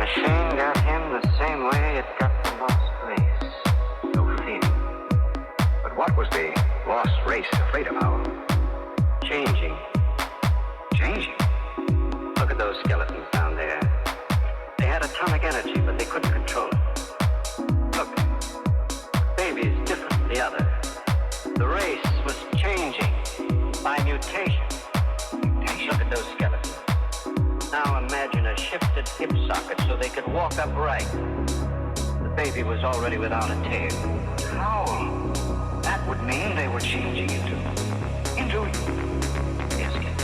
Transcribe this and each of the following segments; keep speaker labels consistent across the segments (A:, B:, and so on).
A: Machine got him the same way it got the lost race. No fear.
B: But what was the lost race afraid of, Howell?
A: Changing.
B: Changing?
A: Look at those skeletons down there. They had atomic energy, but they couldn't control it. Look, baby's different from the other. The race was changing by mutation. Look at those skeletons. Now imagine a shifted hip socket so they could walk upright. The baby was already without a tail.
B: How? That would mean they were changing into... Yes, kid.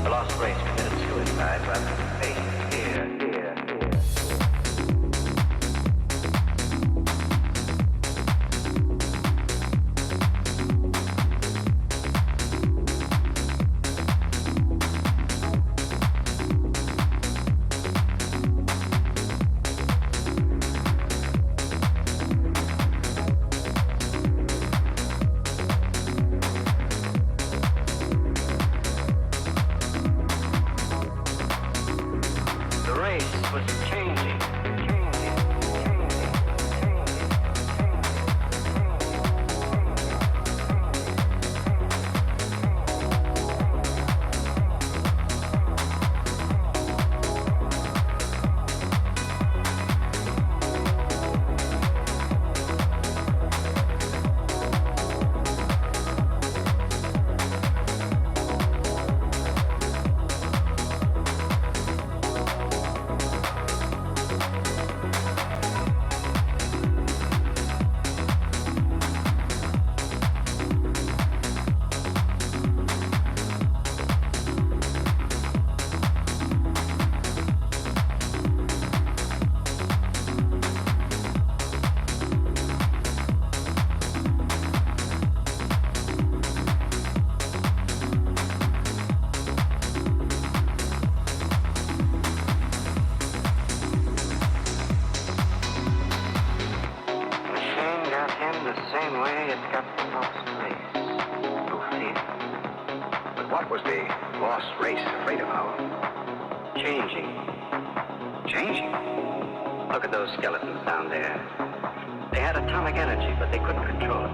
A: The lost race committed suicide rather than face it. Here.
B: What was the lost race afraid of, Howell?
A: Changing.
B: Changing?
A: Look at those skeletons down there. They had atomic energy, but they couldn't control it.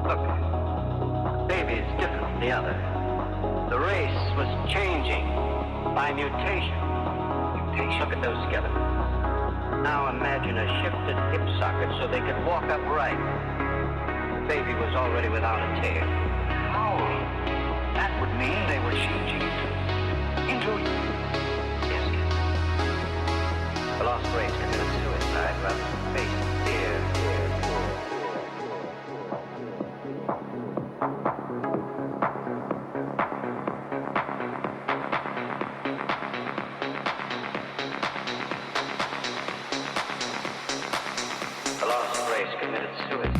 A: Look, the baby's different from the other. The race was changing by mutation. Look at those skeletons. Now imagine a shifted hip socket so they could walk upright. The baby was already without a tail.
B: Howell, that would mean they were changing into...
A: Yes, kid. The lost race committed suicide rather than face it. Here. The lost race committed suicide.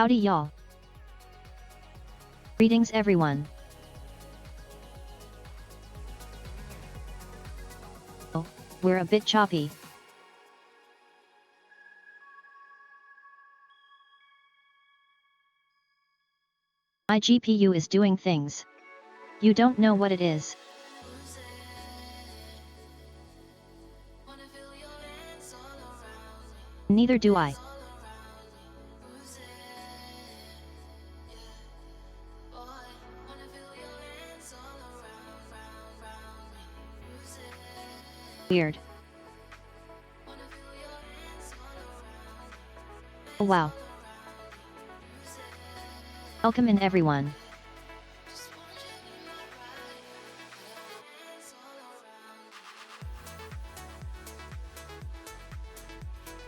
C: Howdy y'all. Greetings everyone. Oh, we're a bit choppy. My GPU is doing things. You don't know what it is. Neither do I. Weird. Oh wow. Welcome in everyone.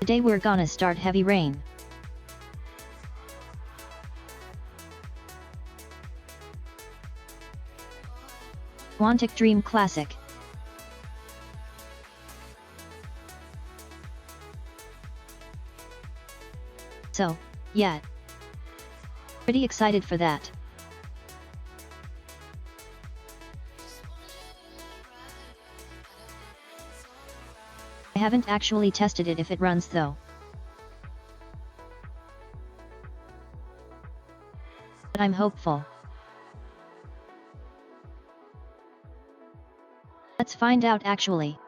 C: Today we're gonna start heavy rain. Quantic Dream Classic. So, yeah. Pretty excited for that. I haven't actually tested it if it runs though. But I'm hopeful. Let's find out actually.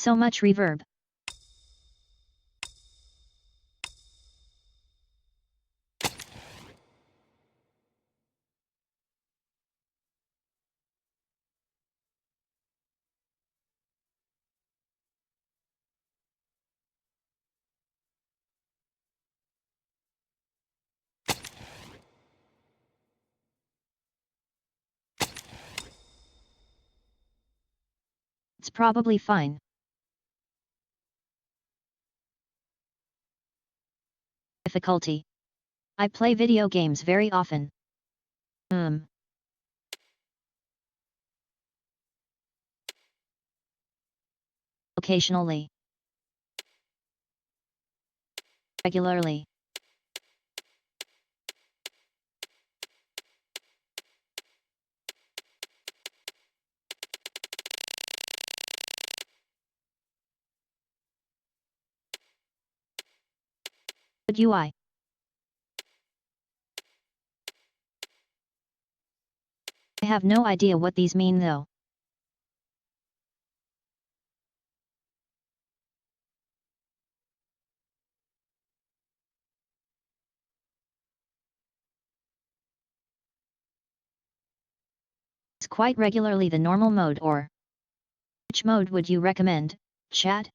C: So much reverb. It's probably fine. Difficulty. I play video games very often. Occasionally. Regularly. Good UI. I have no idea what these mean though. It's quite regularly the normal mode or which mode would you recommend, chat?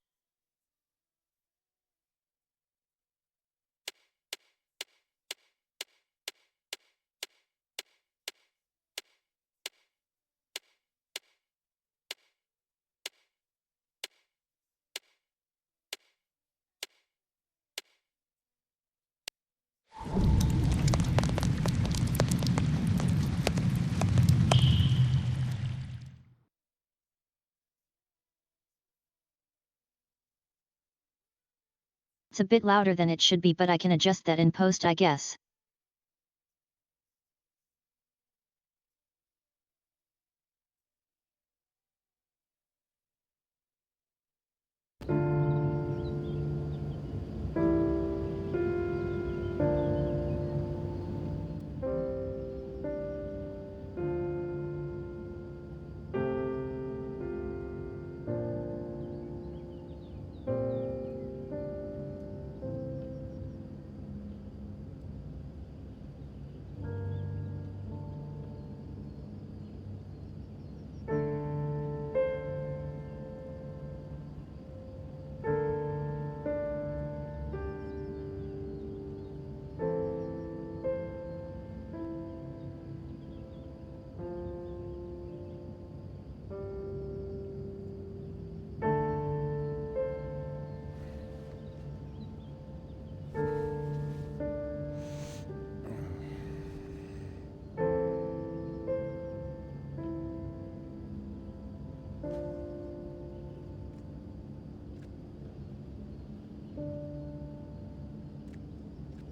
C: It's a bit louder than it should be, but I can adjust that in post, I guess.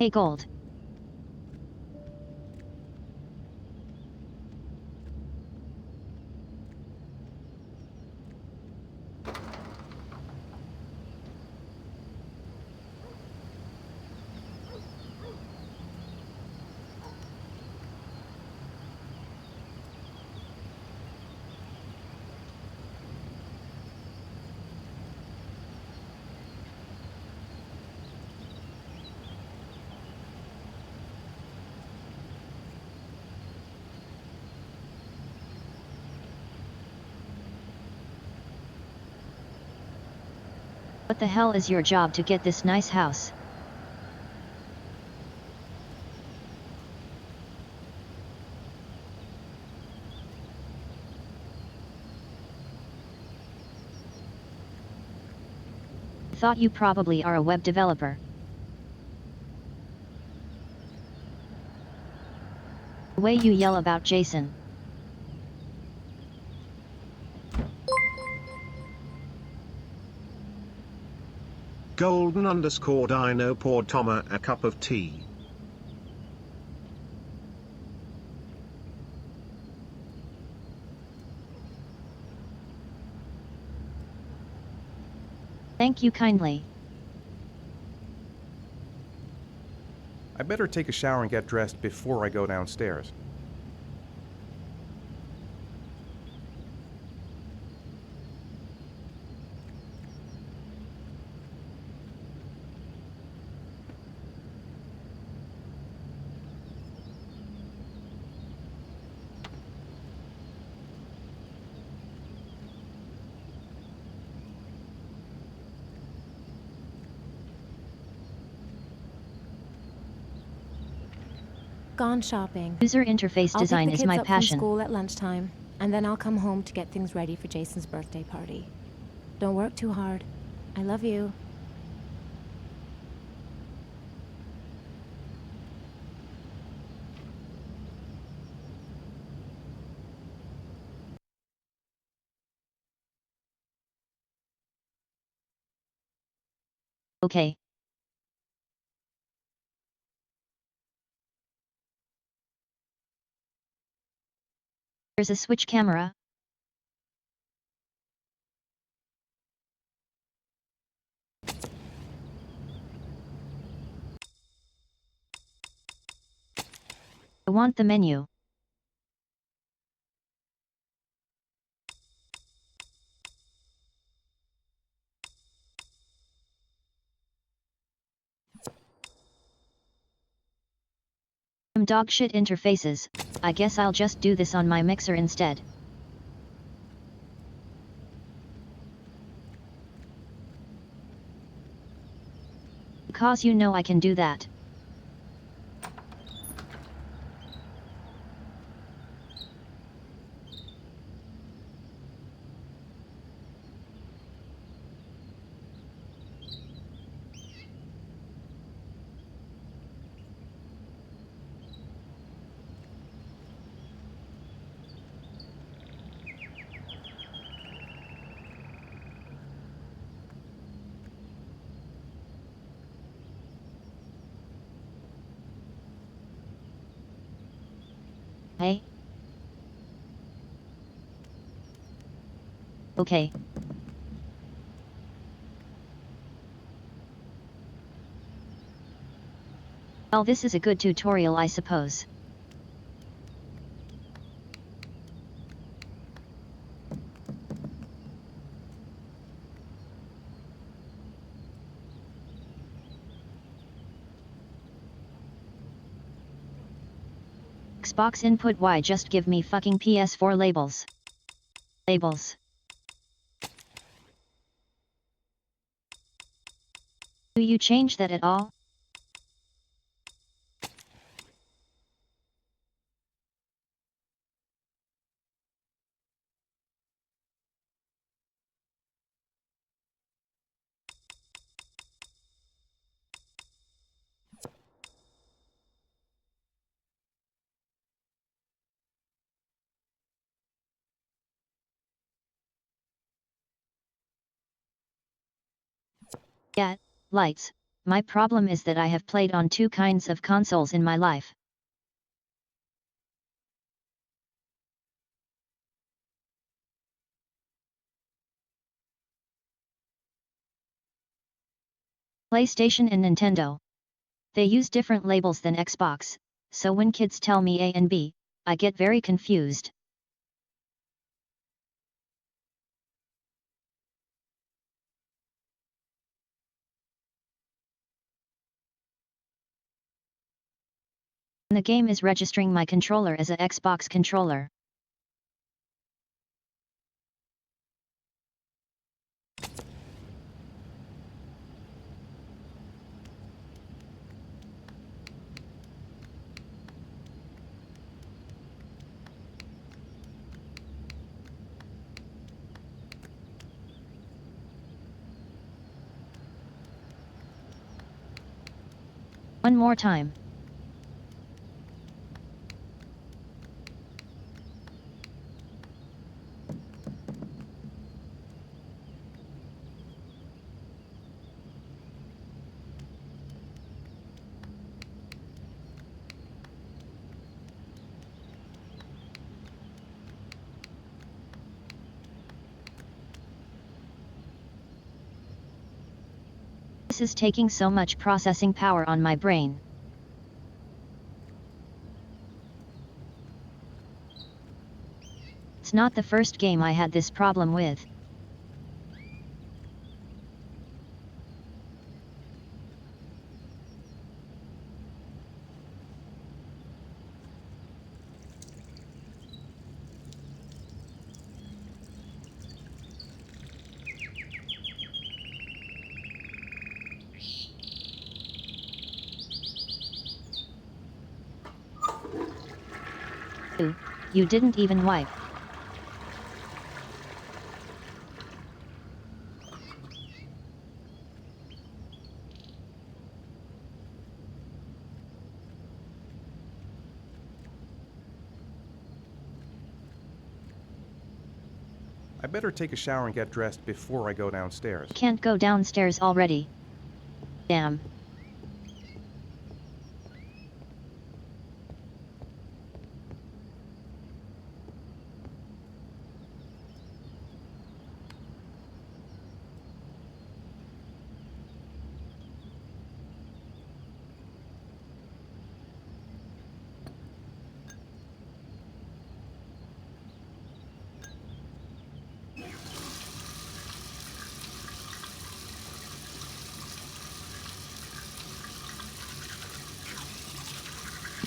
C: Hey Gold. What the hell is your job to get this nice house? Thought you probably are a web developer. The way you yell about JSON.
D: Golden_Dino poured Toma a cup of tea.
C: Thank you kindly.
E: I better take a shower and get dressed before I go downstairs.
F: Gone shopping.
C: User interface
F: I'll
C: design
F: pick the
C: is
F: kids
C: my
F: up
C: passion.
F: from school at lunchtime, and then I'll come home to get things ready for Jason's birthday party. Don't work too hard. I love you.
C: Okay. There's a switch camera. I want the menu. Some dog shit interfaces. I guess I'll just do this on my mixer instead. Because you know I can do that. Hey? Okay. Well, this is a good tutorial, I suppose. Xbox input Y, just give me fucking PS4 labels. Labels. Do you change that at all? Yeah, lights. My problem is that I have played on two kinds of consoles in my life. PlayStation and Nintendo. They use different labels than Xbox, so when kids tell me A and B, I get very confused. The game is registering my controller as a Xbox controller. One more time. This is taking so much processing power on my brain. It's not the first game I had this problem with. You didn't even wipe.
E: I better take a shower and get dressed before I go downstairs.
C: Can't go downstairs already. Damn.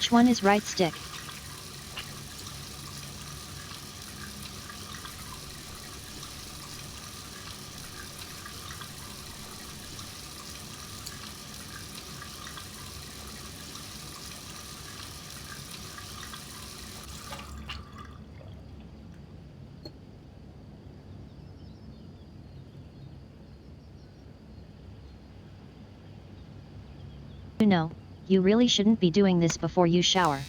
C: Which one is right stick? You know, you really shouldn't be doing this before you shower.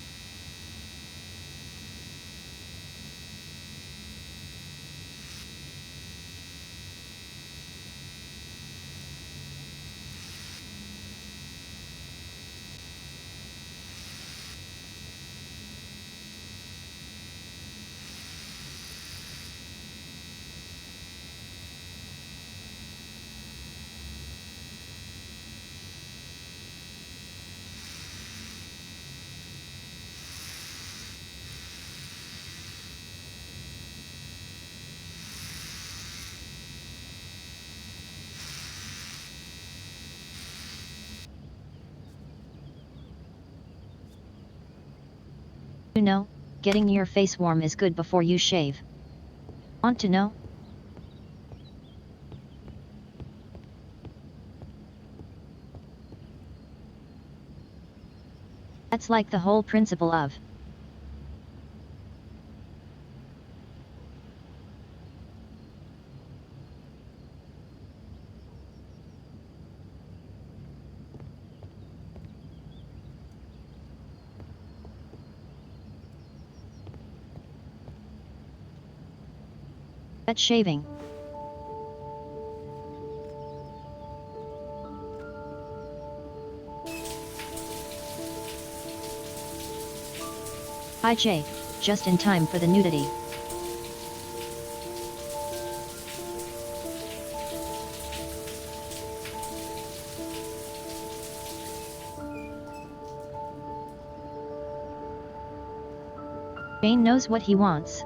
C: You know, getting your face warm is good before you shave. Want to know? That's like the whole principle of wet shaving. Hi Jay, just in time for the nudity. Bane knows what he wants.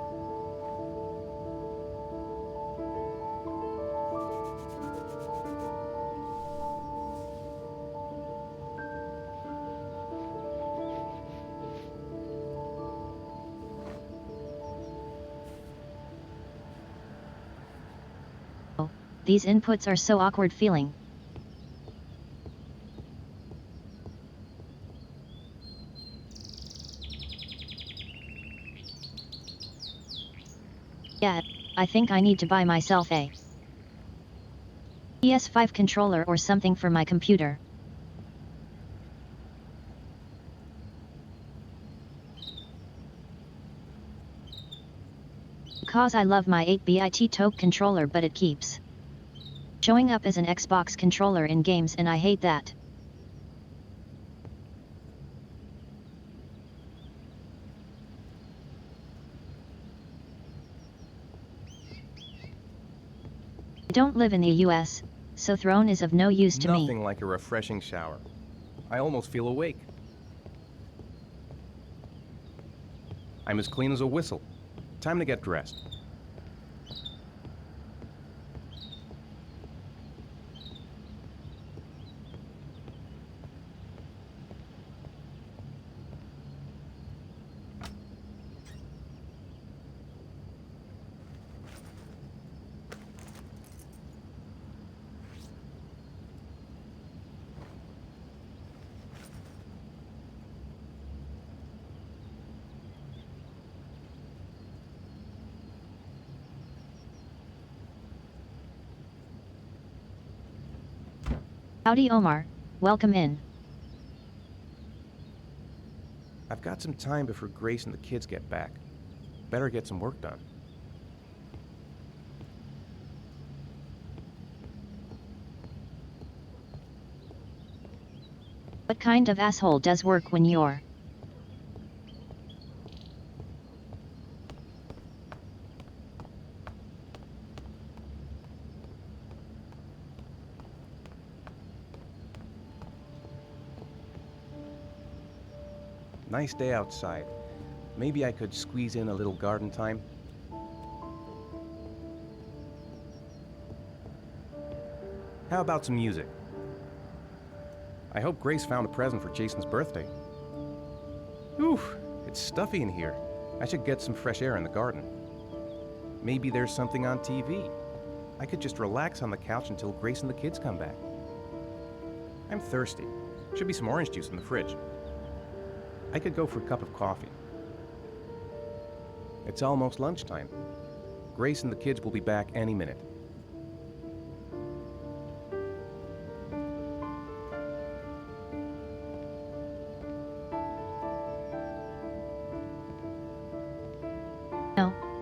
C: Oh, these inputs are so awkward feeling. Yeah, I think I need to buy myself a PS5 controller or something for my computer. Cause I love my 8-bit Toke controller, but it keeps showing up as an Xbox controller in games and I hate that. I don't live in the US, so Throne is of no use to me.
E: Nothing like a refreshing shower. I almost feel awake. I'm as clean as a whistle. Time to get dressed.
C: Howdy Omar, welcome in.
E: I've got some time before Grace and the kids get back. Better get some work done.
C: What kind of asshole does work when you're
E: Nice day outside. Maybe I could squeeze in a little garden time. How about some music? I hope Grace found a present for Jason's birthday. Oof, it's stuffy in here. I should get some fresh air in the garden. Maybe there's something on TV. I could just relax on the couch until Grace and the kids come back. I'm thirsty. Should be some orange juice in the fridge. I could go for a cup of coffee. It's almost lunchtime. Grace and the kids will be back any minute.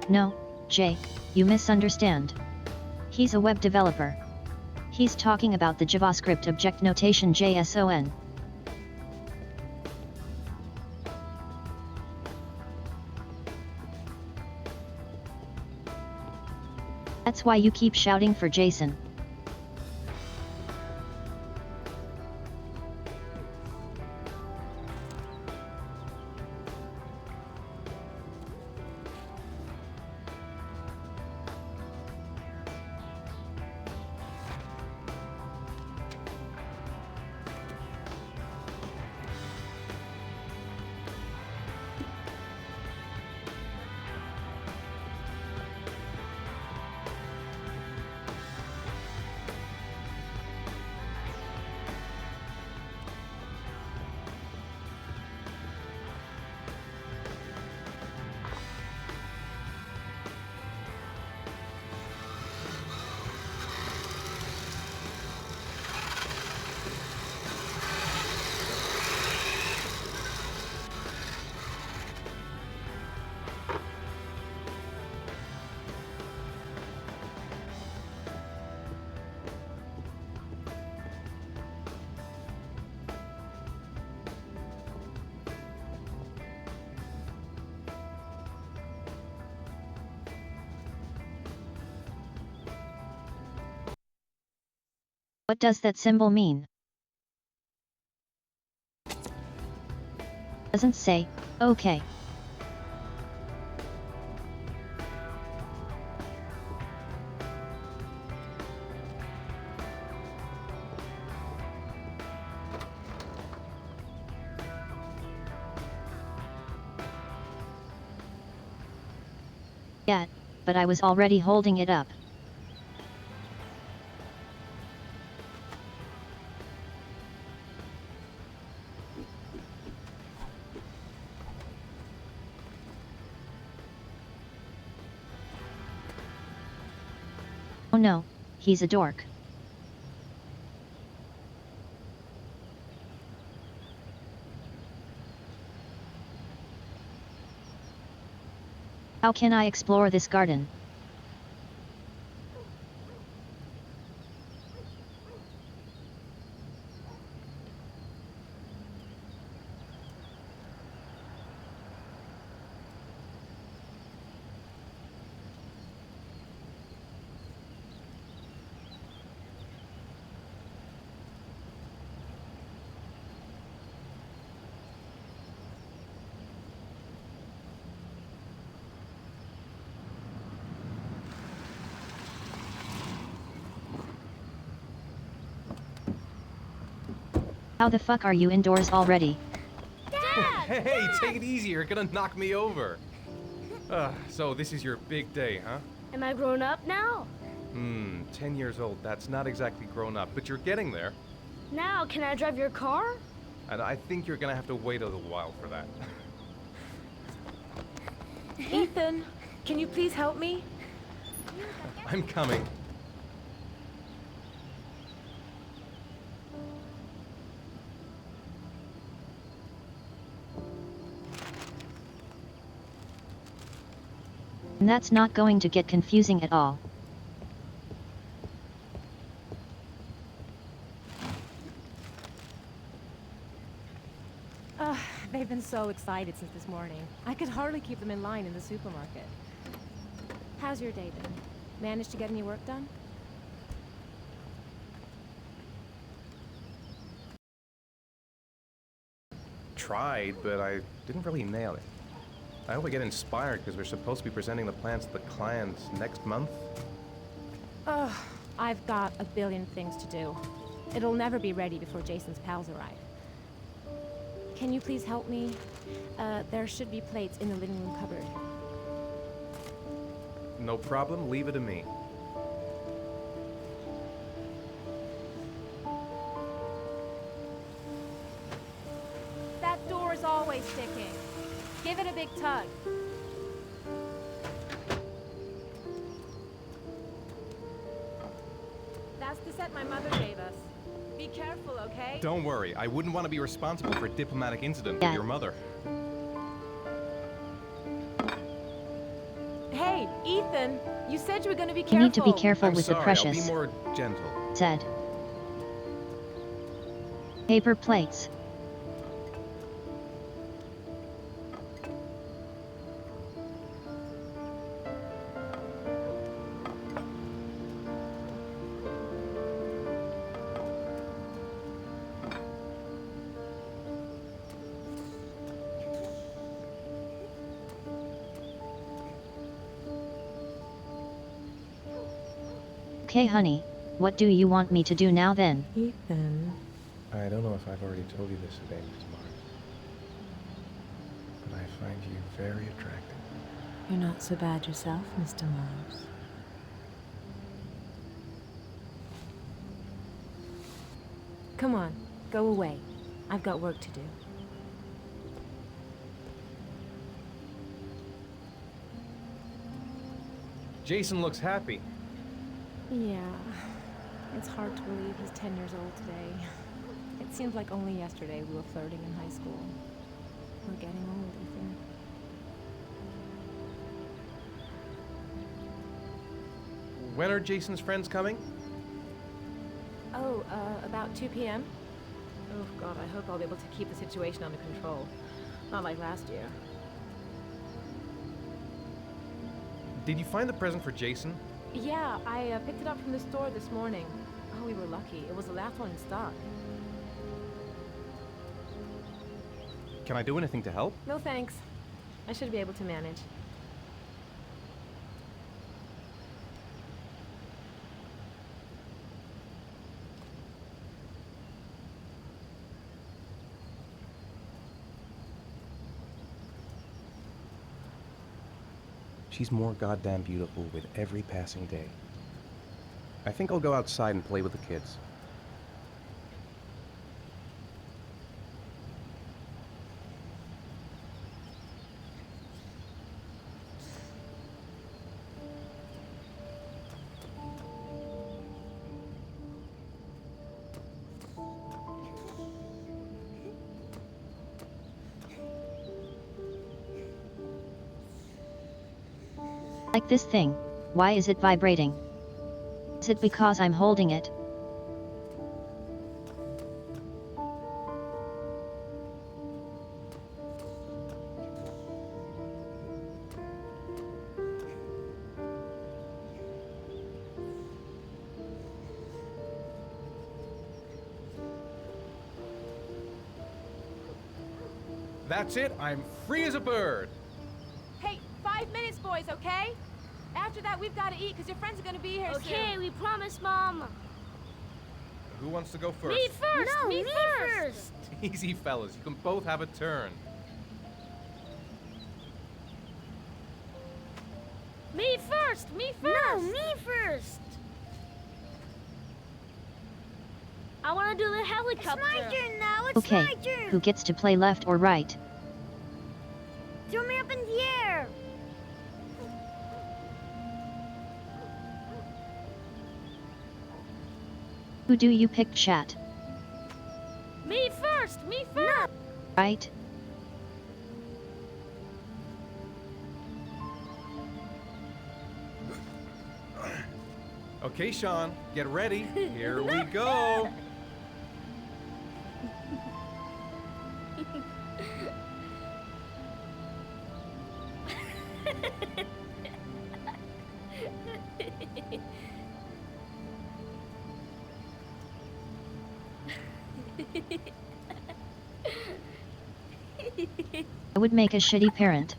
C: No, Jay, you misunderstand. He's a web developer. He's talking about the JavaScript object notation JSON. That's why you keep shouting for Jason. What does that symbol mean? Doesn't say, okay. Yet, but I was already holding it up. Oh no, he's a dork. How can I explore this garden? How the fuck are you indoors already?
E: Hey, take it easy, you're gonna knock me over. So this is your big day, huh?
G: Am I grown up now?
E: 10 years old, that's not exactly grown up, but you're getting there.
G: Now, can I drive your car?
E: And I think you're gonna have to wait a little while for that.
F: Ethan, can you please help me?
E: I'm coming.
C: And that's not going to get confusing at all.
F: They've been so excited since this morning. I could hardly keep them in line in the supermarket. How's your day been? Managed to get any work done?
E: Tried, but I didn't really nail it. I hope I get inspired because we're supposed to be presenting the plans to the clients next month.
F: Ugh, I've got a billion things to do. It'll never be ready before Jason's pals arrive. Can you please help me? There should be plates in the living room cupboard.
E: No problem, leave it to me.
F: That door is always sticking. Give it a big tug. That's the set my mother gave us. Be careful, okay?
E: Don't worry, I wouldn't want to be responsible for a diplomatic incident
C: Yeah.
E: with your mother.
F: Hey, Ethan, you said you were going to be
C: You
F: careful.
C: need to be careful
E: I'm
C: with
E: sorry,
C: the precious,
E: I'll be more gentle.
C: said. Paper plates. Okay, honey, what do you want me to do now then?
F: Ethan.
E: I don't know if I've already told you this today, Miss Mars, but I find you very attractive.
F: You're not so bad yourself, Mr. Mars. Come on, go away. I've got work to do.
E: Jason looks happy.
F: Yeah, it's hard to believe he's 10 years old today. It seems like only yesterday we were flirting in high school. We're getting old, Ethan.
E: When are Jason's friends coming?
F: Oh, about 2 p.m.? Oh, God, I hope I'll be able to keep the situation under control. Not like last year.
E: Did you find the present for Jason?
F: Yeah, I picked it up from the store this morning. Oh, we were lucky. It was the last one in stock.
E: Can I do anything to help?
F: No thanks. I should be able to manage.
E: She's more goddamn beautiful with every passing day. I think I'll go outside and play with the kids.
C: Like this thing. Why is it vibrating? Is it because I'm holding it?
E: That's it, I'm free as a bird.
F: Hey, 5 minutes, boys, okay? After that, we've got to eat, because your friends are going to be here
G: Okay,
F: soon.
G: we promise, Mom.
E: Who wants to go first?
G: Me first!
F: No,
G: me
F: me
G: first!
E: Easy, fellas, you can both have a turn.
G: Me first! Me first! No, me first! I want to do the helicopter.
H: It's my turn now. It's
C: Okay,
H: my turn.
C: who gets to play left or right?
H: Throw me up in the air.
C: Who do you pick, chat?
G: Me first! Me first!
C: Right?
E: Okay, Sean, get ready. Here we go.
C: I would make a shitty parent.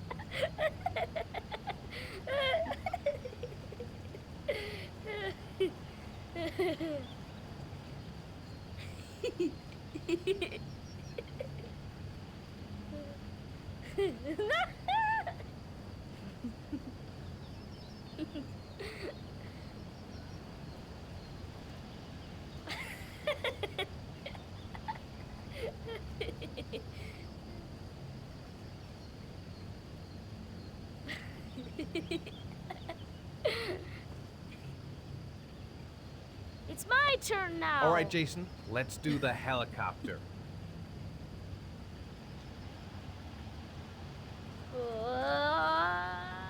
G: It's my turn now.
E: All right, Jason, let's do the helicopter.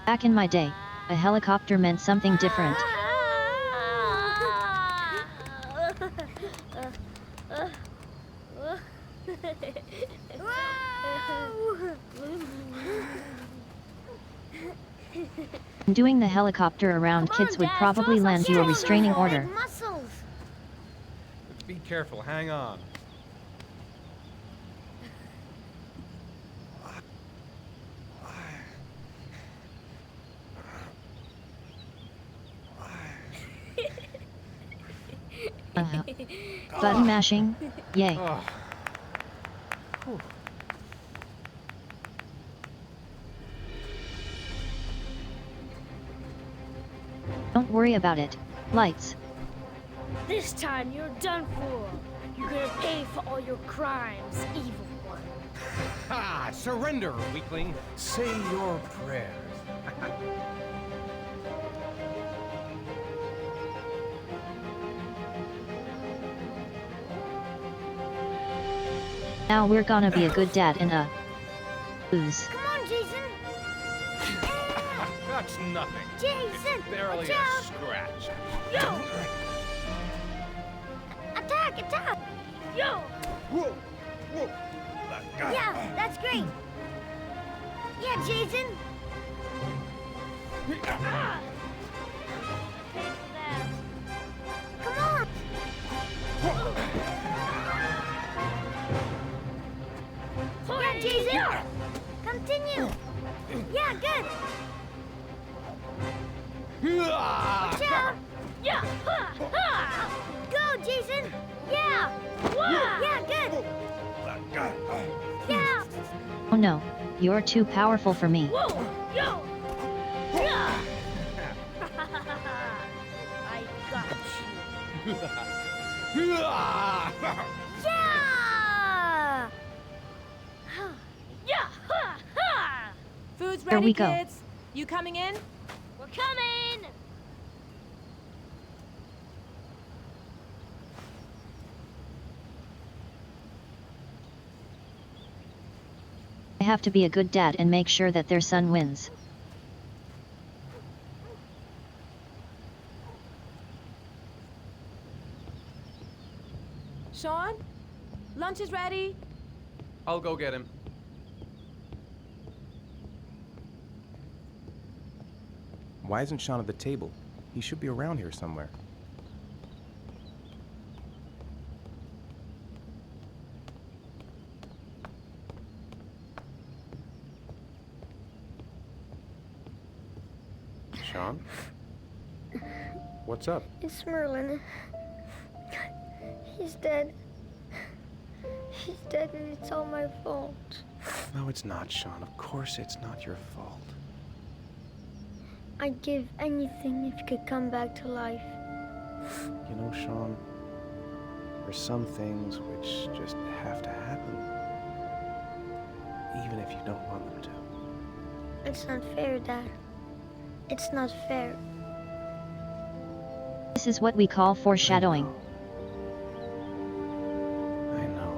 C: Back in my day, a helicopter meant something different. Doing the helicopter around
G: Come on,
C: kids would
G: Dad,
C: probably
G: throw
C: land
G: some
C: you a
G: shit.
C: restraining order.
H: Muscles.
E: Be careful, hang on.
C: Button mashing, yay.
E: Oh.
C: Don't worry about it. Lights.
G: This time you're done for. You're gonna pay for all your crimes, evil one.
E: Ha! Surrender, weakling. Say your prayers.
C: Now we're gonna be a good dad and a ooze.
H: Come on, Jason.
E: That's nothing.
H: Jason,
E: It's barely
H: watch
E: a
H: out.
E: scratch.
G: Yo!
H: Attack, attack.
G: Yo!
E: Whoa! Whoa!
H: Yeah, that's great. Yeah, Jason.
G: Ah! Pay for that.
H: Come on. Watch out!
G: Yeah! Ha! Ha!
H: Go, Jason! Yeah! Yeah, good! Yeah!
C: Oh no, you're too powerful for me.
G: Whoa! Yo! Yeah! I got you.
H: Yeah!
G: Yeah! Ha! Ha!
F: Food's
C: Here
F: ready,
C: we go.
F: kids. You coming in?
G: We're coming!
C: I have to be a good dad and make sure that their son wins.
F: Sean? Lunch is ready.
E: I'll go get him. Why isn't Sean at the table? He should be around here somewhere. Sean? What's up?
H: It's Merlin. He's dead. He's dead and it's all my fault.
E: No, it's not, Sean. Of course it's not your fault.
H: I'd give anything if you could come back to life.
E: You know, Sean, there's some things which just have to happen. Even if you don't want them to.
H: It's not fair, Dad. It's not fair.
C: This is what we call foreshadowing.
E: I know.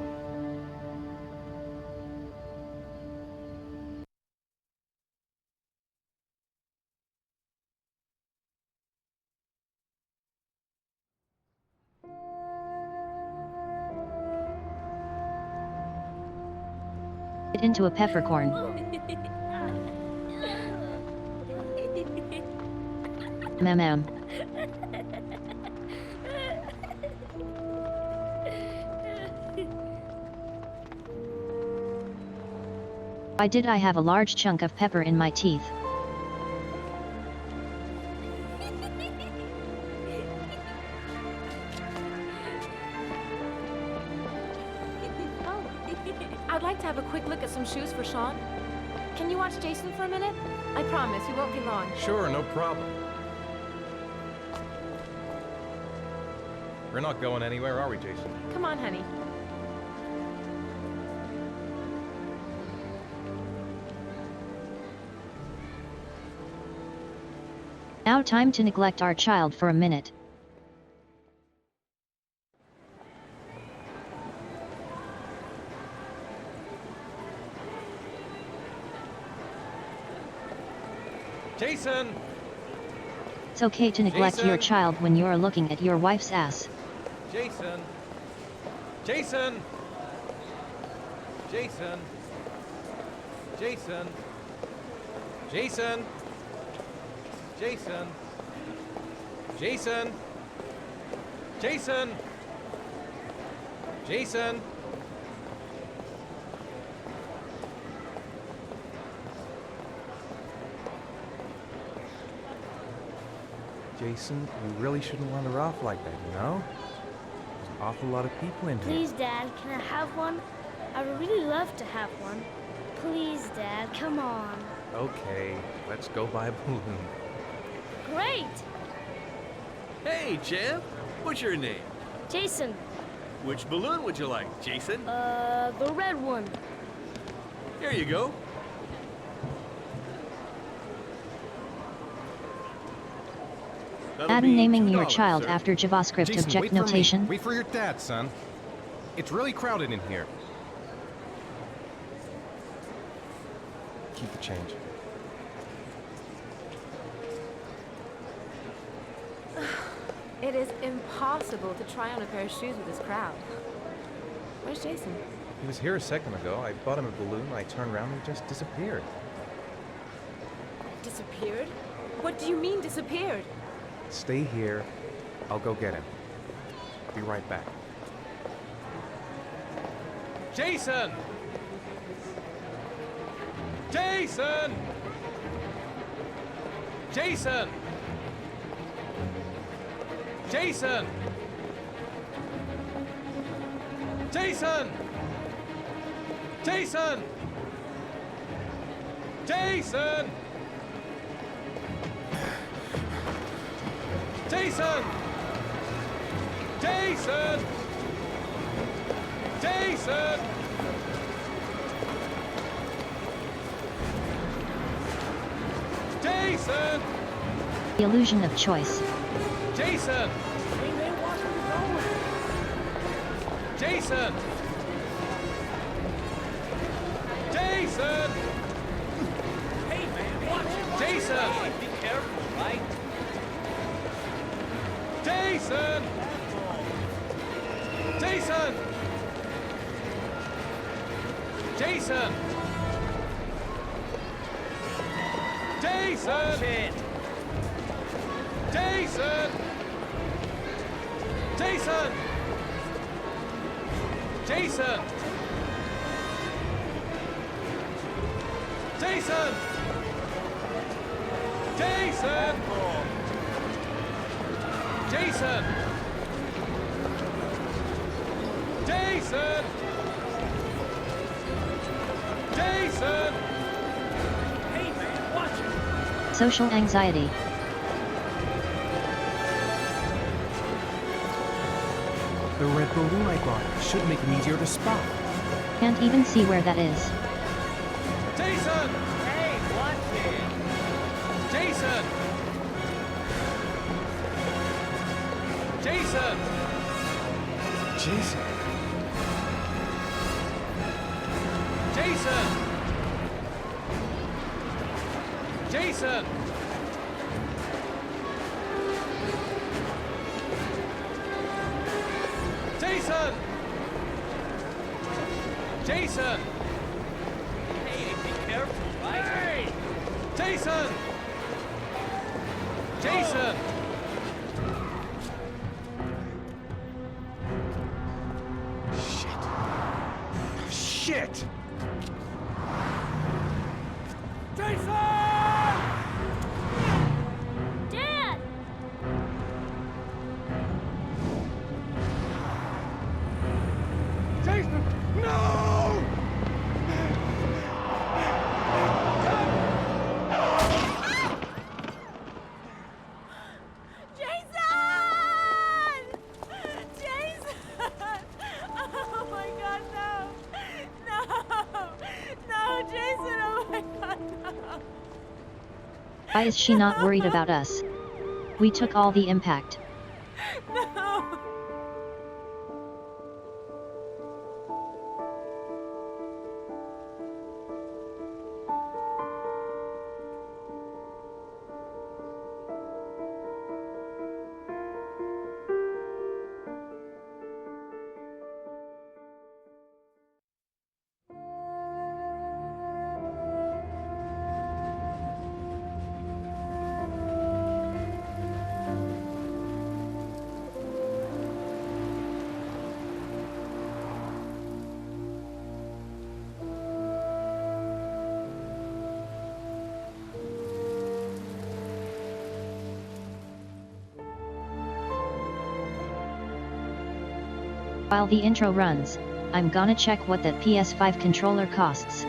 C: It into a peppercorn. Ma'am. Why did I have a large chunk of pepper in my teeth?
F: I'd like to have a quick look at some shoes for Sean. Can you watch Jason for a minute? I promise, we won't be long.
E: Sure, no problem. We're not going anywhere, are we, Jason?
F: Come on, honey.
C: Now time to neglect our child for a minute.
E: Jason!
C: It's okay to neglect your
E: Jason!
C: child when you're looking at your wife's ass.
E: Jason! Jason! Jason! Jason! Jason! Jason! Jason! Jason! Jason! Jason, you really shouldn't run her off like that, you know? There's an awful lot of people in here.
G: Please, Dad, can I have one? I would really love to have one. Please, Dad, come on.
E: Okay, let's go buy a balloon.
G: Great!
I: Hey, champ. What's your name?
G: Jason,
I: Which balloon would you like, Jason?
G: the red one.
I: Here you go. That'll
C: Add
I: be
C: naming your
I: $2,
C: child
I: sir.
C: after JavaScript
E: Jason,
C: object
E: wait for me.
C: notation.
E: Wait for your dad, son. It's really crowded in here. Keep the change.
F: It is impossible to try on a pair of shoes with this crowd. Where's Jason?
E: He was here a second ago. I bought him a balloon. I turned around and he just disappeared.
F: Disappeared? What do you mean disappeared?
E: Stay here. I'll go get him. Be right back. Jason! Jason! Jason! Jason! Jason! Jason! Jason! Jason! Jason! Jason! Jason!
C: The illusion of choice.
E: Jason! Jason! Jason!
I: Hey, man, watch it!
E: Jason!
I: Be careful, right?
E: Jason! Jason! Jason! Jason!
I: Watch it!
E: Jason! Jason! Jason! Jason! Jason! Jason! Jason! Jason!
I: Hey, man, watch it!
C: Social anxiety.
J: The red balloon I bought should make it easier to spot.
C: Can't even see where that is.
E: Jason!
I: Hey, watch it!
E: Jason! Jason!
J: Jason.
E: Jason! Jason! Jason! Jason!
I: Hey, be careful, right? Hey!
E: Jason! Jason!
J: Shit!
G: Dad!
E: Jason! No!
F: Jason! Jason! Oh my god, no! No! No, Jason, oh my god, no!
C: Why is she not worried about us? We took all the impact.
F: No!
C: While the intro runs, I'm gonna check what that PS5 controller costs.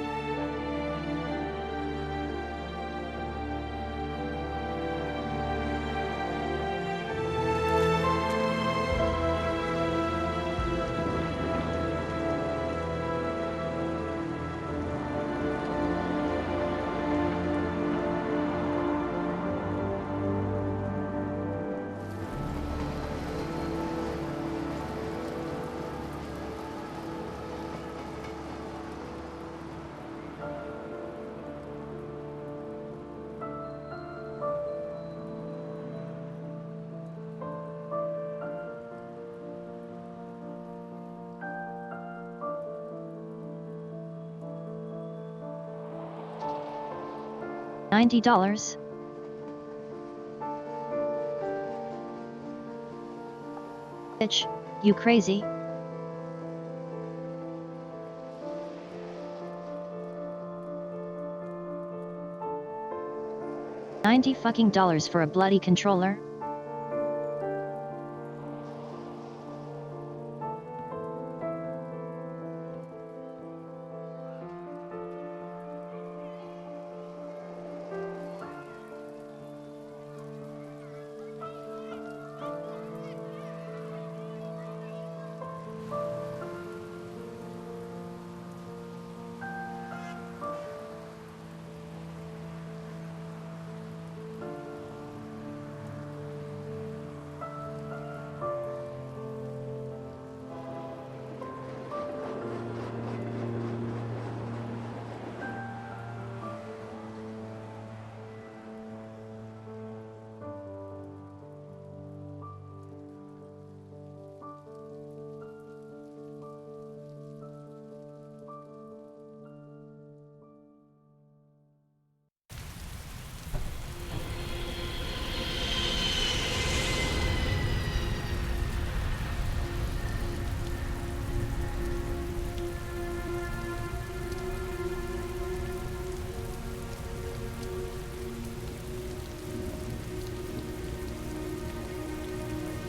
C: $90? Bitch, you crazy? $90 fucking dollars for a bloody controller?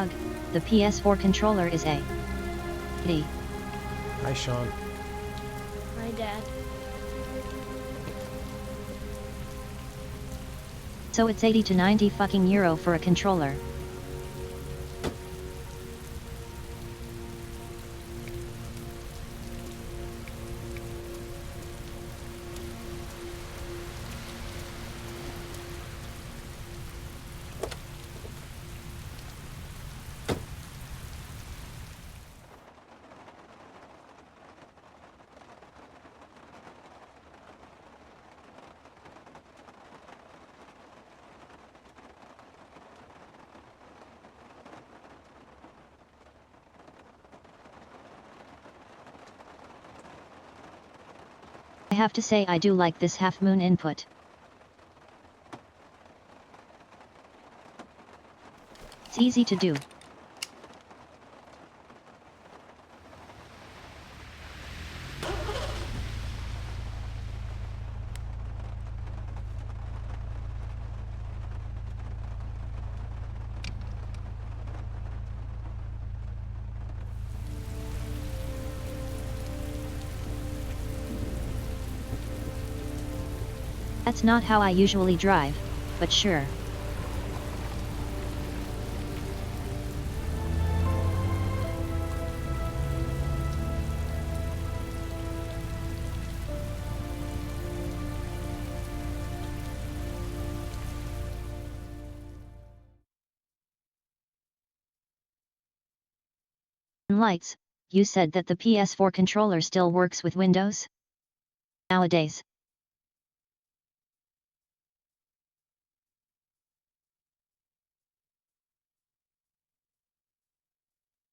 C: Ugh, the PS4 controller is a D.
J: Hi, Sean.
G: My dad.
C: So it's 80 to 90 fucking euro for a controller. I have to say I do like this half-moon input. It's easy to do. That's not how I usually drive, but sure. Lights, you said that the PS4 controller still works with Windows? Nowadays.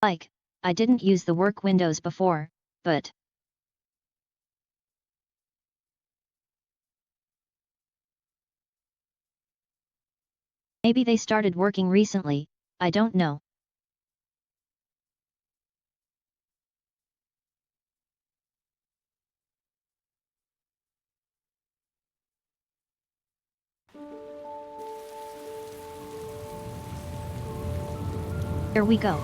C: Like, I didn't use the work Windows before, but maybe they started working recently, I don't know. Here we go.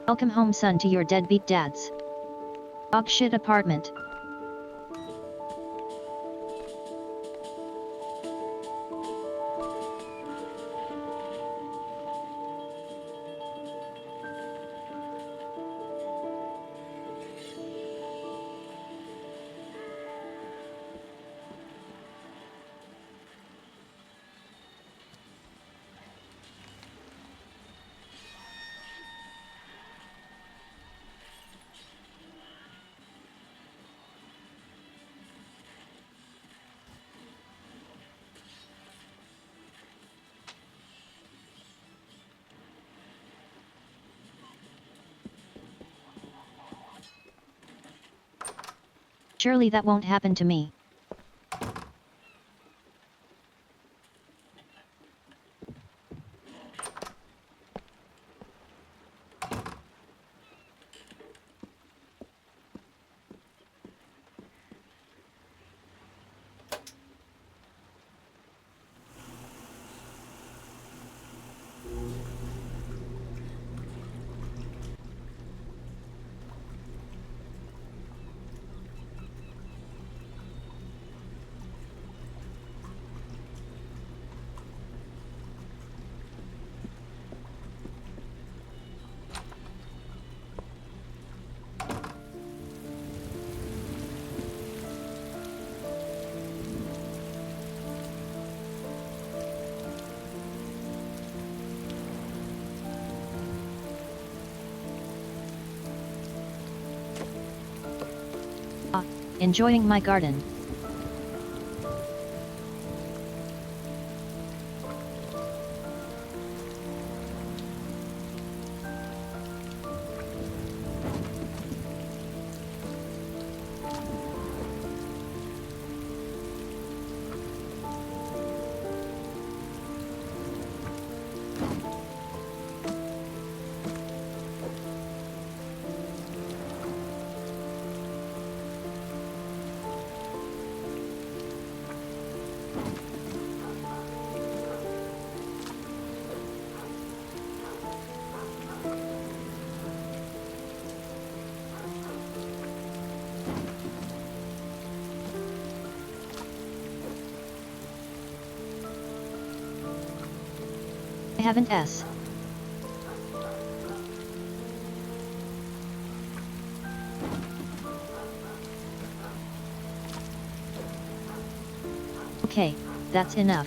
C: Welcome home, son, to your deadbeat dad's dog shit apartment. Surely that won't happen to me. Enjoying my garden. I haven't S. Okay, that's enough.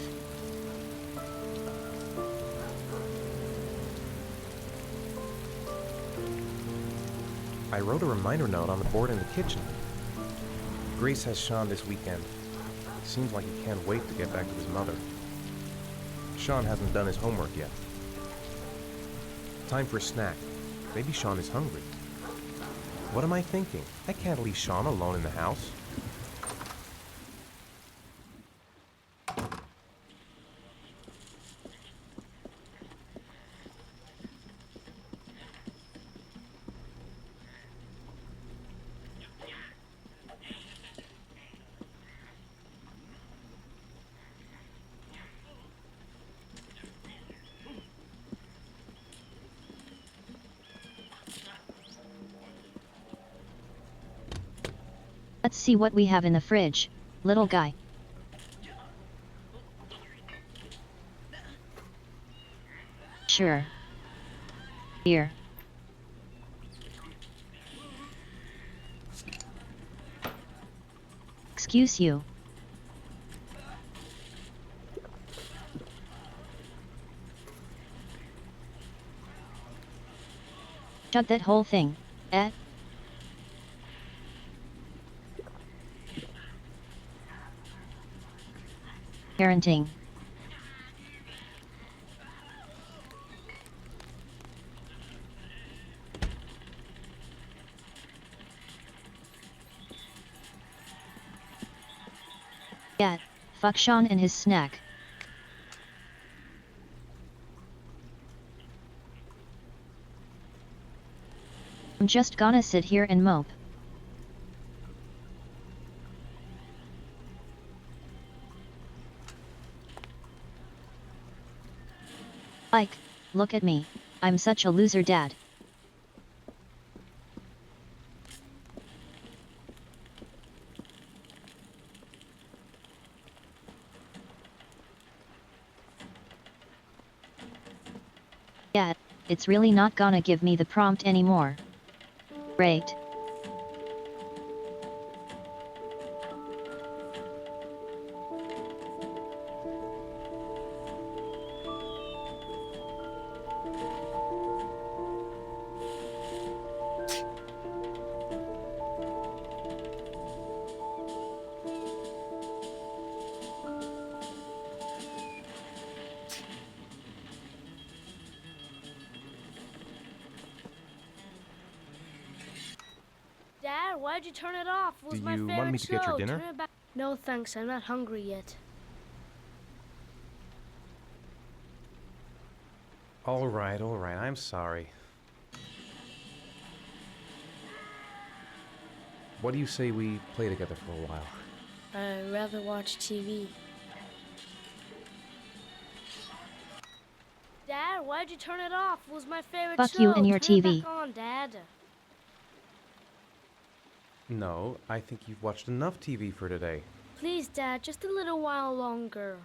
E: I wrote a reminder note on the board in the kitchen. Grace has Sean this weekend. Seems like he can't wait to get back to his mother. Sean hasn't done his homework yet. Time for a snack. Maybe Sean is hungry. What am I thinking? I can't leave Sean alone in the house.
C: Let's see what we have in the fridge, little guy. Sure. Here. Excuse you. Shut that whole thing, eh? Parenting. Yeah, fuck Sean and his snack. I'm just gonna sit here and mope. Like, look at me, I'm such a loser, Dad. Yeah, it's really not gonna give me the prompt anymore. Great.
G: Dad, why'd you turn it off? It was
E: Do
G: my
E: you
G: favorite
E: want me to get your
G: show.
E: dinner?
G: Turn it back. No thanks, I'm not hungry yet.
E: All right, I'm sorry. What do you say we play together for a while?
G: I'd rather watch TV. Dad, why'd you turn it off? It was my favorite
C: Fuck
G: show.
C: you and your
G: Turn
C: TV.
G: it back on, Dad.
E: No, I think you've watched enough TV for today.
G: Please, Dad, just a little while longer.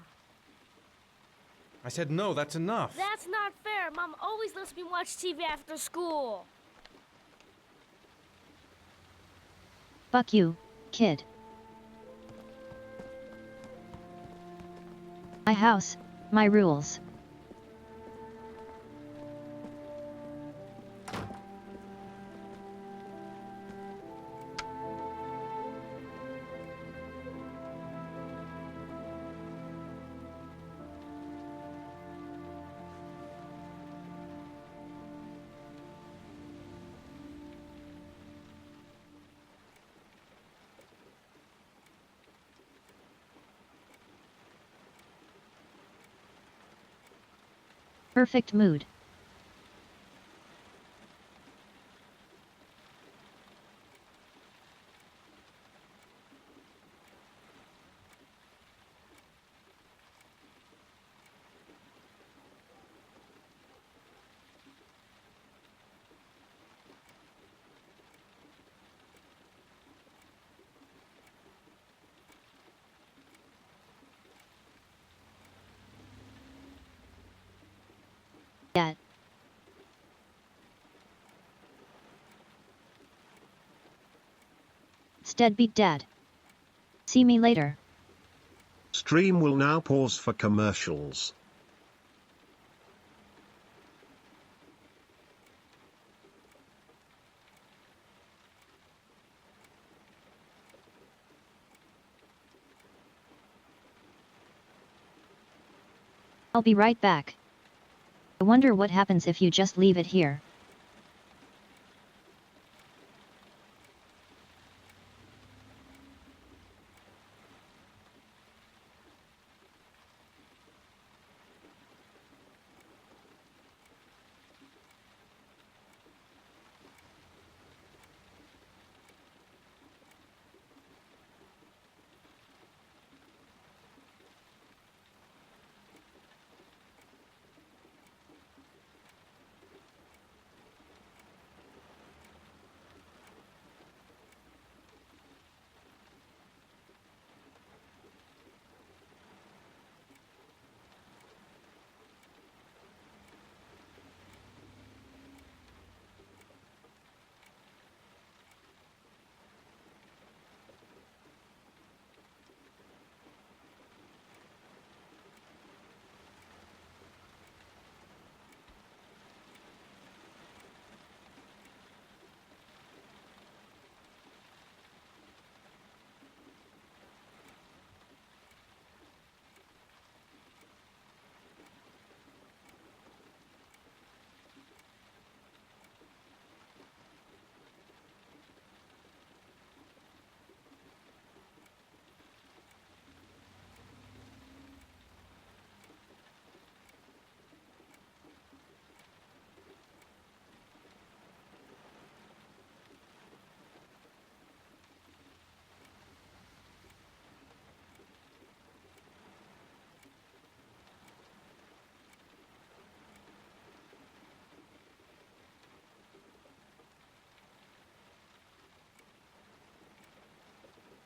E: I said no, that's enough.
G: That's not fair. Mom always lets me watch TV after school.
C: Fuck you, kid. My house, my rules. Perfect mood. It's deadbeat dad. See me later.
D: Stream will now pause for commercials.
C: I'll be right back. I wonder what happens if you just leave it here.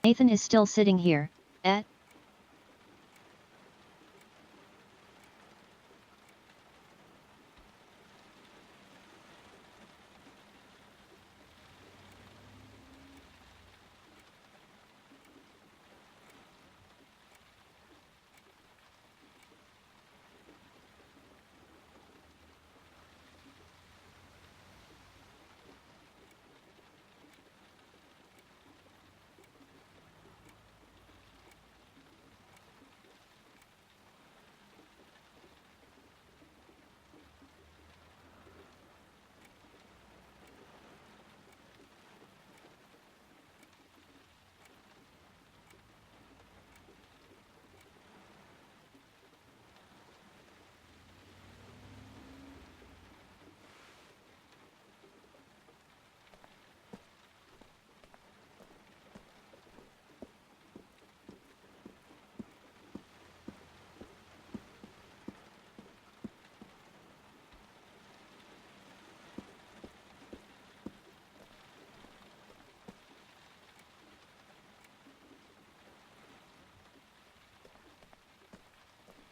C: Nathan is still sitting here, eh?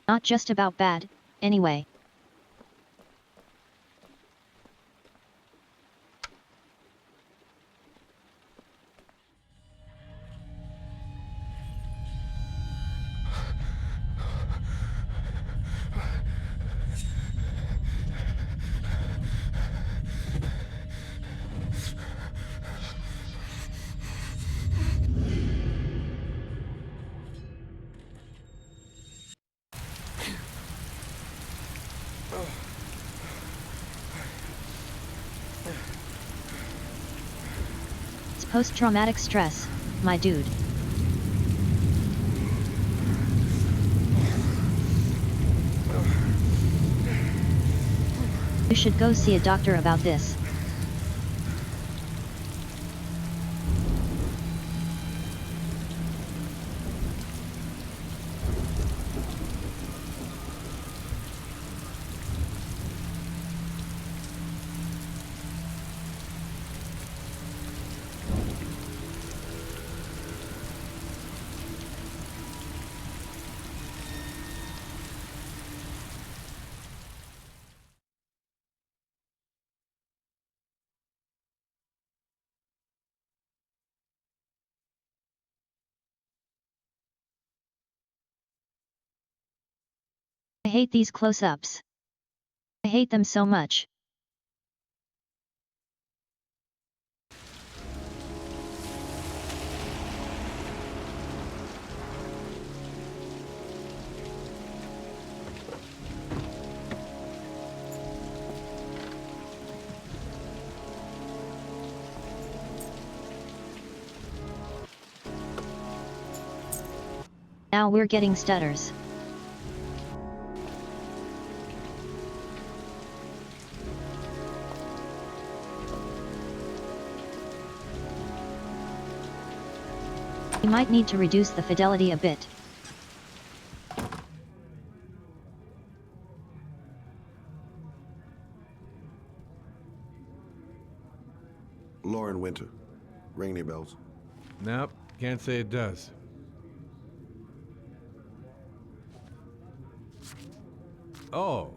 C: Not just about bad, anyway. It's post-traumatic stress, my dude. You should go see a doctor about this. hate these close-ups. I hate them so much. Now we're getting stutters. You might need to reduce the fidelity a bit.
K: Lauren Winter. Ring any bells?
L: Nope, can't say it does. Oh,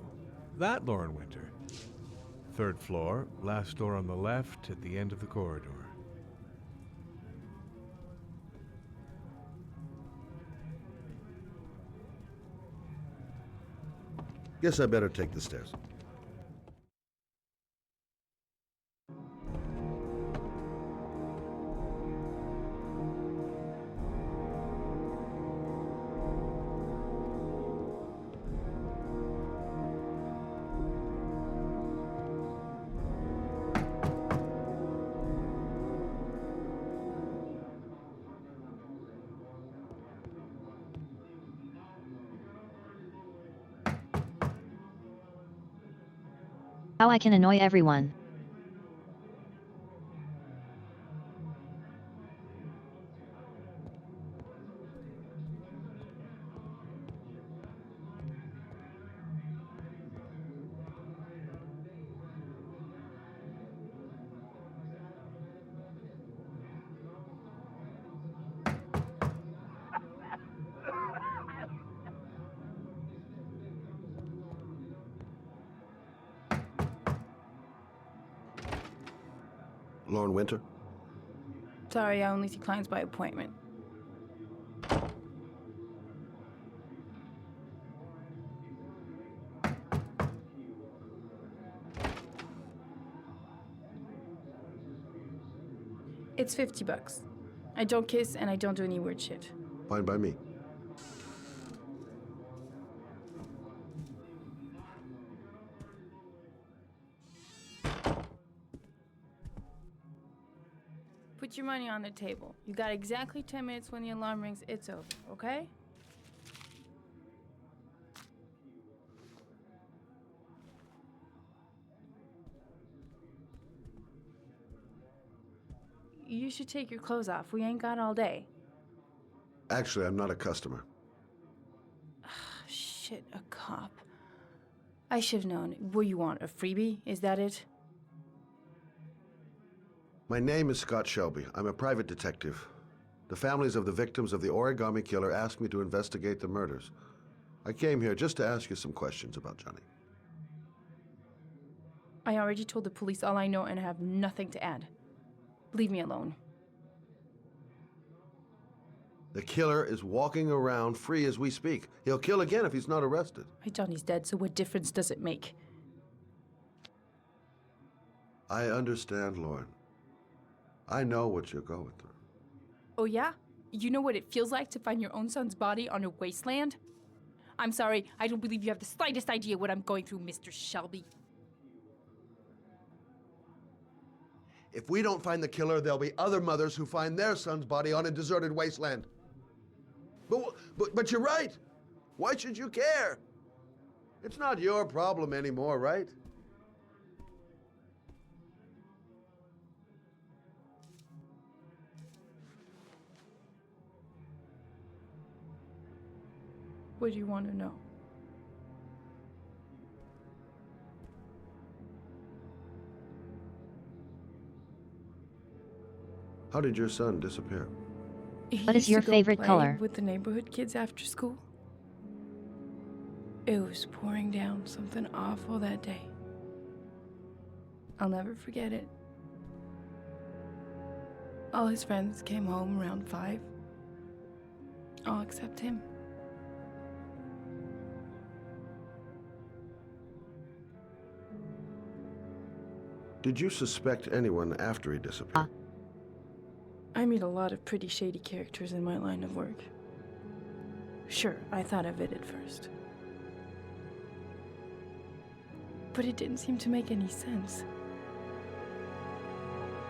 L: that Lauren Winter. 3rd floor, last door on the left at the end of the corridor.
K: Guess I better take the stairs.
C: How I can annoy everyone.
K: Lauren Winter?
M: Sorry, I only see clients by appointment. It's $50. I don't kiss and I don't do any weird shit.
K: Fine by me.
M: Put your money on the table. You got exactly 10 minutes. When the alarm rings, it's over, okay? You should take your clothes off. We ain't got all day.
K: Actually, I'm not a customer.
M: Shit, a cop. I should've known. What you want, a freebie? Is that it?
K: My name is Scott Shelby. I'm a private detective. The families of the victims of the origami killer asked me to investigate the murders. I came here just to ask you some questions about Johnny.
M: I already told the police all I know and I have nothing to add. Leave me alone.
K: The killer is walking around free as we speak. He'll kill again if he's not arrested.
M: My Johnny's dead, so what difference does it make?
K: I understand, Lauren. I know what you're going through.
M: Oh yeah? You know what it feels like to find your own son's body on a wasteland? I'm sorry, I don't believe you have the slightest idea what I'm going through, Mr. Shelby.
K: If we don't find the killer, there'll be other mothers who find their son's body on a deserted wasteland. But you're right. Why should you care? It's not your problem anymore, right?
M: What do you want to know?
K: How did your son disappear?
C: What is your favorite color?
M: With the neighborhood kids after school. It was pouring down something awful that day. I'll never forget it. All his friends came home around 5. All except him.
K: Did you suspect anyone after he disappeared?
N: I meet a lot of pretty shady characters in my line of work. Sure, I thought of it at first. But it didn't seem to make any sense.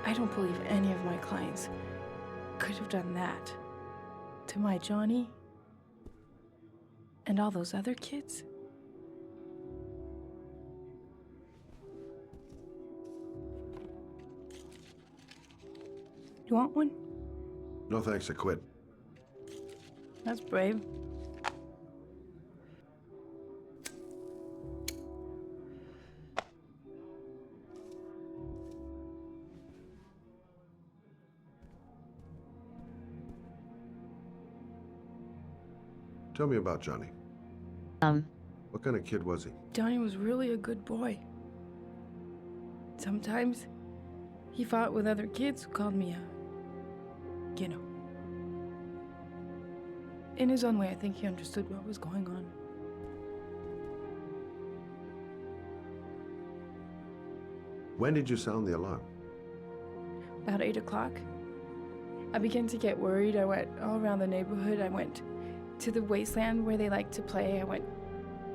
N: I don't believe any of my clients could have done that to my Johnny and all those other kids. You want one?
K: No thanks, I quit.
N: That's brave.
K: Tell me about Johnny. What kind of kid was he?
N: Johnny was really a good boy. Sometimes he fought with other kids who called me you know. In his own way, I think he understood what was going on.
K: When did you sound the alarm?
N: About 8 o'clock. I began to get worried. I went all around the neighborhood. I went to the wasteland where they like to play. I went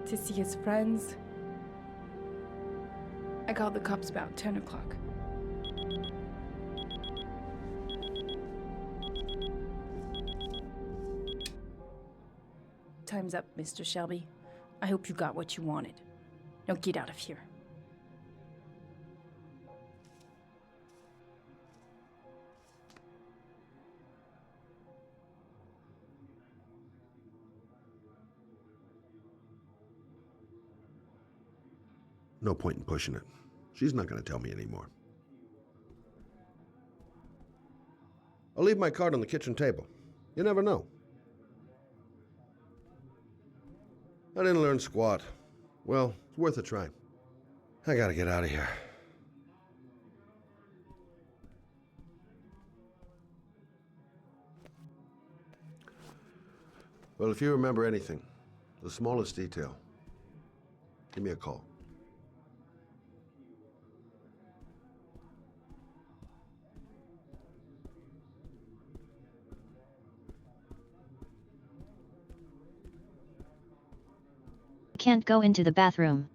N: to see his friends. I called the cops about 10 o'clock. Time's up, Mr. Shelby. I hope you got what you wanted. Now get out of here.
K: No point in pushing it. She's not going to tell me anymore. I'll leave my card on the kitchen table. You never know. I didn't learn squat. Well, it's worth a try. I gotta get out of here. Well, if you remember anything, the smallest detail, give me a call.
C: Can't go into the bathroom.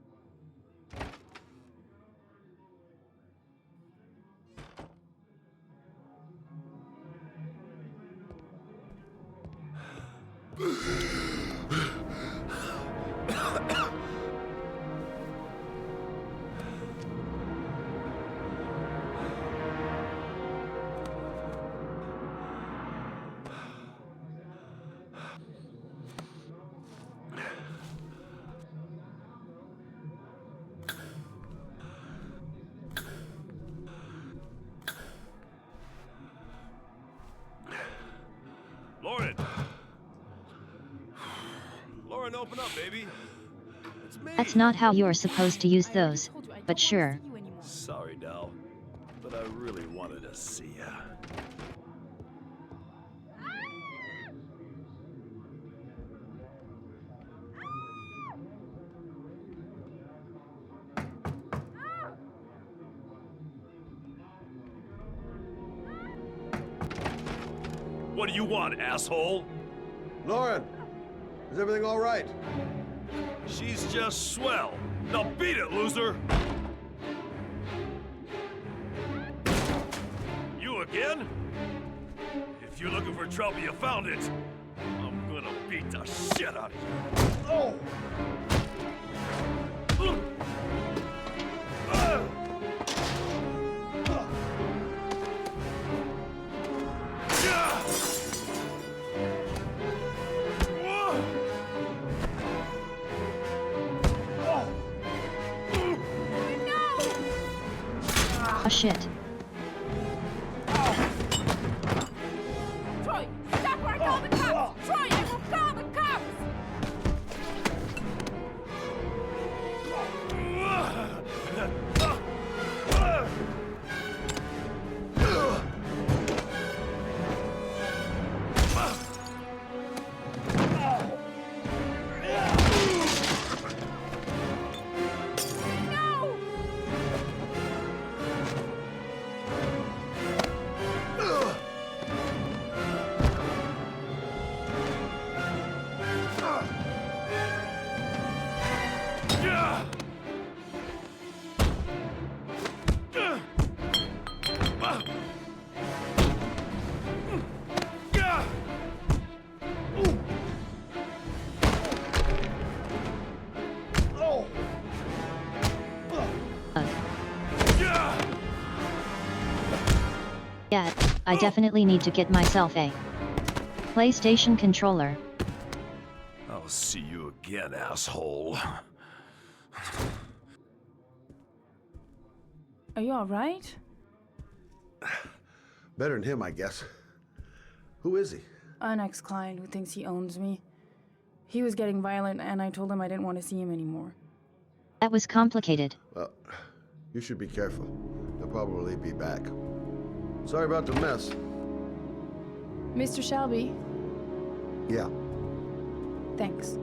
I: Lauren, open up, baby. It's me.
C: That's not how you're supposed to use those, but sure.
I: Sorry, Dal, but I really wanted to see ya. What do you want, asshole?
K: Lauren, is everything all right?
I: She's just swell. Now beat it, loser! You again? If you're looking for trouble, you found it. I'm gonna beat the shit out of you. Oh!
C: Oh shit.
F: Troy, stop or I call the cops! Troy, I will call the cops!
C: Yeah, I definitely need to get myself a PlayStation controller.
I: I'll see you again, asshole.
N: Are you alright?
K: Better than him, I guess. Who is he?
N: An ex-client who thinks he owns me. He was getting violent, and I told him I didn't want to see him anymore.
C: That was complicated.
K: Well, you should be careful. He'll probably be back. Sorry about the mess.
N: Mr. Shelby,
K: Yeah.
N: thanks.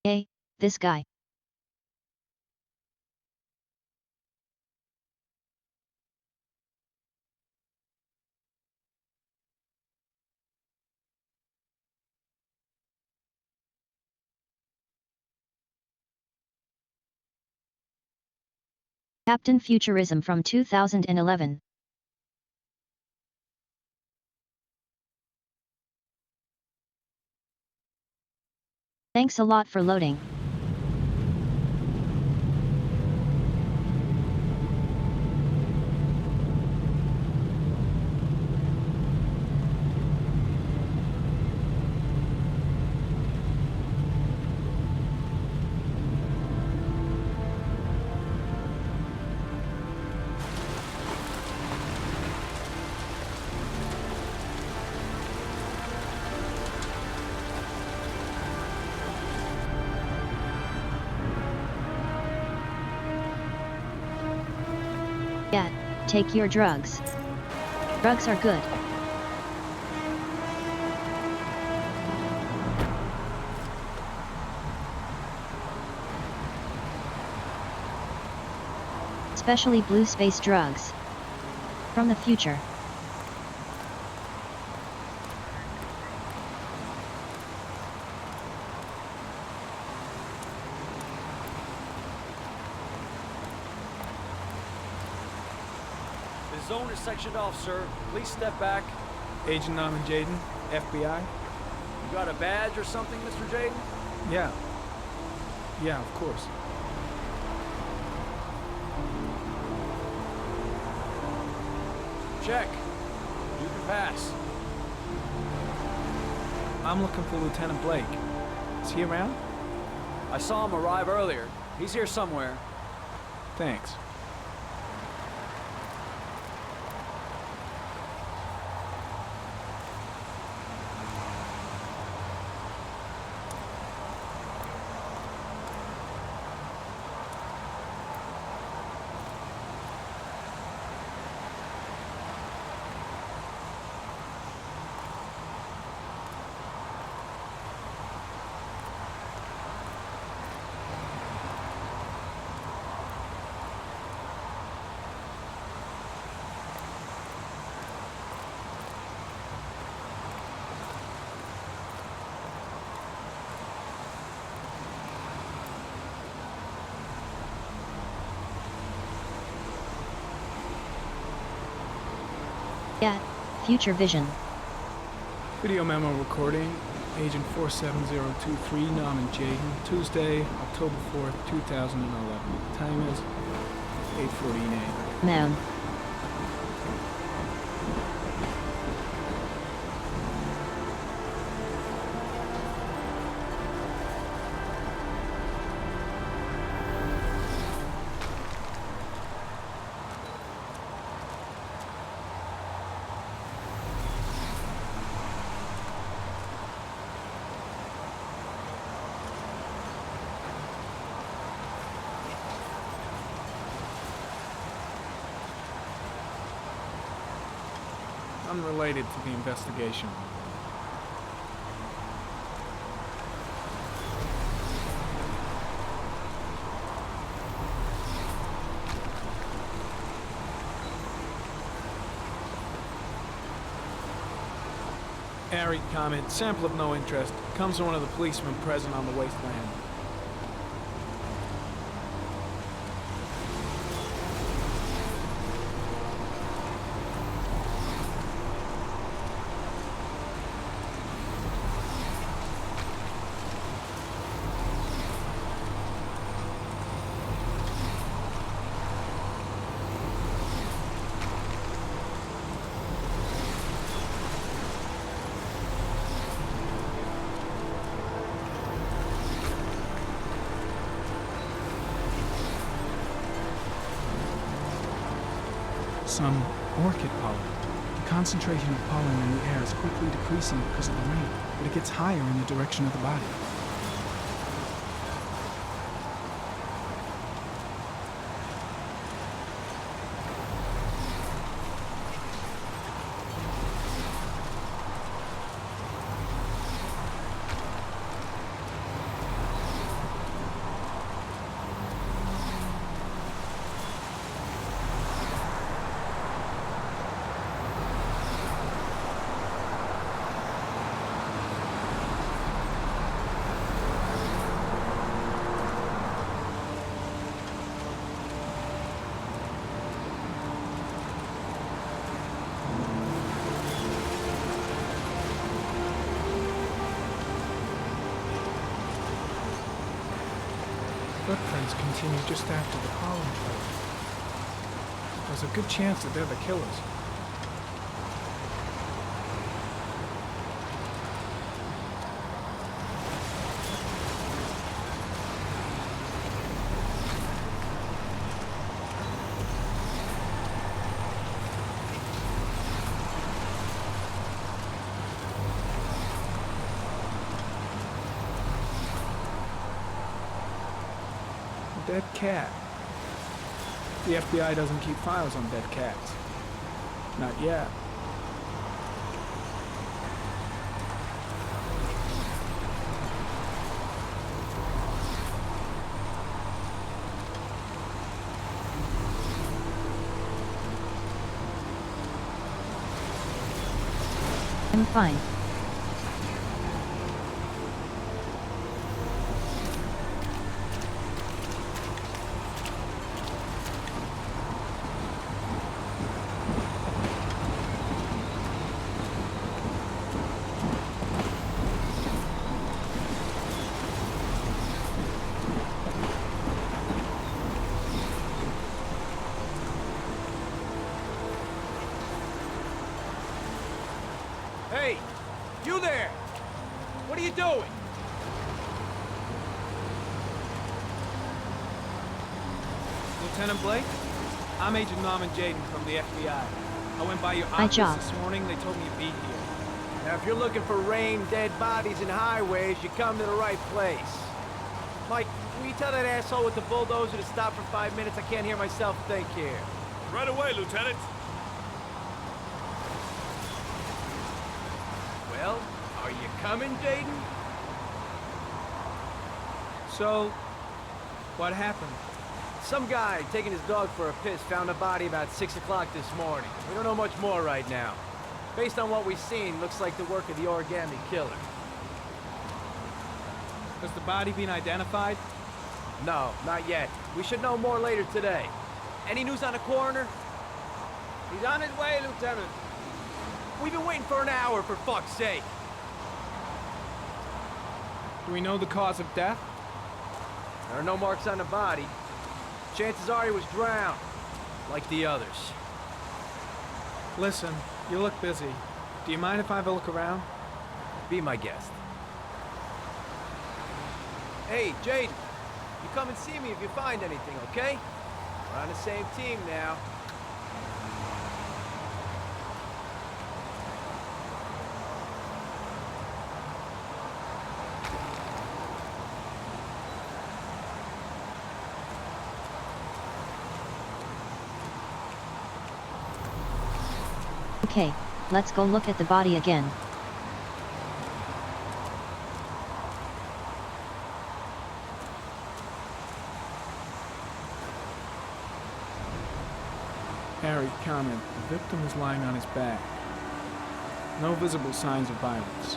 C: Hey, this guy. Captain Futurism from 2011. Thanks a lot for loading. Yeah, take your drugs. Drugs are good. Especially blue space drugs. From the future.
O: The zone is sectioned off, sir. Please step back.
J: Agent Norman Jaden, FBI?
O: You got a badge or something, Mr. Jaden?
J: Yeah. Yeah, of course.
O: Check. You can pass.
J: I'm looking for Lieutenant Blake. Is he around?
O: I saw him arrive earlier. He's here somewhere.
J: Thanks.
C: Yeah, future vision.
J: Video memo recording, Agent 47023, Norman Jaden, Tuesday, October 4th, 2011. Time is 8:14 a.m.
C: Ma'am.
J: Unrelated to the investigation. Harry, comment. Sample of no interest. Comes from one of the policemen present on the wasteland. Some orchid pollen. The concentration of pollen in the air is quickly decreasing because of the rain, but it gets higher in the direction of the body. Footprints continue just after the pollen trail. There's a good chance that they're the killers. Dead cat. The FBI doesn't keep files on dead cats. Not yet.
C: I'm fine.
O: Hey, you there! What are you doing?
J: Lieutenant Blake? I'm Agent Norman Jaden from the FBI. I went by your
C: Hi,
J: office
C: Joe.
J: this morning. They told me you'd be here.
O: Now, if you're looking for rain, dead bodies, and highways, you come to the right place. Mike, will you tell that asshole with the bulldozer to stop for 5 minutes? I can't hear myself think here.
I: Right away, Lieutenant.
O: Well, are you coming, Jaden?
J: So, what happened?
O: Some guy taking his dog for a piss found a body about 6 o'clock this morning. We don't know much more right now. Based on what we've seen, looks like the work of the origami killer.
J: Has the body been identified?
O: No, not yet. We should know more later today. Any news on the coroner?
J: He's on his way, Lieutenant.
O: We've been waiting for an hour, for fuck's sake.
J: Do we know the cause of death?
O: There are no marks on the body. Chances are he was drowned, like the others.
J: Listen, you look busy. Do you mind if I have a look around?
O: Be my guest. Hey, Jaden, you come and see me if you find anything, okay? We're on the same team now.
C: Okay, let's go look at the body again.
J: Harry, comment. The victim is lying on his back. No visible signs of violence.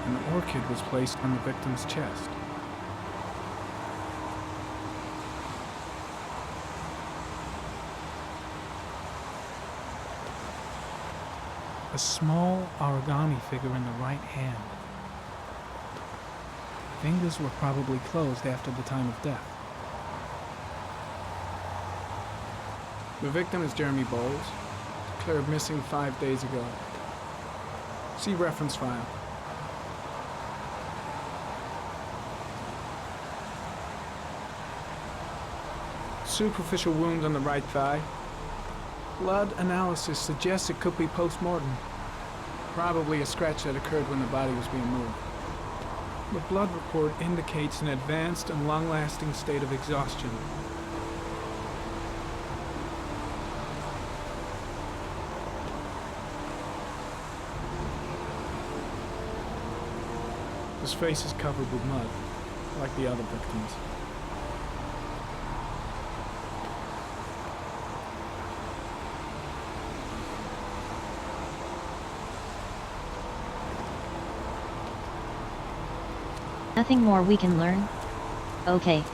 J: An orchid was placed on the victim's chest. A small origami figure in the right hand. Fingers were probably closed after the time of death. The victim is Jeremy Bowles, declared missing 5 days ago. See reference file. Superficial wound on the right thigh. Blood analysis suggests it could be post-mortem. Probably a scratch that occurred when the body was being moved. The blood report indicates an advanced and long-lasting state of exhaustion. His face is covered with mud, like the other victims.
C: Nothing more we can learn? Okay.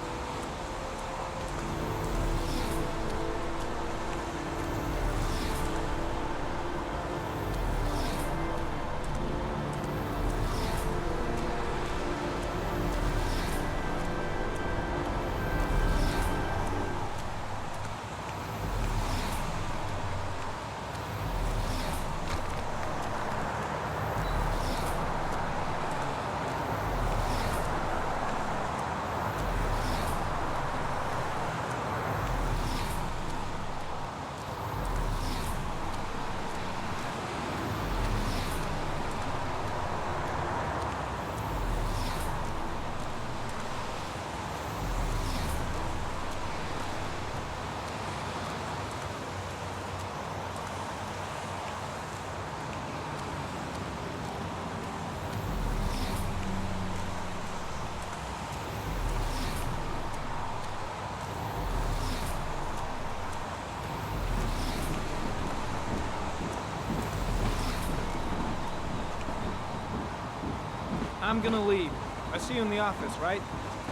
O: I'm gonna leave. I see you in the office, right?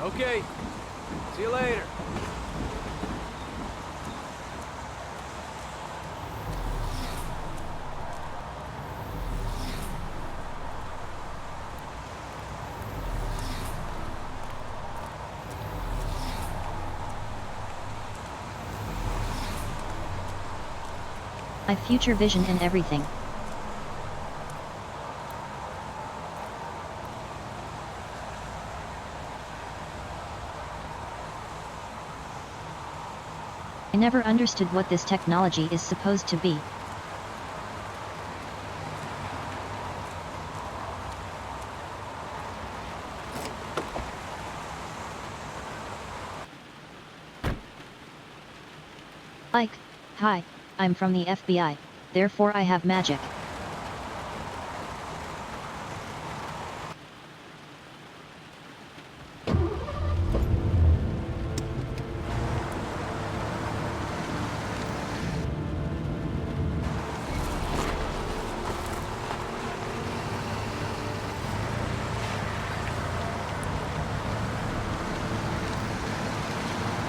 O: Okay. See you later.
C: I future vision and everything. I never understood what this technology is supposed to be. Like, hi, I'm from the FBI, therefore I have magic.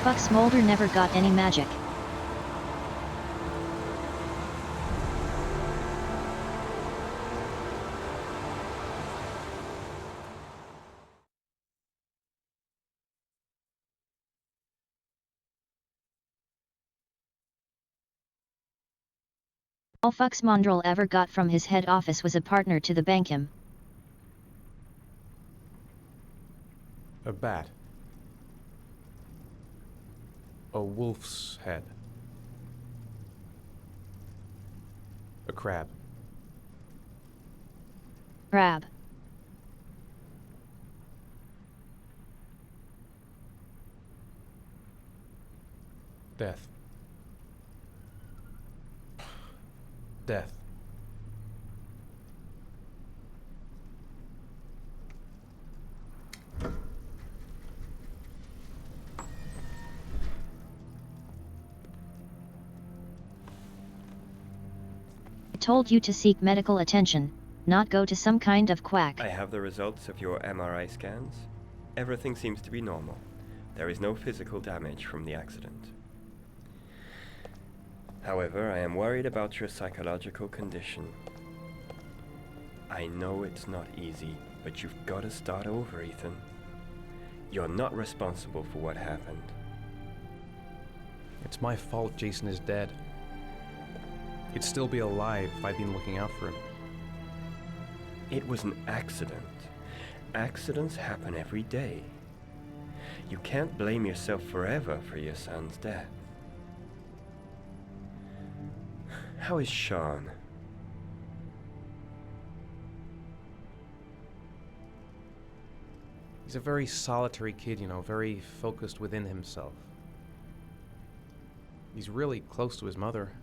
C: Buck Smolder never got any magic. All Fux Mondrel ever got from his head office was a partner to the bankim.
E: A bat. A wolf's head. A crab.
C: Crab.
E: Death. Death.
C: I told you to seek medical attention, not go to some kind of quack.
P: I have the results of your MRI scans. Everything seems to be normal. There is no physical damage from the accident. However, I am worried about your psychological condition. I know it's not easy, but you've got to start over, Ethan. You're not responsible for what happened.
E: It's my fault Jason is dead. He'd still be alive if I'd been looking out for him.
P: It was an accident. Accidents happen every day. You can't blame yourself forever for your son's death. How is Sean?
E: He's a very solitary kid, you know, very focused within himself. He's really close to his mother.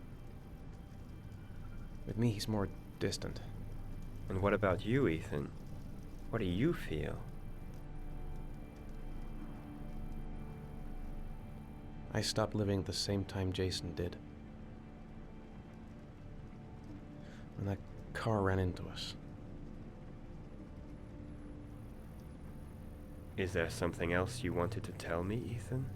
E: With me, he's more distant.
P: And what about you, Ethan? What do you feel?
E: I stopped living at the same time Jason did. When that car ran into us.
P: Is there something else you wanted to tell me, Ethan?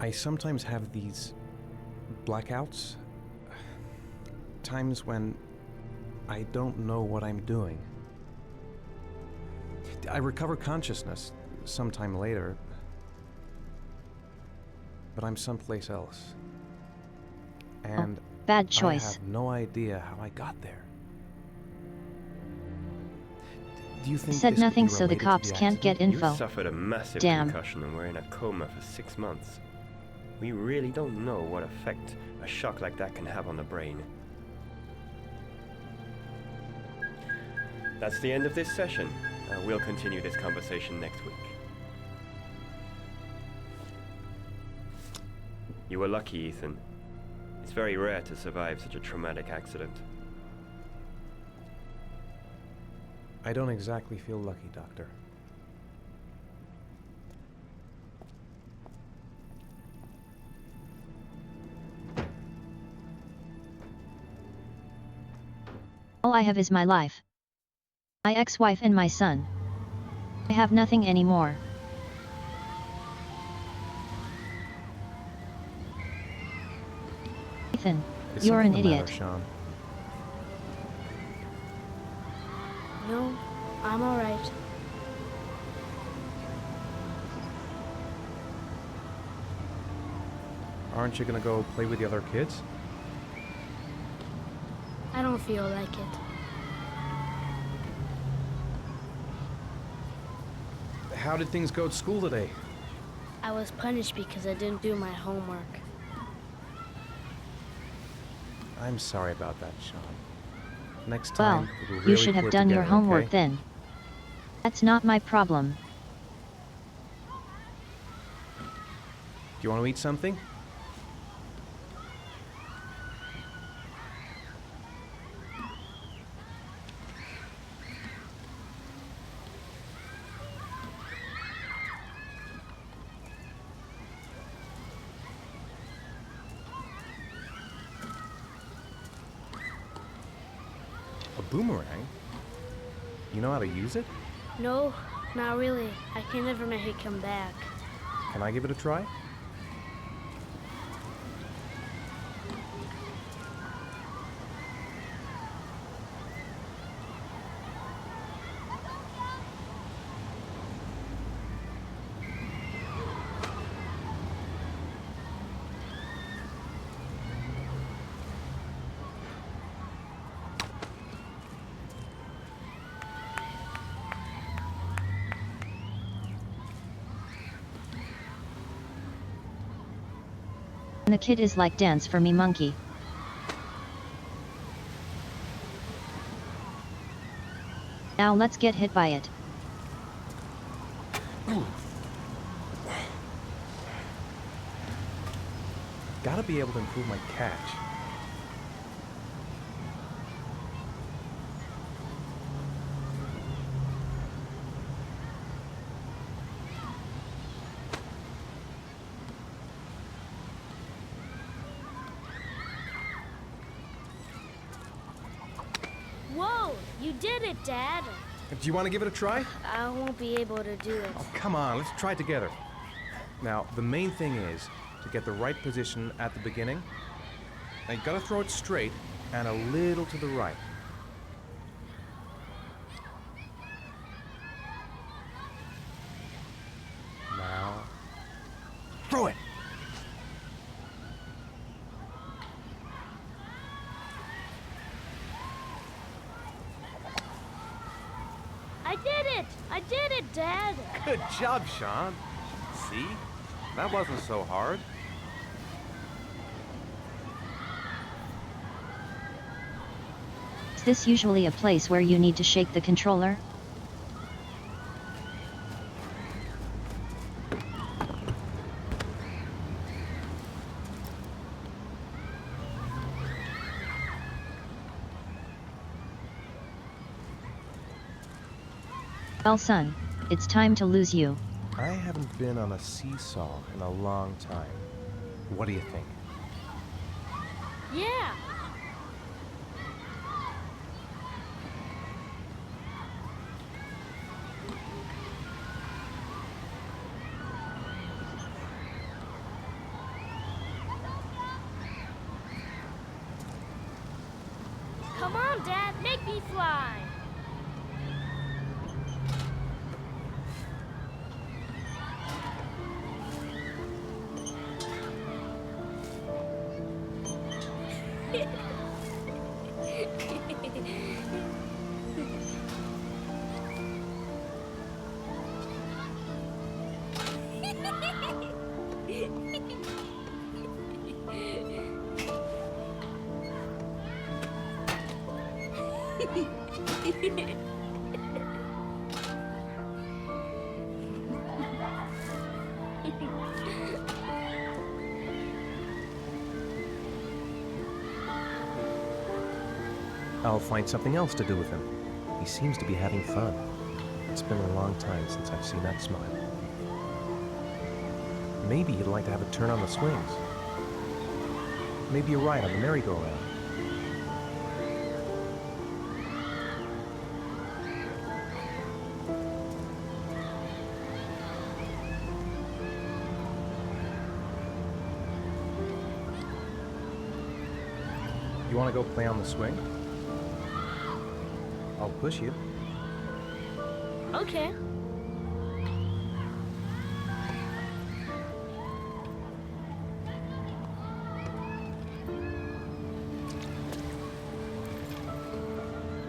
E: I sometimes have these blackouts. Times when I don't know what I'm doing. I recover consciousness sometime later, but I'm someplace else. And
C: bad choice.
E: I have no idea how I got there. Do you think
C: Said
E: this could
C: nothing
E: be
C: so the
E: related to
C: cops
E: the
C: can't get
E: accident?
C: info.
P: You suffered a massive
C: Damn.
P: concussion and were in a coma for 6 months. We really don't know what effect a shock like that can have on the brain. That's the end of this session. We'll continue this conversation next week. You were lucky, Ethan. It's very rare to survive such a traumatic accident.
E: I don't exactly feel lucky, Doctor.
C: All I have is my life. My ex-wife and my son. I have nothing anymore. Ethan,
E: Is
C: you're an
E: something the matter,
C: idiot.
E: Sean?
G: No, I'm alright.
E: Aren't you gonna go play with the other kids?
G: I don't feel like it.
E: How did things go at school today?
G: I was punished because I didn't do my homework.
E: I'm sorry about that, Sean. Next
C: Well,
E: time, we'll
C: you
E: really
C: should
E: pull
C: have
E: it
C: done your
E: together,
C: homework
E: okay?
C: then. That's not my problem.
E: Do you want to eat something? A boomerang? You know how to use it?
G: No, not really. I can never make it come back.
E: Can I give it a try?
C: The kid is like dance for me monkey. Now let's get hit by it.
E: Gotta be able to improve my catch.
G: You did it, Dad.
E: Do you want to give it a try?
G: I won't be able to do it.
E: Oh, come on, let's try it together. Now, the main thing is to get the right position at the beginning. Now, you gotta throw it straight and a little to the right. Now, throw it!
G: I did it! I did it, Dad!
E: Good job, Sean. See? That wasn't so hard.
C: Is this usually a place where you need to shake the controller? Well, son, it's time to lose you.
E: I haven't been on a seesaw in a long time. What do you think?
G: Yeah! Come on, Dad, make me fly!
E: I'll find something else to do with him. He seems to be having fun. It's been a long time since I've seen that smile. Maybe he'd like to have a turn on the swings. Maybe a ride on the merry-go-round. You want to go play on the swing? I'll push you.
G: Okay.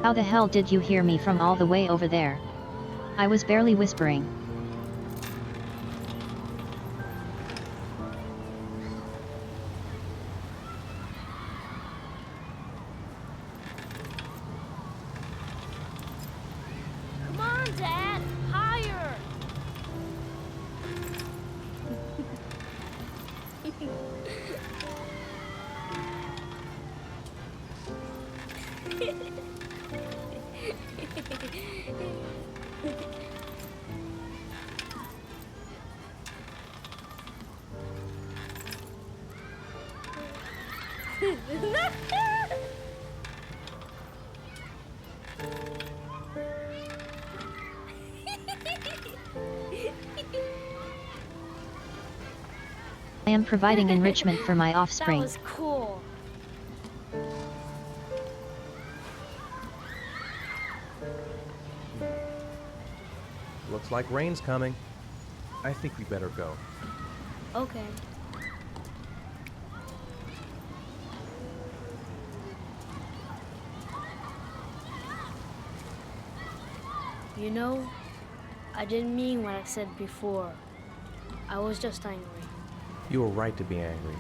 C: How the hell did you hear me from all the way over there? I was barely whispering.
G: Come on, Dad! Higher!
C: I am providing enrichment for my offspring.
G: That was cool.
E: Looks like rain's coming. I think we better go.
G: Okay. You know, I didn't mean what I said before. I was just angry.
E: You were right to be angry.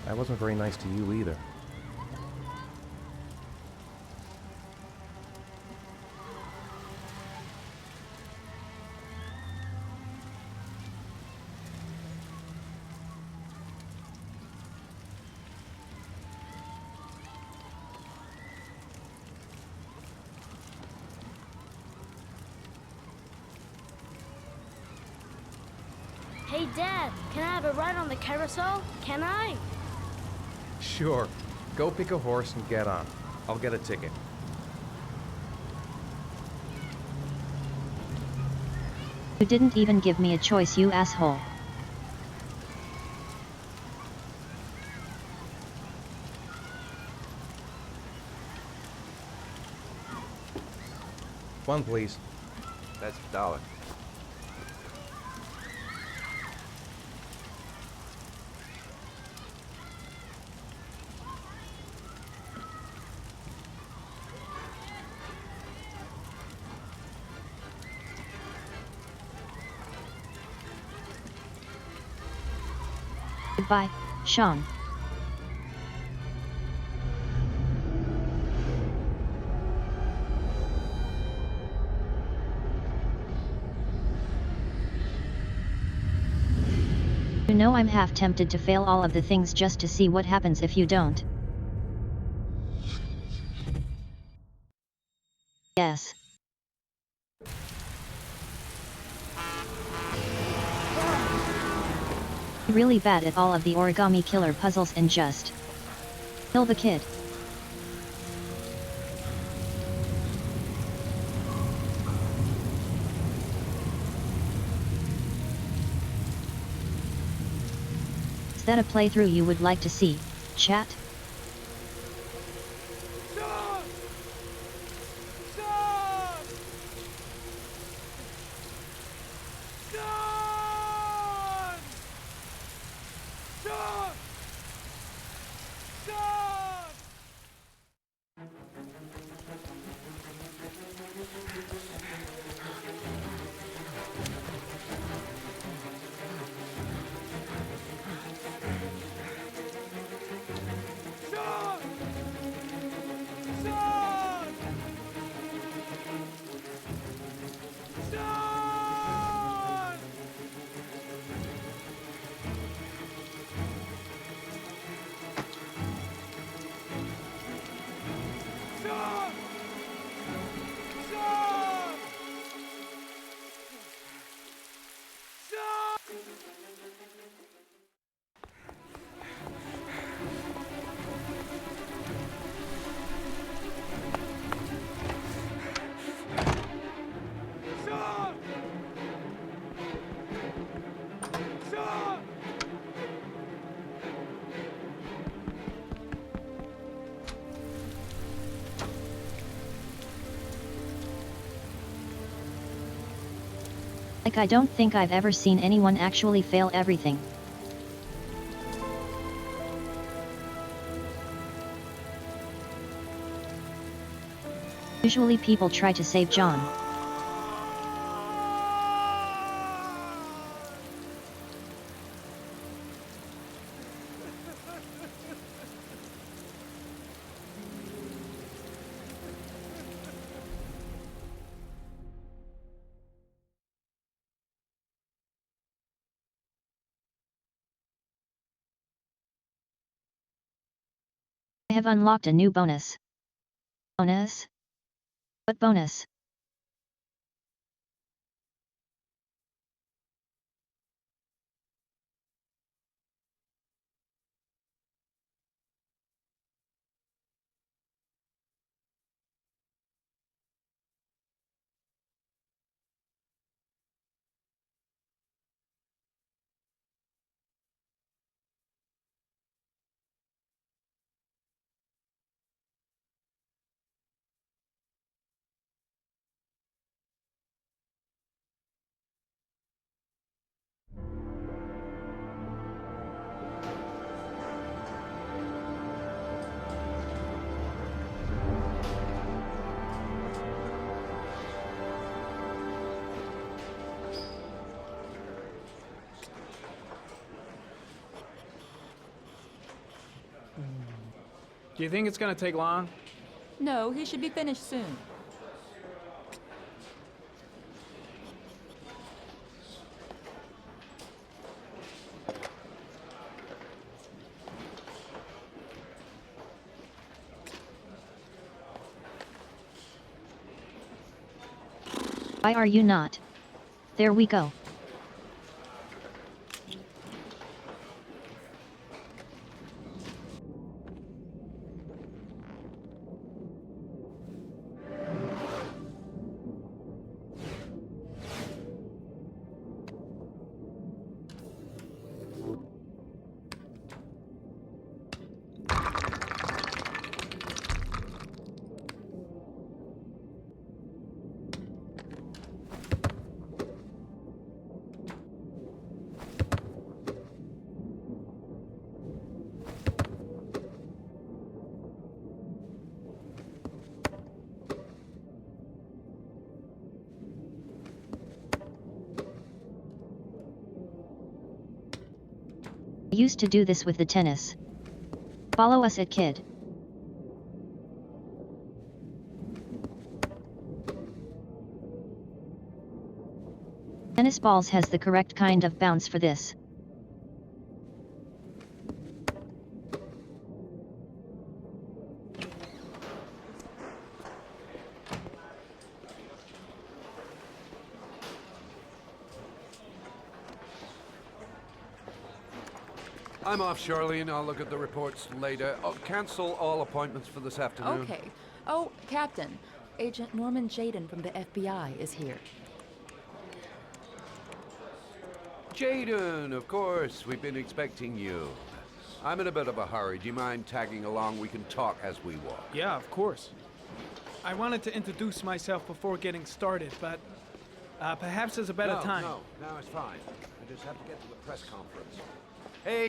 E: I wasn't very nice to you either.
G: Hey, Dad, can I have a ride on the carousel? Can I?
E: Sure. Go pick a horse and get on. I'll get a ticket.
C: You didn't even give me a choice, you asshole.
E: One, please.
O: That's $1.
C: Goodbye, Sean. You know I'm half tempted to fail all of the things just to see what happens if you don't. Yes. Really bad at all of the origami killer puzzles and just kill the kid. Is that a playthrough you would like to see, chat? Like, I don't think I've ever seen anyone actually fail everything. Usually people try to save John. I have unlocked a new bonus. Bonus? What bonus?
J: Do you think it's gonna take long?
Q: No, he should be finished soon.
C: Why are you not? There we go. Used to do this with the tennis. Follow us at Kid. Tennis balls has the correct kind of bounce for this.
R: I'm off, Charlene. I'll look at the reports later. Oh, cancel all appointments for this afternoon.
Q: Okay. Oh, Captain. Agent Norman Jaden from the FBI is here.
R: Jaden, of course. We've been expecting you. I'm in a bit of a hurry. Do you mind tagging along? We can talk as we walk.
J: Yeah, of course. I wanted to introduce myself before getting started, but perhaps there's a better time.
R: No, it's fine. I just have to get to the press conference. Hey,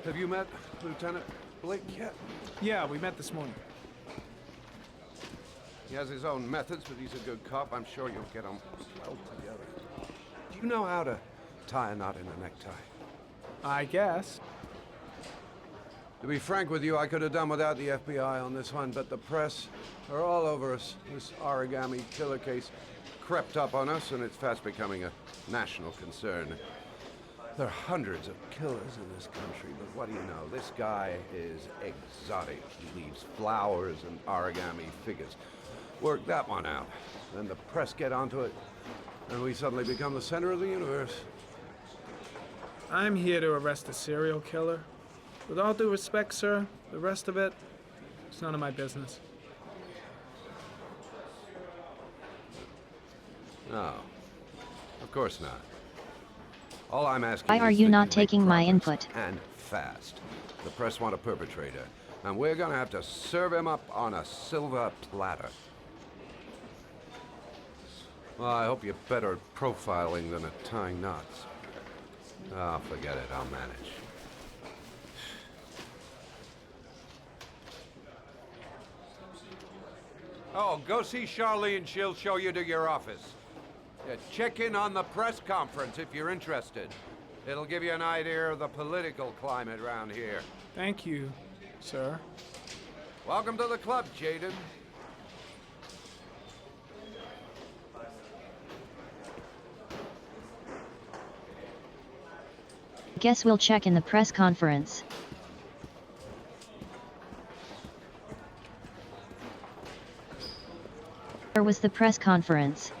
R: have you met Lieutenant Blake yet?
J: Yeah, we met this morning.
R: He has his own methods, but he's a good cop. I'm sure you'll get on well together. Do you know how to tie a knot in a necktie?
J: I guess.
R: To be frank with you, I could have done without the FBI on this one, but the press are all over us. This origami killer case crept up on us, and it's fast becoming a national concern. There are hundreds of killers in this country, but what do you know? This guy is exotic. He leaves flowers and origami figures. Work that one out. Then the press get onto it, and we suddenly become the center of the universe.
J: I'm here to arrest a serial killer. With all due respect, sir, the rest of it, it's none of my business.
R: No, of course not. All I'm asking
C: Why are
R: is
C: you
R: that
C: not
R: make
C: taking my
R: progress,
C: input?
R: and fast. The press want a perpetrator, and we're gonna have to serve him up on a silver platter. Well, I hope you're better at profiling than at tying knots. Oh, forget it. I'll manage. Oh, go see Charlene. She'll show you to your office. Yeah, check in on the press conference if you're interested. It'll give you an idea of the political climate around here.
J: Thank you, sir.
R: Welcome to the club, Jaden.
C: Guess we'll check in the press conference. Where was the press conference?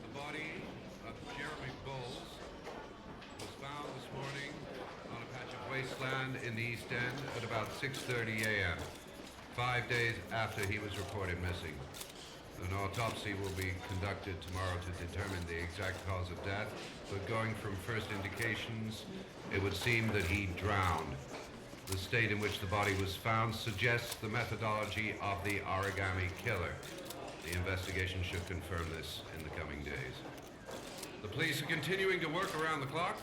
R: The body of Jeremy Bowles was found this morning on a patch of wasteland in the East End at about 6:30 a.m., 5 days after he was reported missing. An autopsy will be conducted tomorrow to determine the exact cause of death, but going from first indications, it would seem that he drowned. The state in which the body was found suggests the methodology of the origami killer. The investigation should confirm this in the coming days. The police are continuing to work around the clock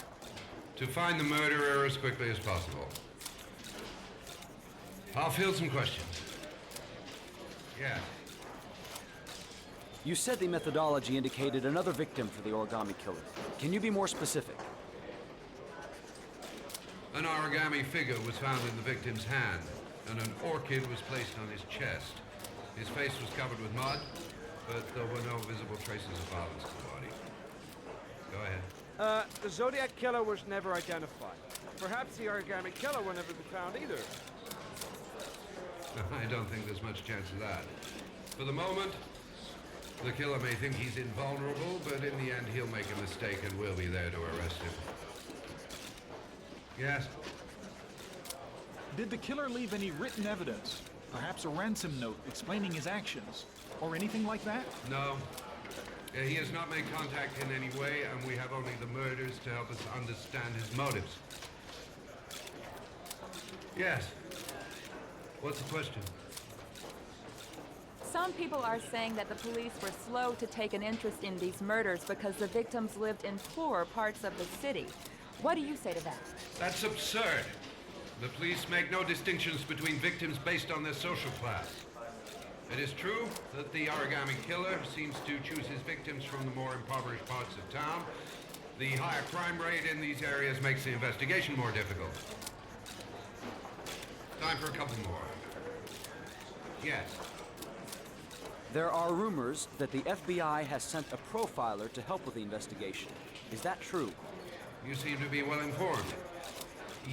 R: to find the murderer as quickly as possible. I'll field some questions. Yeah.
S: You said the methodology indicated another victim for the origami killer. Can you be more specific?
R: An origami figure was found in the victim's hand, and an orchid was placed on his chest. His face was covered with mud, but there were no visible traces of violence to the body. Go ahead.
O: The Zodiac killer was never identified. Perhaps the origami killer will never be found either.
R: I don't think there's much chance of that. For the moment, the killer may think he's invulnerable, but in the end he'll make a mistake and we'll be there to arrest him. Yes?
T: Did the killer leave any written evidence? Perhaps a ransom note explaining his actions? Or anything like that?
R: No. He has not made contact in any way, and we have only the murders to help us understand his motives. Yes. What's the question?
Q: Some people are saying that the police were slow to take an interest in these murders because the victims lived in poorer parts of the city. What do you say to that?
R: That's absurd. The police make no distinctions between victims based on their social class. It is true that the origami killer seems to choose his victims from the more impoverished parts of town. The higher crime rate in these areas makes the investigation more difficult. Time for a couple more. Yes.
S: There are rumors that the FBI has sent a profiler to help with the investigation. Is that true?
R: You seem to be well informed.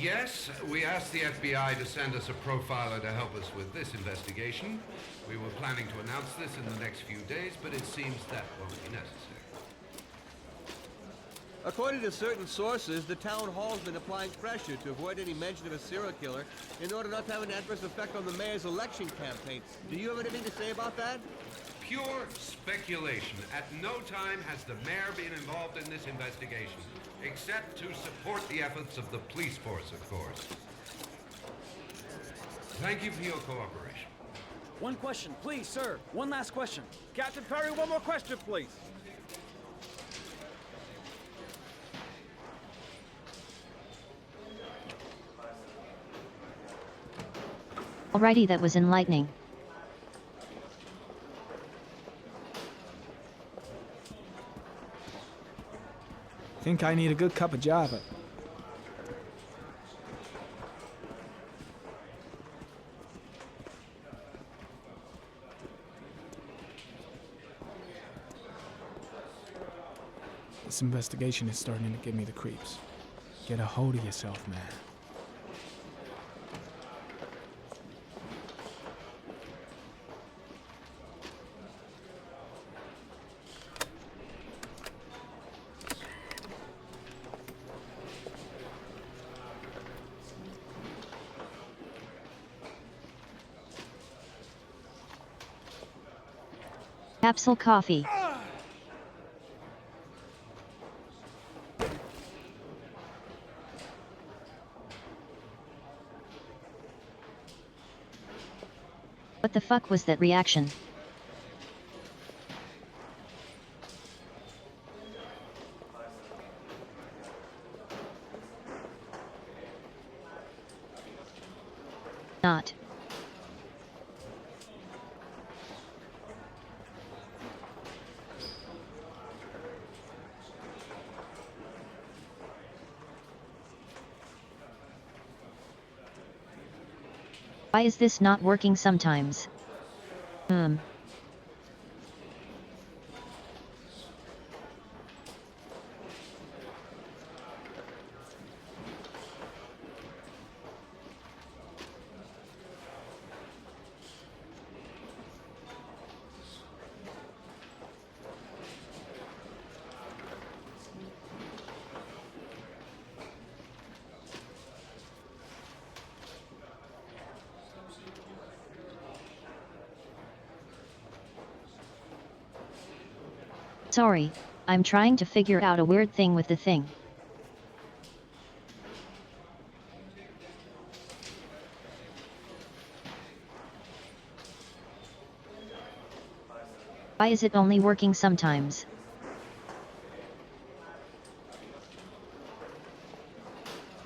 R: Yes, we asked the FBI to send us a profiler to help us with this investigation. We were planning to announce this in the next few days, but it seems that won't be necessary.
O: According to certain sources, the town hall's been applying pressure to avoid any mention of a serial killer in order not to have an adverse effect on the mayor's election campaign. Do you have anything to say about that?
R: Pure speculation. At no time has the mayor been involved in this investigation, except to support the efforts of the police force, of course. Thank you for your cooperation.
S: One question, please, sir. One last question.
O: Captain Perry, one more question, please.
C: Alrighty, that was enlightening.
J: Think I need a good cup of Java. This investigation is starting to give me the creeps. Get a hold of yourself, man.
C: Capsule coffee. What the fuck was that reaction? Not. Why is this not working sometimes? Sorry, I'm trying to figure out a weird thing with the thing. Why is it only working sometimes?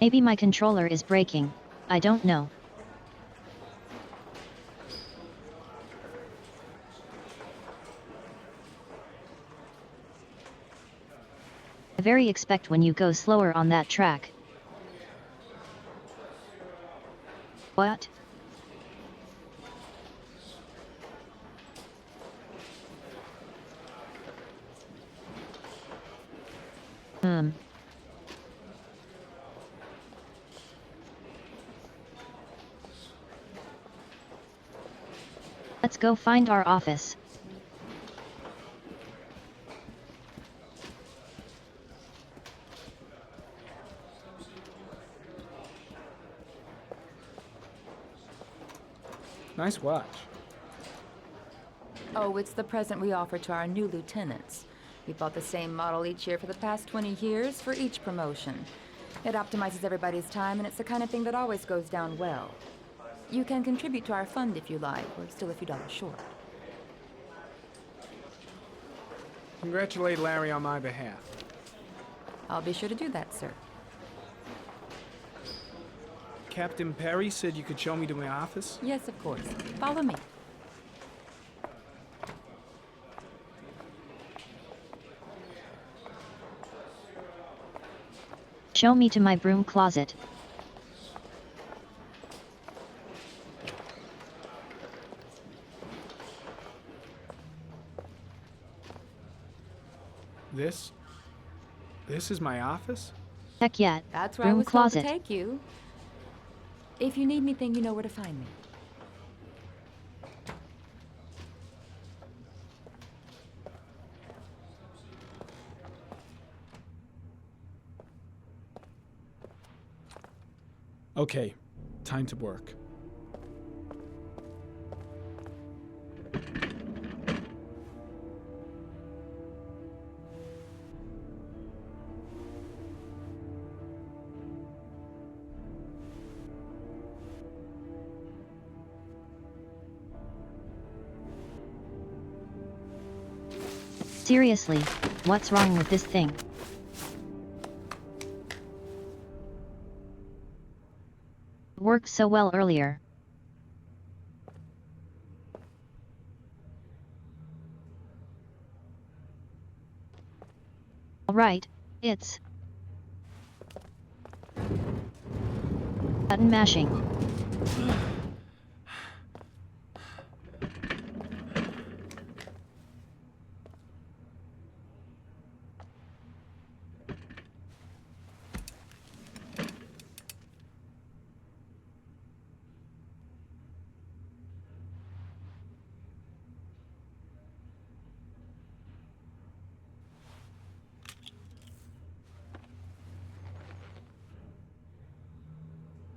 C: Maybe my controller is breaking, I don't know. I very expect when you go slower on that track. What? Let's go find our office.
J: Nice watch.
Q: Oh, it's the present we offer to our new lieutenants. We bought the same model each year for the past 20 years for each promotion. It optimizes everybody's time, and it's the kind of thing that always goes down well. You can contribute to our fund if you like. We're still a few dollars short.
J: Congratulate Larry on my behalf.
Q: I'll be sure to do that, sir.
J: Captain Perry said you could show me to my office?
Q: Yes, of course. Follow me.
C: Show me to my broom closet.
J: This is my office?
C: Heck yeah.
Q: That's where I
C: Broom
Q: was told to
C: closet.
Q: take you. If you need anything, you know where to find me.
J: Okay, time to work.
C: Seriously, what's wrong with this thing? Worked so well earlier. Alright, it's button mashing.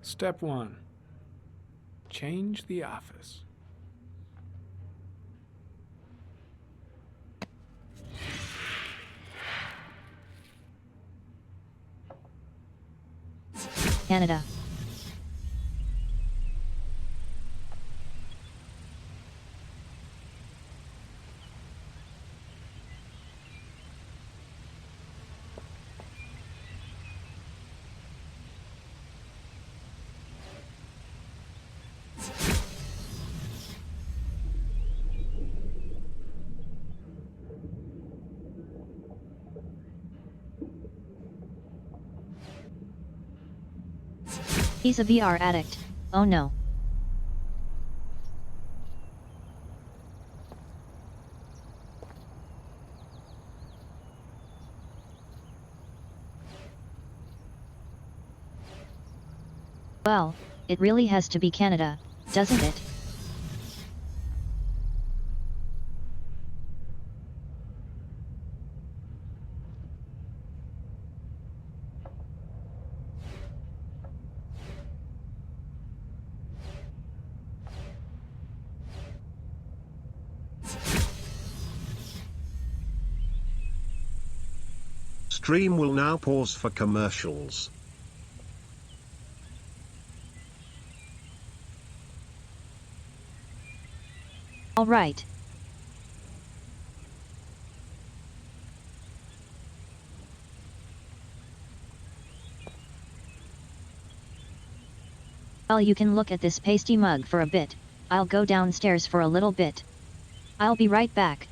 J: Step 1. Change the office.
C: Canada. He's a VR addict. Oh no. Well, it really has to be Canada, doesn't it?
D: Stream will now pause for commercials.
C: All right. Well, you can look at this pasty mug for a bit. I'll go downstairs for a little bit. I'll be right back.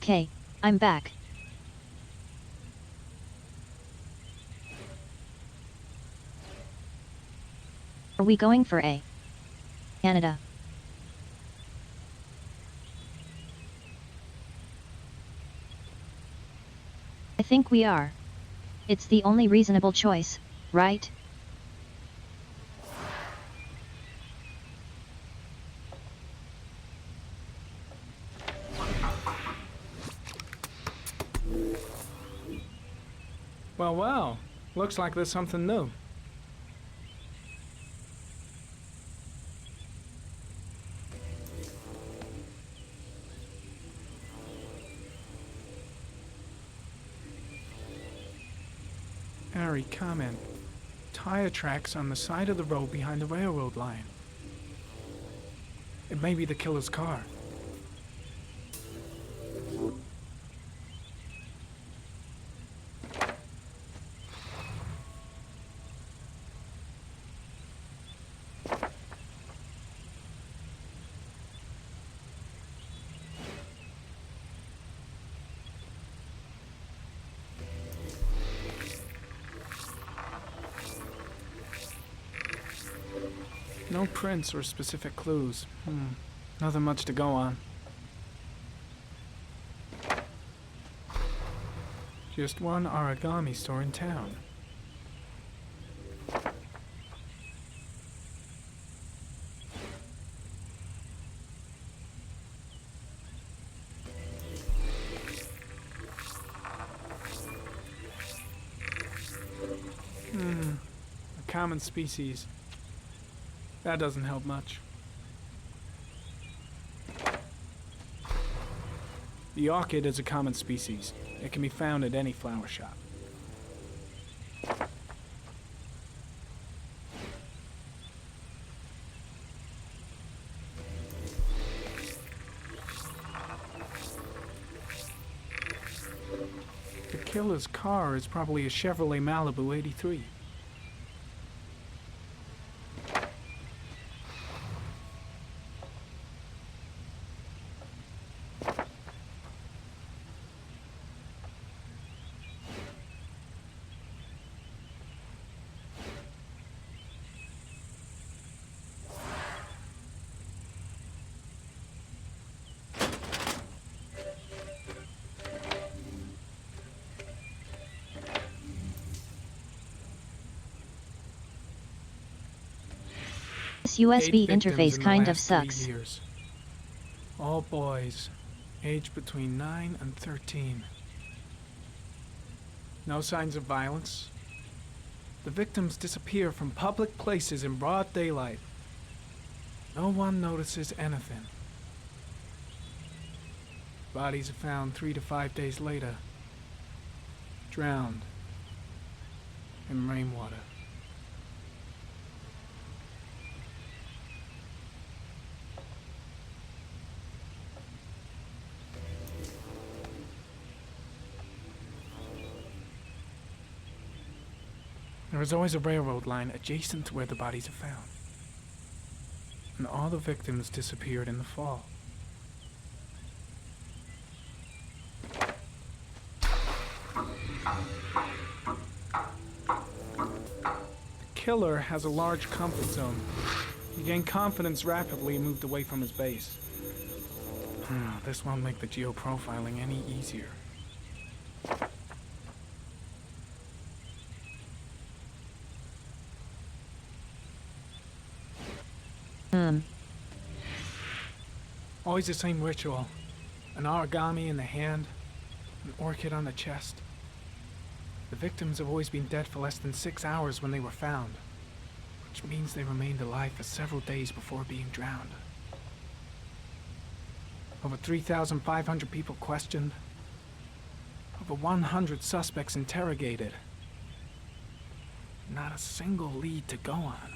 C: Okay, I'm back. Are we going for A? Canada. I think we are. It's the only reasonable choice, right?
J: Well, well. Looks like there's something new. Harry, comment. Tire tracks on the side of the road behind the railroad line. It may be the killer's car. No prints or specific clues. Nothing much to go on. Just one origami store in town. A common species. That doesn't help much. The orchid is a common species. It can be found at any flower shop. The killer's car is probably a Chevrolet Malibu 83.
C: This USB
J: 8 victims
C: interface
J: in the
C: kind of
J: last 3
C: sucks.
J: years. All boys, aged between 9 and 13. No signs of violence. The victims disappear from public places in broad daylight. No one notices anything. Bodies are found 3 to 5 days later, drowned in rainwater. There is always a railroad line adjacent to where the bodies are found. And all the victims disappeared in the fall. The killer has a large comfort zone. He gained confidence rapidly and moved away from his base. This won't make the geoprofiling any easier. Always the same ritual. An origami in the hand, an orchid on the chest. The victims have always been dead for less than 6 hours when they were found, which means they remained alive for several days before being drowned. Over 3,500 people questioned. Over 100 suspects interrogated. Not a single lead to go on.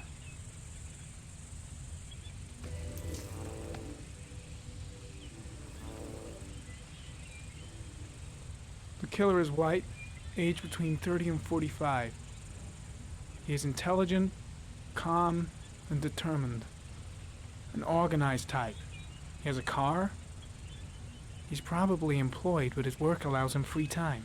J: The killer is white, aged between 30 and 45. He is intelligent, calm, and determined. An organized type. He has a car. He's probably employed, but his work allows him free time.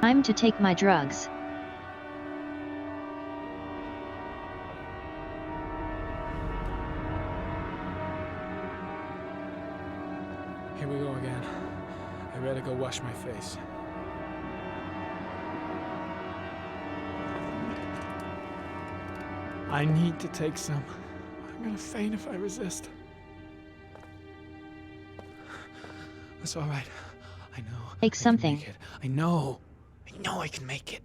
C: Time to take my drugs.
J: Here we go again. I better go wash my face. I need to take some. I'm gonna faint if I resist. That's all right. I know.
C: Take something.
J: I know I can make it.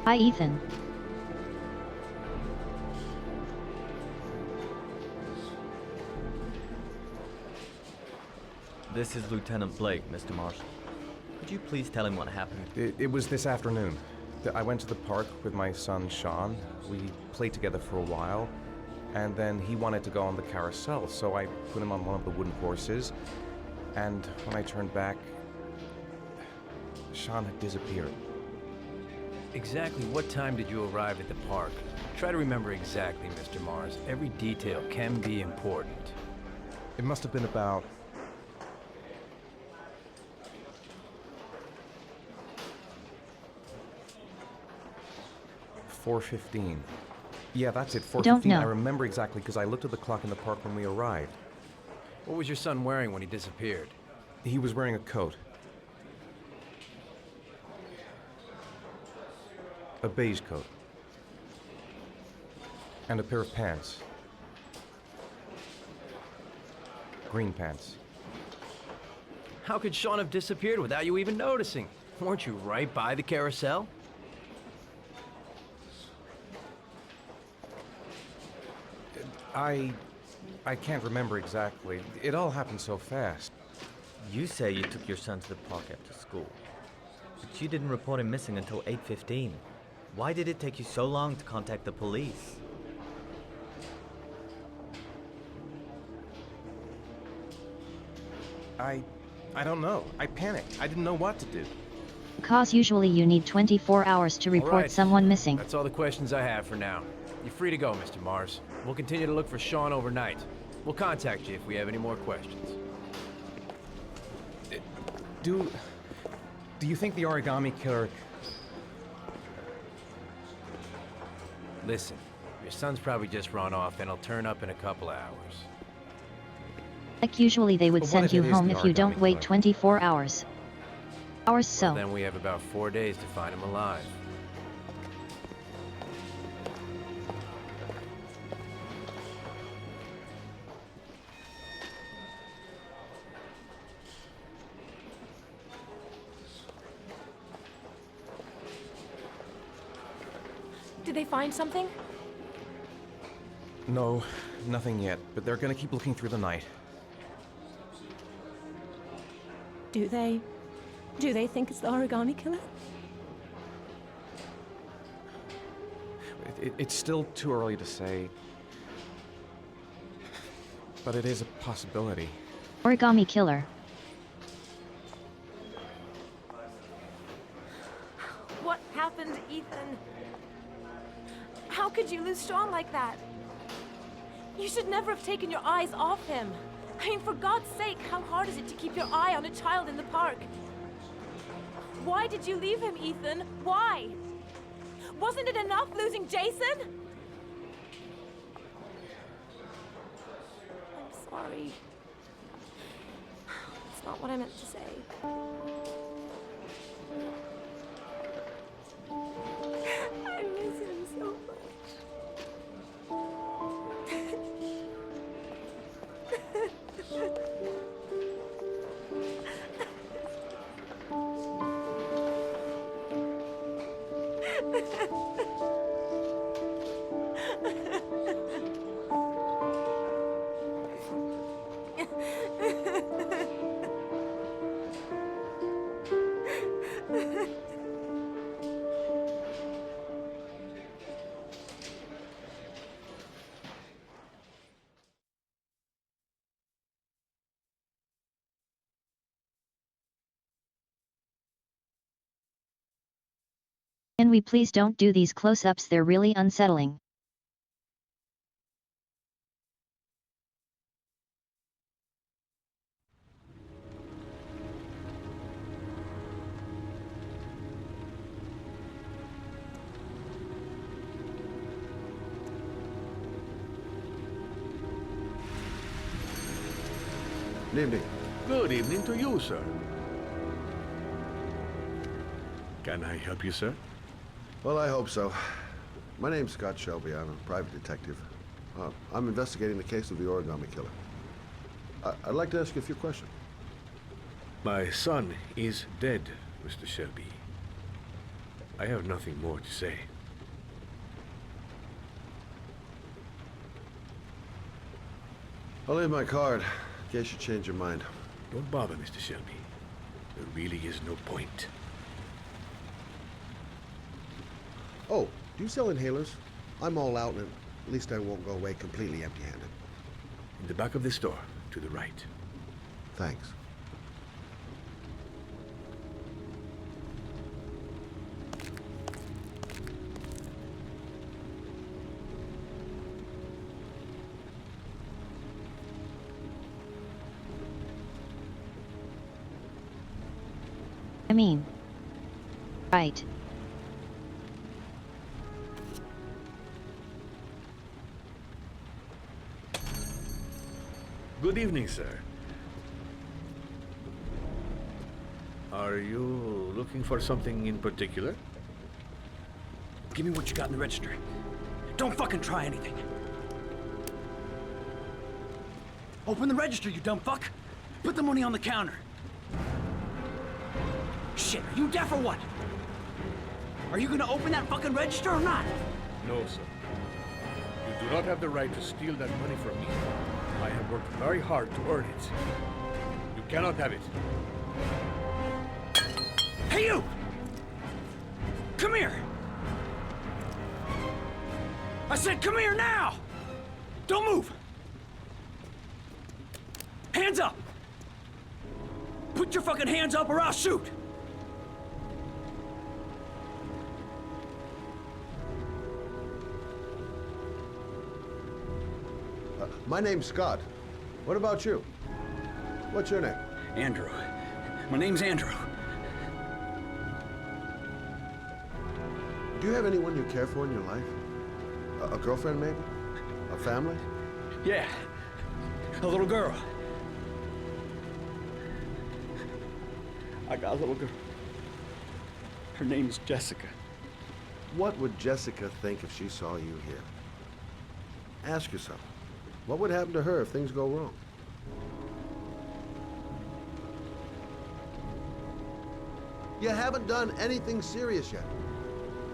C: Hi, Ethan.
U: This is Lieutenant Blake, Mr. Marshall. Could you please tell him what happened?
E: It was this afternoon. I went to the park with my son, Sean. We played together for a while, and then he wanted to go on the carousel, so I put him on one of the wooden horses, and when I turned back, Sean had disappeared.
O: Exactly what time did you arrive at the park? Try to remember exactly, Mr. Mars. Every detail can be important.
E: It must have been about... $4:15. Yeah, that's it, 4:15.
C: Don't know.
E: I remember exactly because I looked at the clock in the park when we arrived.
O: What was your son wearing when he disappeared?
E: He was wearing a coat. A beige coat. And a pair of pants. Green pants.
O: How could Sean have disappeared without you even noticing? Weren't you right by the carousel?
E: I can't remember exactly. It all happened so fast.
U: You say you took your son to the park after school, but you didn't report him missing until 8:15. Why did it take you so long to contact the police?
E: I don't know. I panicked. I didn't know what to do.
C: Cause usually you need 24 hours to report
O: All right.
C: someone missing.
O: That's all the questions I have for now. You're free to go, Mr. Mars. We'll continue to look for Sean overnight. We'll contact you if we have any more questions.
E: Do you think the origami killer...
O: Listen, Your son's probably just run off and he'll turn up in a couple of hours.
C: Like usually they would
O: But what
C: send
O: if
C: you
O: it is
C: home
O: the
C: if you don't
O: origami
C: wait
O: killer?
C: 24 hours.
O: Well, then we have about 4 days to find him alive.
F: Did they find something?
E: No, nothing yet, but they're gonna keep looking through the night.
F: Do they? Do they think it's the origami killer?
E: It's still too early to say. But it is a possibility.
C: Origami killer.
F: What happened, Ethan? How could you lose Sean like that? You should never have taken your eyes off him. I mean, for God's sake, how hard is it to keep your eye on a child in the park? Why did you leave him, Ethan? Why? Wasn't it enough losing Jason? I'm sorry. It's not what I meant to say. I miss him so much.
C: Can we please don't do these close-ups, they're really unsettling.
K: Good evening.
L: Good evening to you, sir. Can I help you, sir?
K: Well, I hope so. My name's Scott Shelby. I'm a private detective. I'm investigating the case of the origami killer. I'd like to ask you a few questions.
L: My son is dead, Mr. Shelby. I have nothing more to say.
K: I'll leave my card in case you change your mind.
L: Don't bother, Mr. Shelby. There really is no point.
K: Oh, do you sell inhalers? I'm all out, and at least I won't go away completely empty-handed.
L: In the back of the store, to the right.
K: Thanks.
C: I mean, right.
L: Good evening, sir. Are you looking for something in particular?
S: Give me what you got in the register. Don't fucking try anything. Open the register, you dumb fuck. Put the money on the counter. Shit, are you deaf or what? Are you gonna open that fucking register or not?
L: No, sir. You do not have the right to steal that money from me. I have worked very hard to earn it. You cannot have it.
S: Hey, you! Come here! I said come here now! Don't move! Hands up! Put your fucking hands up or I'll shoot!
K: My name's Scott. What about you? What's your name?
S: Andrew. My name's Andrew.
K: Do you have anyone you care for in your life? A girlfriend, maybe? A family?
L: Yeah. A little girl. I got a little girl. Her name's Jessica.
K: What would Jessica think if she saw you here? Ask yourself, what would happen to her if things go wrong? You haven't done anything serious yet.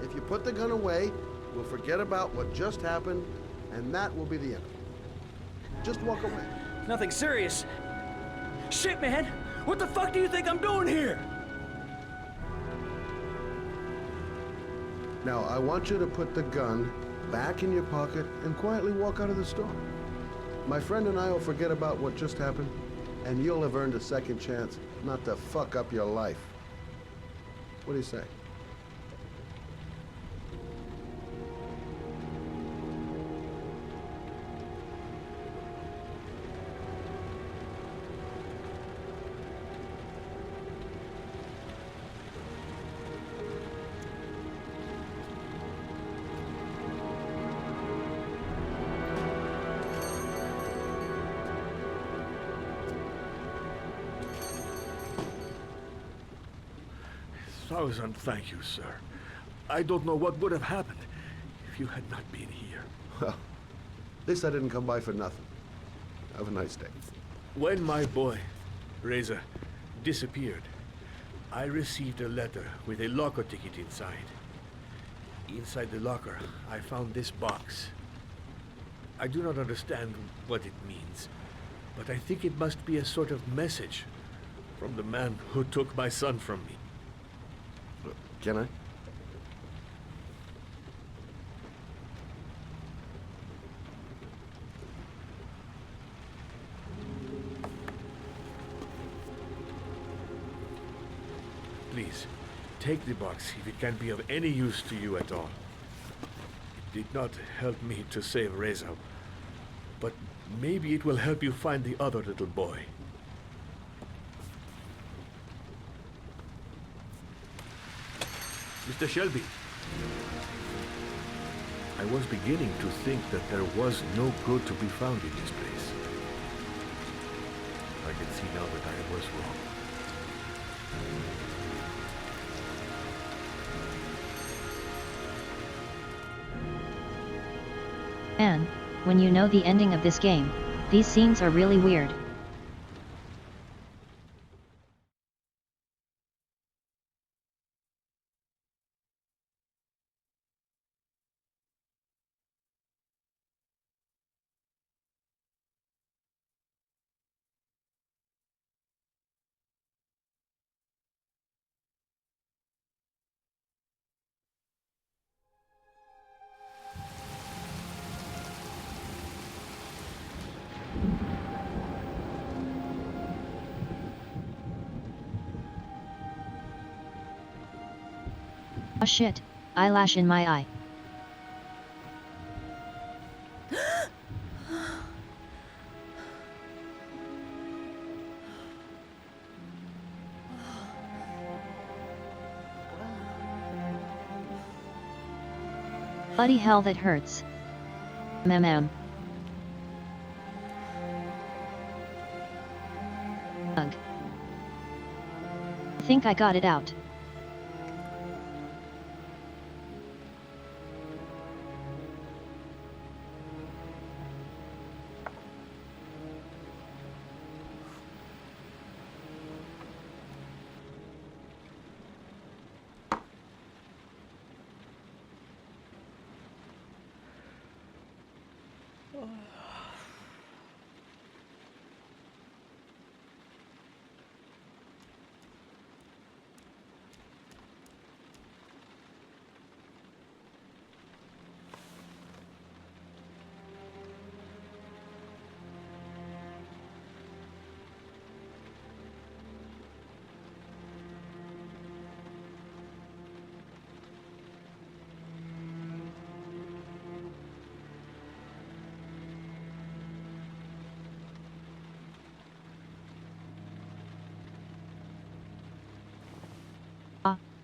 K: If you put the gun away, we'll forget about what just happened, and that will be the end of it. Just walk away.
L: Nothing serious. Shit, man! What the fuck do you think I'm doing here?
K: Now, I want you to put the gun back in your pocket and quietly walk out of the store. My friend and I will forget about what just happened, and you'll have earned a second chance not to fuck up your life. What do you say?
L: Thousand thank you, sir. I don't know what would have happened if you had not been here.
K: Well, at least I didn't come by for nothing. Have a nice day.
L: When my boy, Reza, disappeared, I received a letter with a locker ticket inside. Inside the locker, I found this box. I do not understand what it means, but I think it must be a sort of message from the man who took my son from me.
K: Can I?
L: Please, take the box if it can be of any use to you at all. It did not help me to save Reza, but maybe it will help you find the other little boy. Mr. Shelby, I was beginning to think that there was no good to be found in this place. I can see now that I was wrong.
C: And, when you know the ending of this game, these scenes are really weird. Oh shit, eyelash in my eye. Bloody hell, that hurts. Ugh. I think I got it out.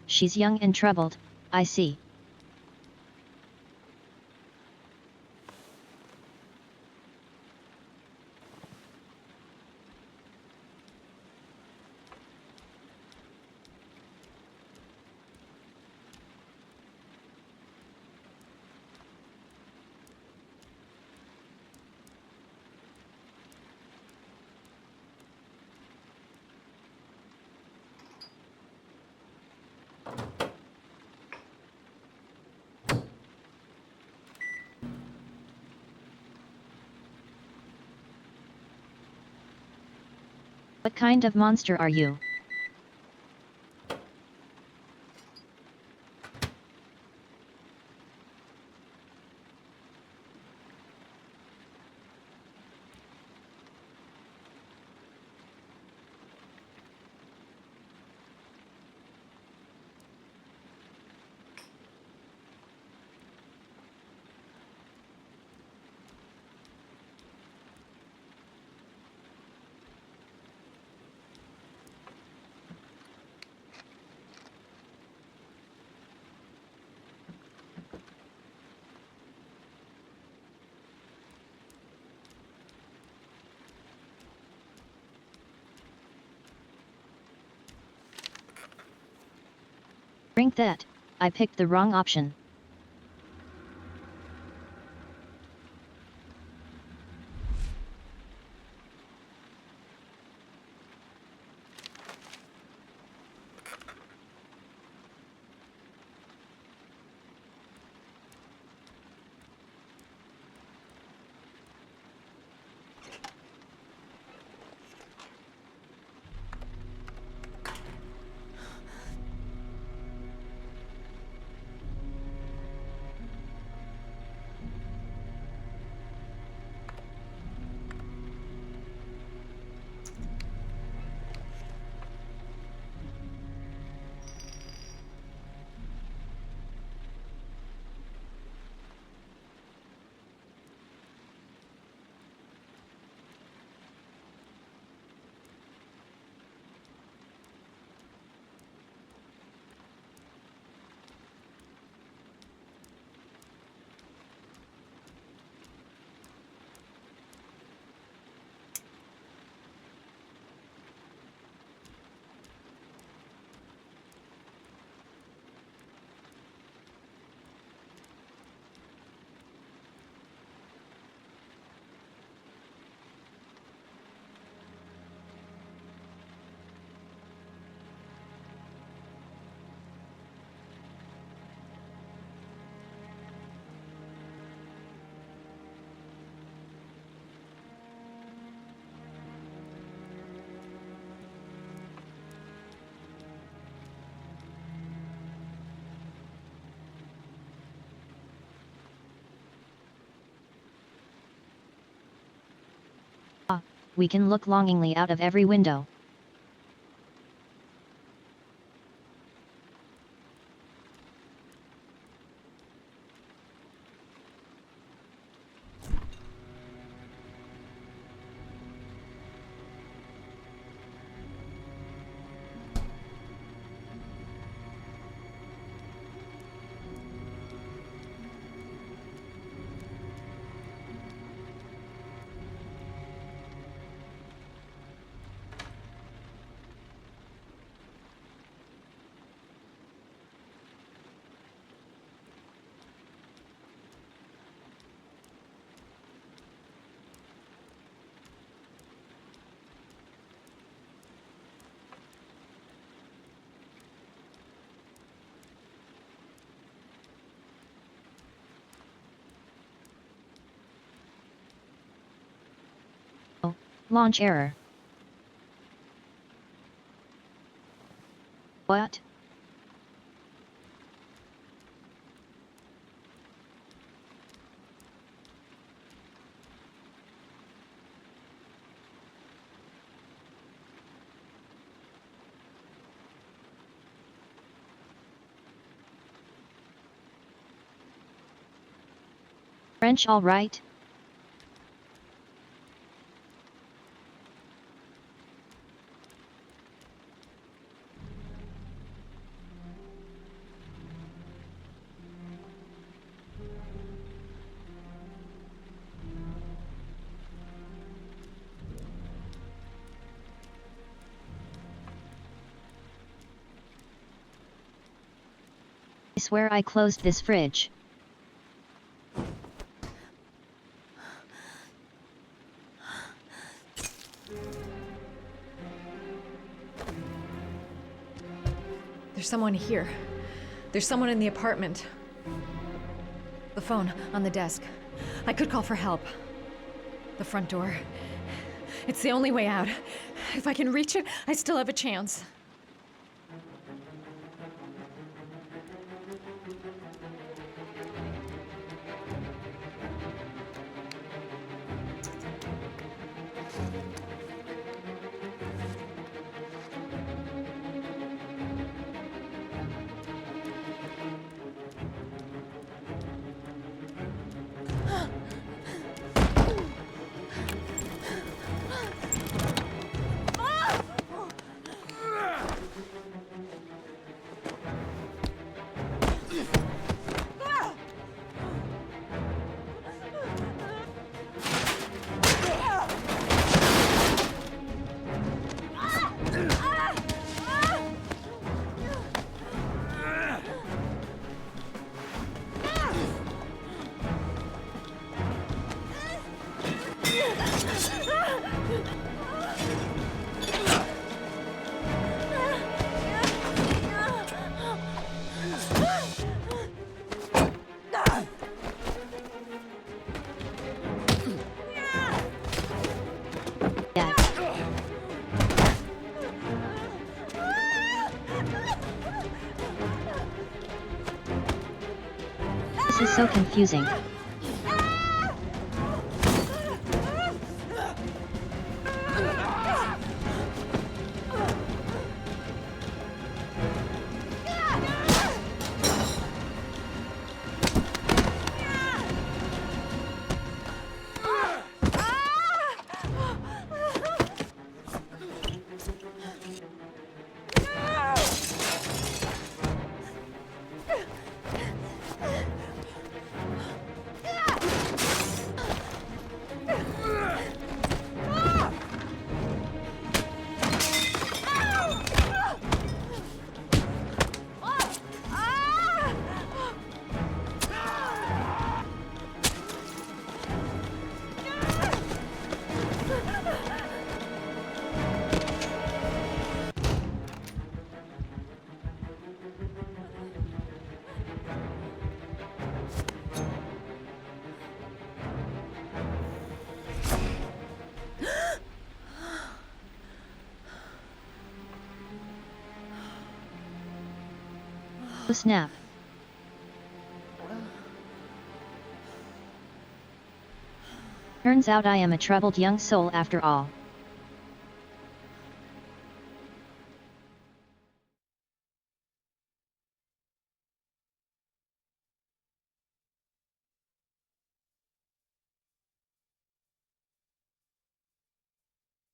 C: She's young and troubled, I see. What kind of monster are you? Drink that. I picked the wrong option. We can look longingly out of every window. Launch error. What? French all right? I swear I closed this fridge.
B: There's someone here. There's someone in the apartment. The phone on the desk. I could call for help. The front door. It's the only way out. If I can reach it, I still have a chance.
C: This is so confusing. Oh snap. Turns out I am a troubled young soul after all.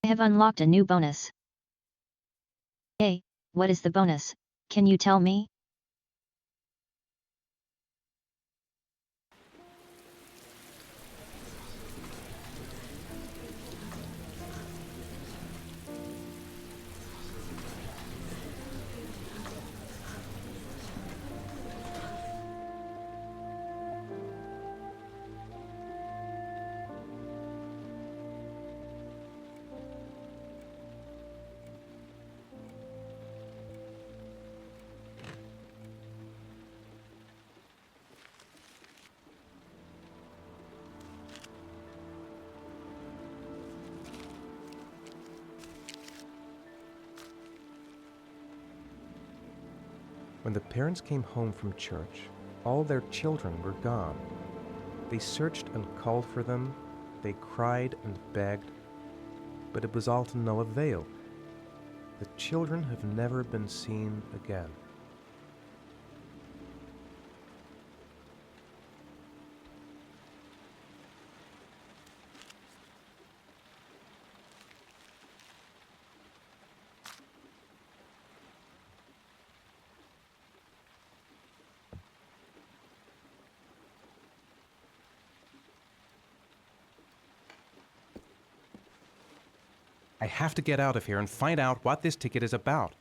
C: I have unlocked a new bonus. Hey, what is the bonus? Can you tell me?
E: When the parents came home from church, all their children were gone. They searched and called for them, they cried and begged, but it was all to no avail. The children have never been seen again. I have to get out of here and find out what this ticket is about.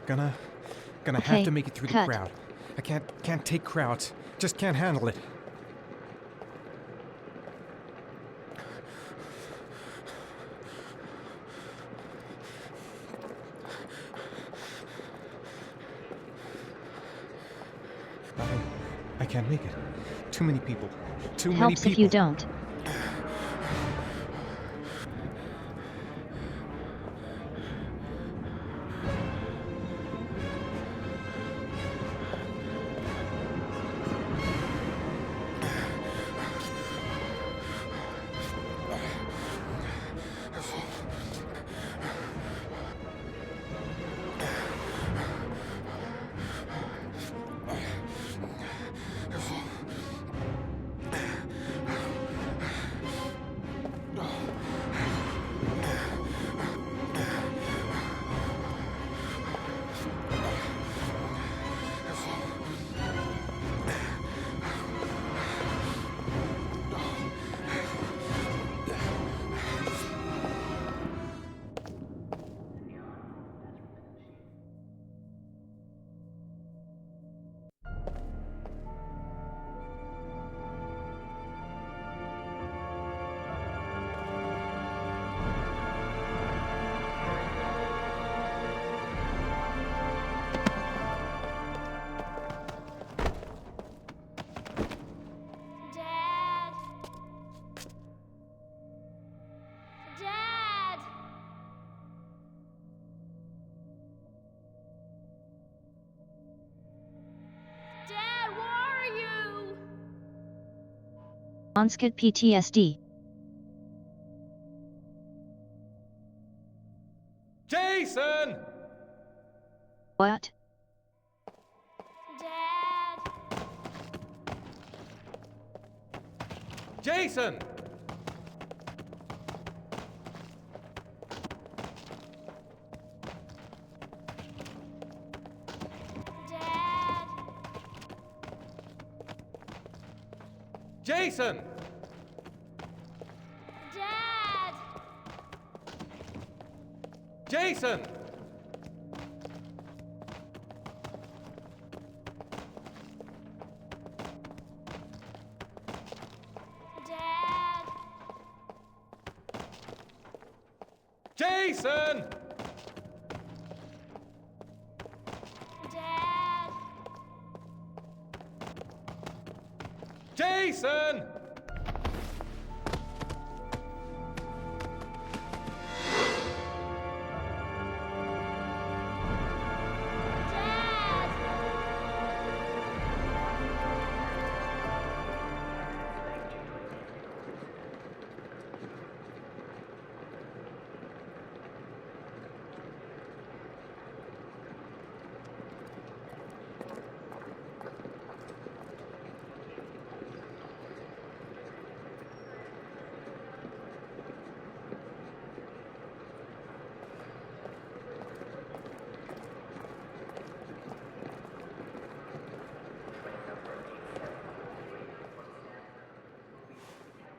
E: Gonna have
C: Okay,
E: to make it through
C: cut.
E: the crowd. I can't take crowds. Just can't handle it. I can't make it. Too many people. Too many
C: Helps
E: people.
C: if you don't.
G: Dad! Dad! Dad, where are you?
C: Onskid PTSD.
E: Jason!
C: What?
G: Dad!
E: Jason!
G: Dad!
E: Jason!
G: Dad!
E: Jason!
G: Dad!
E: Jason!
G: Dad!
E: Jason!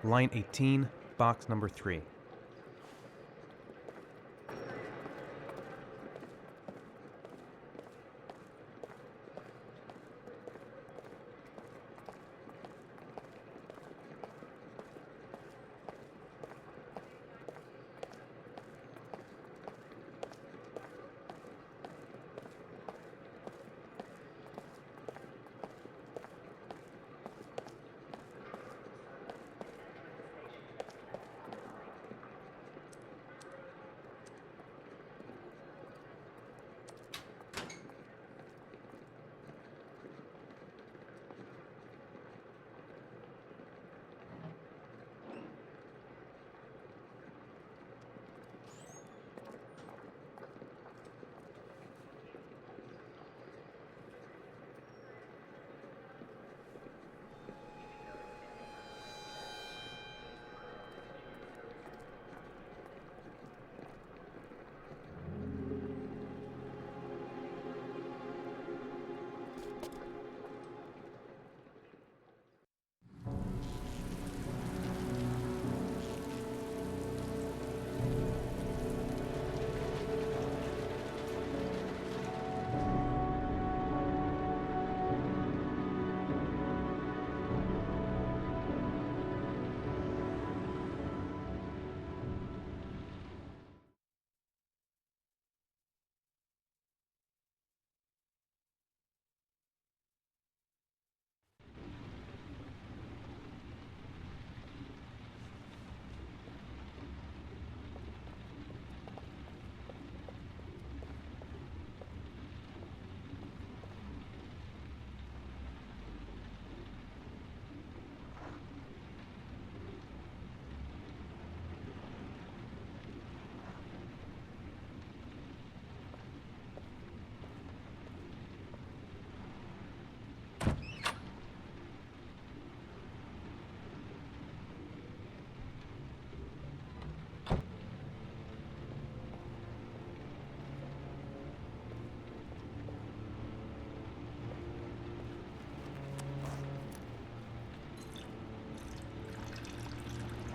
E: Line 18, box number 3.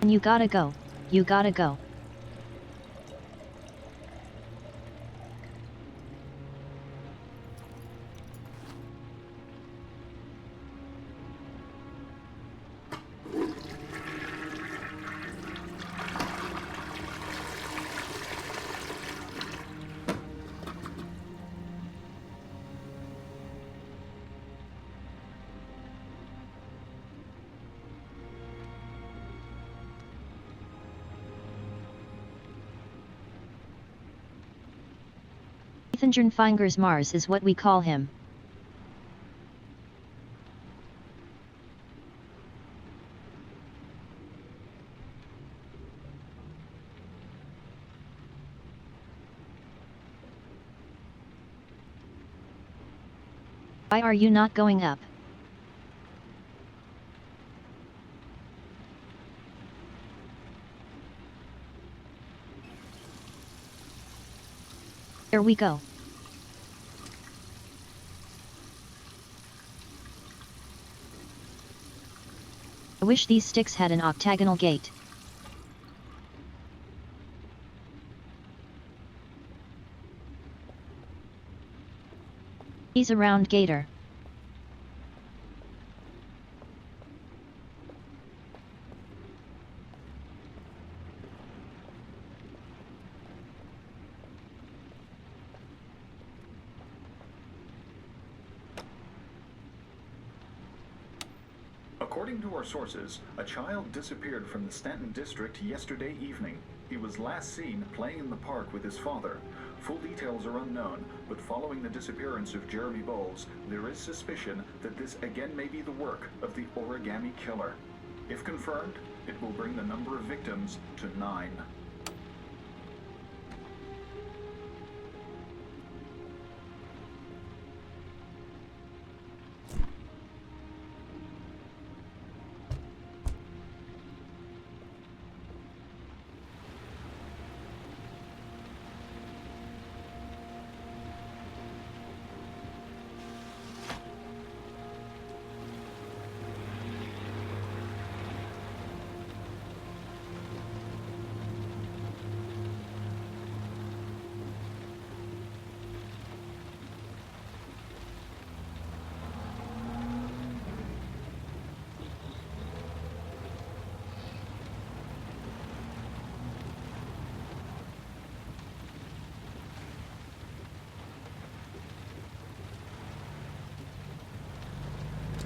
C: You gotta go. You gotta go. Ethan Fingers Mars is what we call him. Why are you not going up? Here we go. I wish these sticks had an octagonal gate. He's a round gator.
T: According to our sources, a child disappeared from the Stanton district yesterday evening. He was last seen playing in the park with his father. Full details are unknown, but following the disappearance of Jeremy Bowles, there is suspicion that this again may be the work of the origami killer. If confirmed, it will bring the number of victims to 9.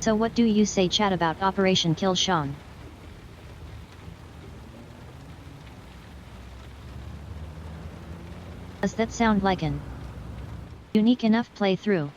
C: So what do you say, chat, about Operation Kill Sean? Does that sound like an unique enough playthrough?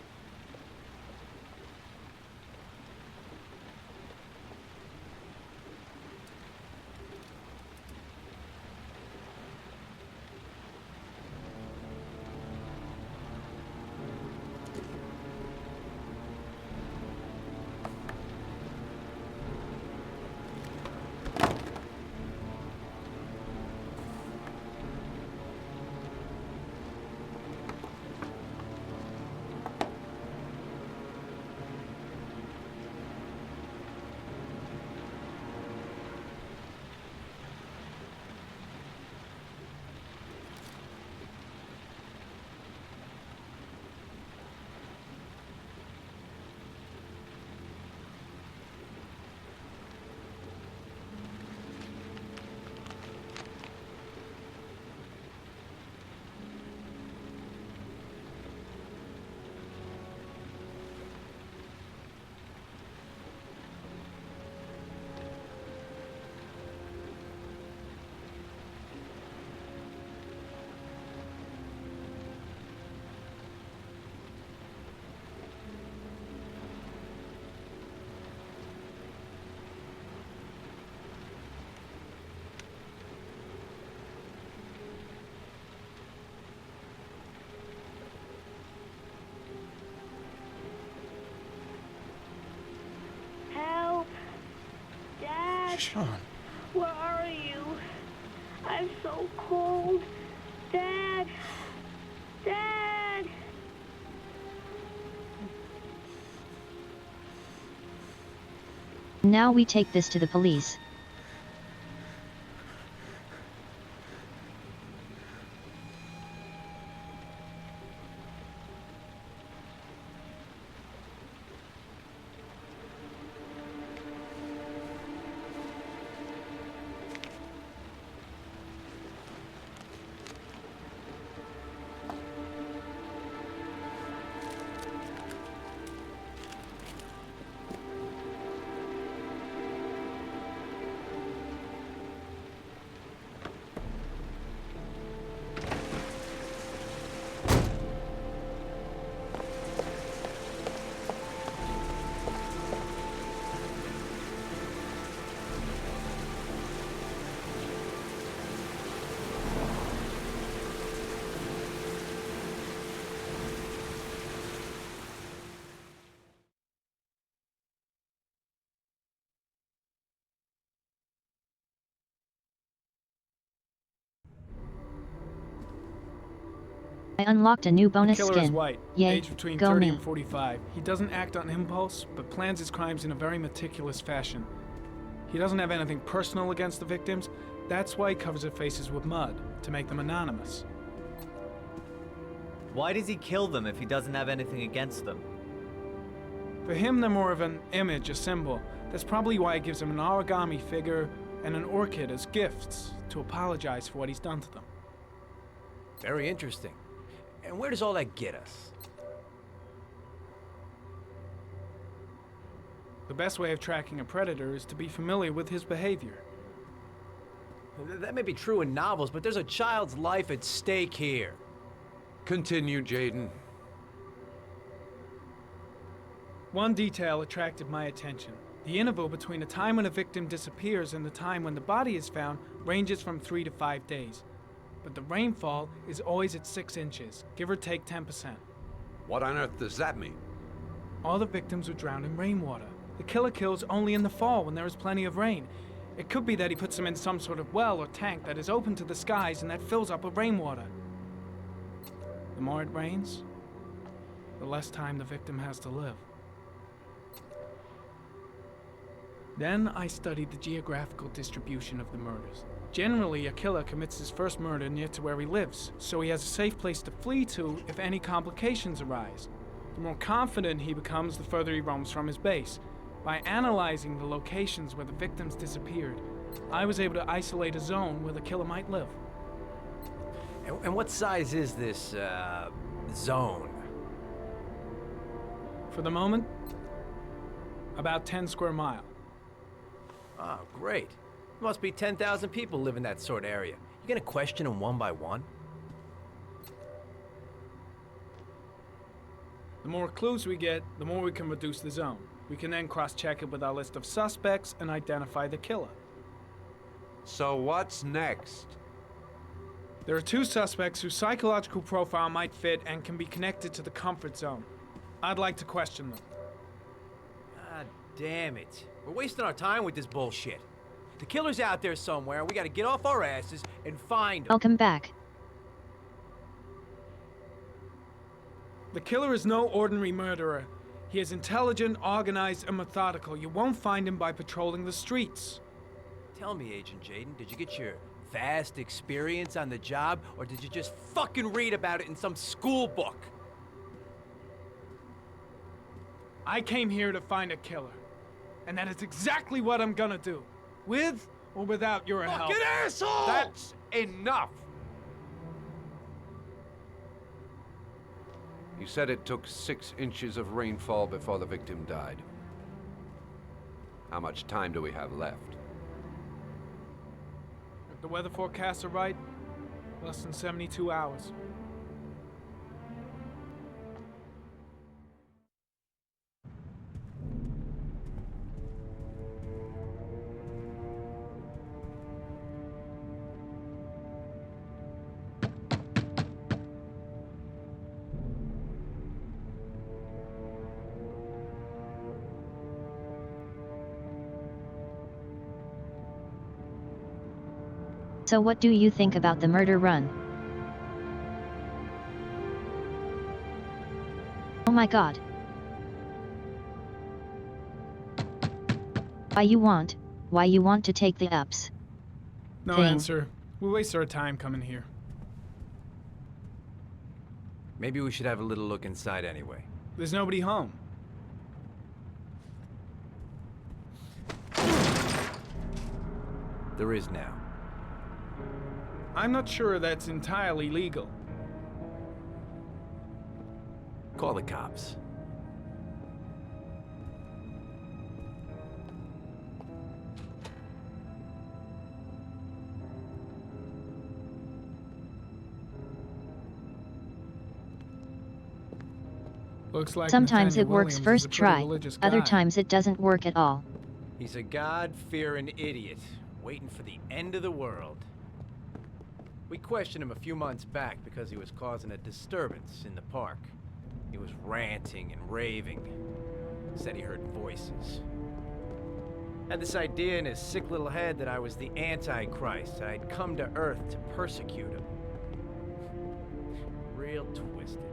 H: Sean. Where are you? I'm so cold. Dad! Dad!
C: Now we take this to the police. I unlocked a new bonus
J: Killer
C: skin.
J: is white,
C: Yay,
J: aged between
C: go
J: 30
C: me.
J: and 45. He doesn't act on impulse, but plans his crimes in a very meticulous fashion. He doesn't have anything personal against the victims. That's why he covers their faces with mud, to make them anonymous.
U: Why does he kill them if he doesn't have anything against them?
J: For him, they're more of an image, a symbol. That's probably why he gives them an origami figure and an orchid as gifts, to apologize for what he's done to them.
O: Very interesting. And where does all that get us?
J: The best way of tracking a predator is to be familiar with his behavior.
O: That may be true in novels, but there's a child's life at stake here.
R: Continue, Jaden.
J: One detail attracted my attention. The interval between the time when a victim disappears and the time when the body is found ranges from 3 to 5 days. But the rainfall is always at 6 inches, give or take 10%.
R: What on earth does that mean?
J: All the victims were drowned in rainwater. The killer kills only in the fall when there is plenty of rain. It could be that he puts them in some sort of well or tank that is open to the skies and that fills up with rainwater. The more it rains, the less time the victim has to live. Then I studied the geographical distribution of the murders. Generally, a killer commits his first murder near to where he lives, so he has a safe place to flee to if any complications arise. The more confident he becomes, the further he roams from his base. By analyzing the locations where the victims disappeared, I was able to isolate a zone where the killer might live.
O: And what size is this, zone?
J: For the moment, about 10 square miles.
O: Oh, great. Must be 10,000 people live in that sort of area. You gonna question them one by one?
J: The more clues we get, the more we can reduce the zone. We can then cross-check it with our list of suspects and identify the killer.
R: So what's next?
J: There are 2 suspects whose psychological profile might fit and can be connected to the comfort zone. I'd like to question them.
O: God damn it. We're wasting our time with this bullshit. The killer's out there somewhere. We gotta get off our asses and find him.
C: I'll come back.
J: The killer is no ordinary murderer. He is intelligent, organized, and methodical. You won't find him by patrolling the streets.
O: Tell me, Agent Jaden, did you get your vast experience on the job, or did you just fucking read about it in some school book?
J: I came here to find a killer. And that is exactly what I'm gonna do. With or without your help.
R: Fucking asshole! That's enough! You said it took 6 inches of rainfall before the victim died. How much time do we have left?
J: If the weather forecasts are right, less than 72 hours.
C: So what do you think about the murder run? Oh my god. Why you want to take the ups?
J: No
C: thing.
J: answer. We waste our time coming here.
O: Maybe we should have a little look inside anyway.
J: There's nobody home.
O: There is now.
J: I'm not sure that's entirely legal.
O: Call the cops.
J: Looks like
C: Sometimes
J: Nathaniel
C: it works
J: Williams is a
C: first
J: pretty
C: try,
J: religious
C: other
J: guy.
C: times it doesn't work at all.
O: He's a God-fearing idiot, waiting for the end of the world. We questioned him a few months back because he was causing a disturbance in the park. He was ranting and raving. Said he heard voices. Had this idea in his sick little head that I was the Antichrist. I'd come to Earth to persecute him.
L: real twisted.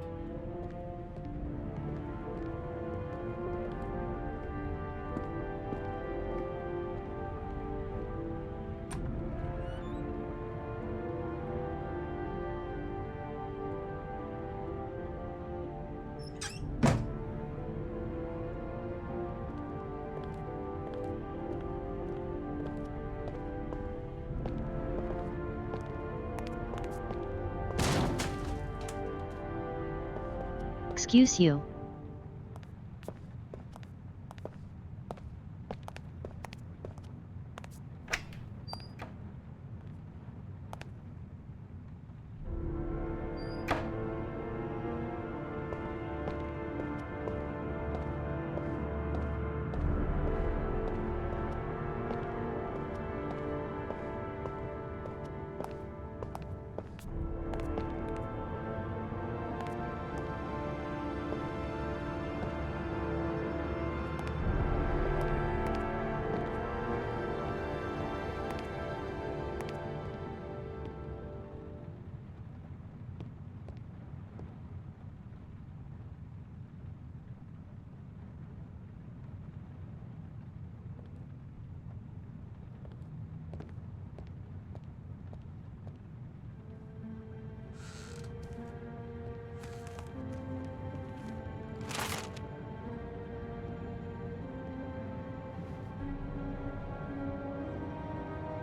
C: Excuse you.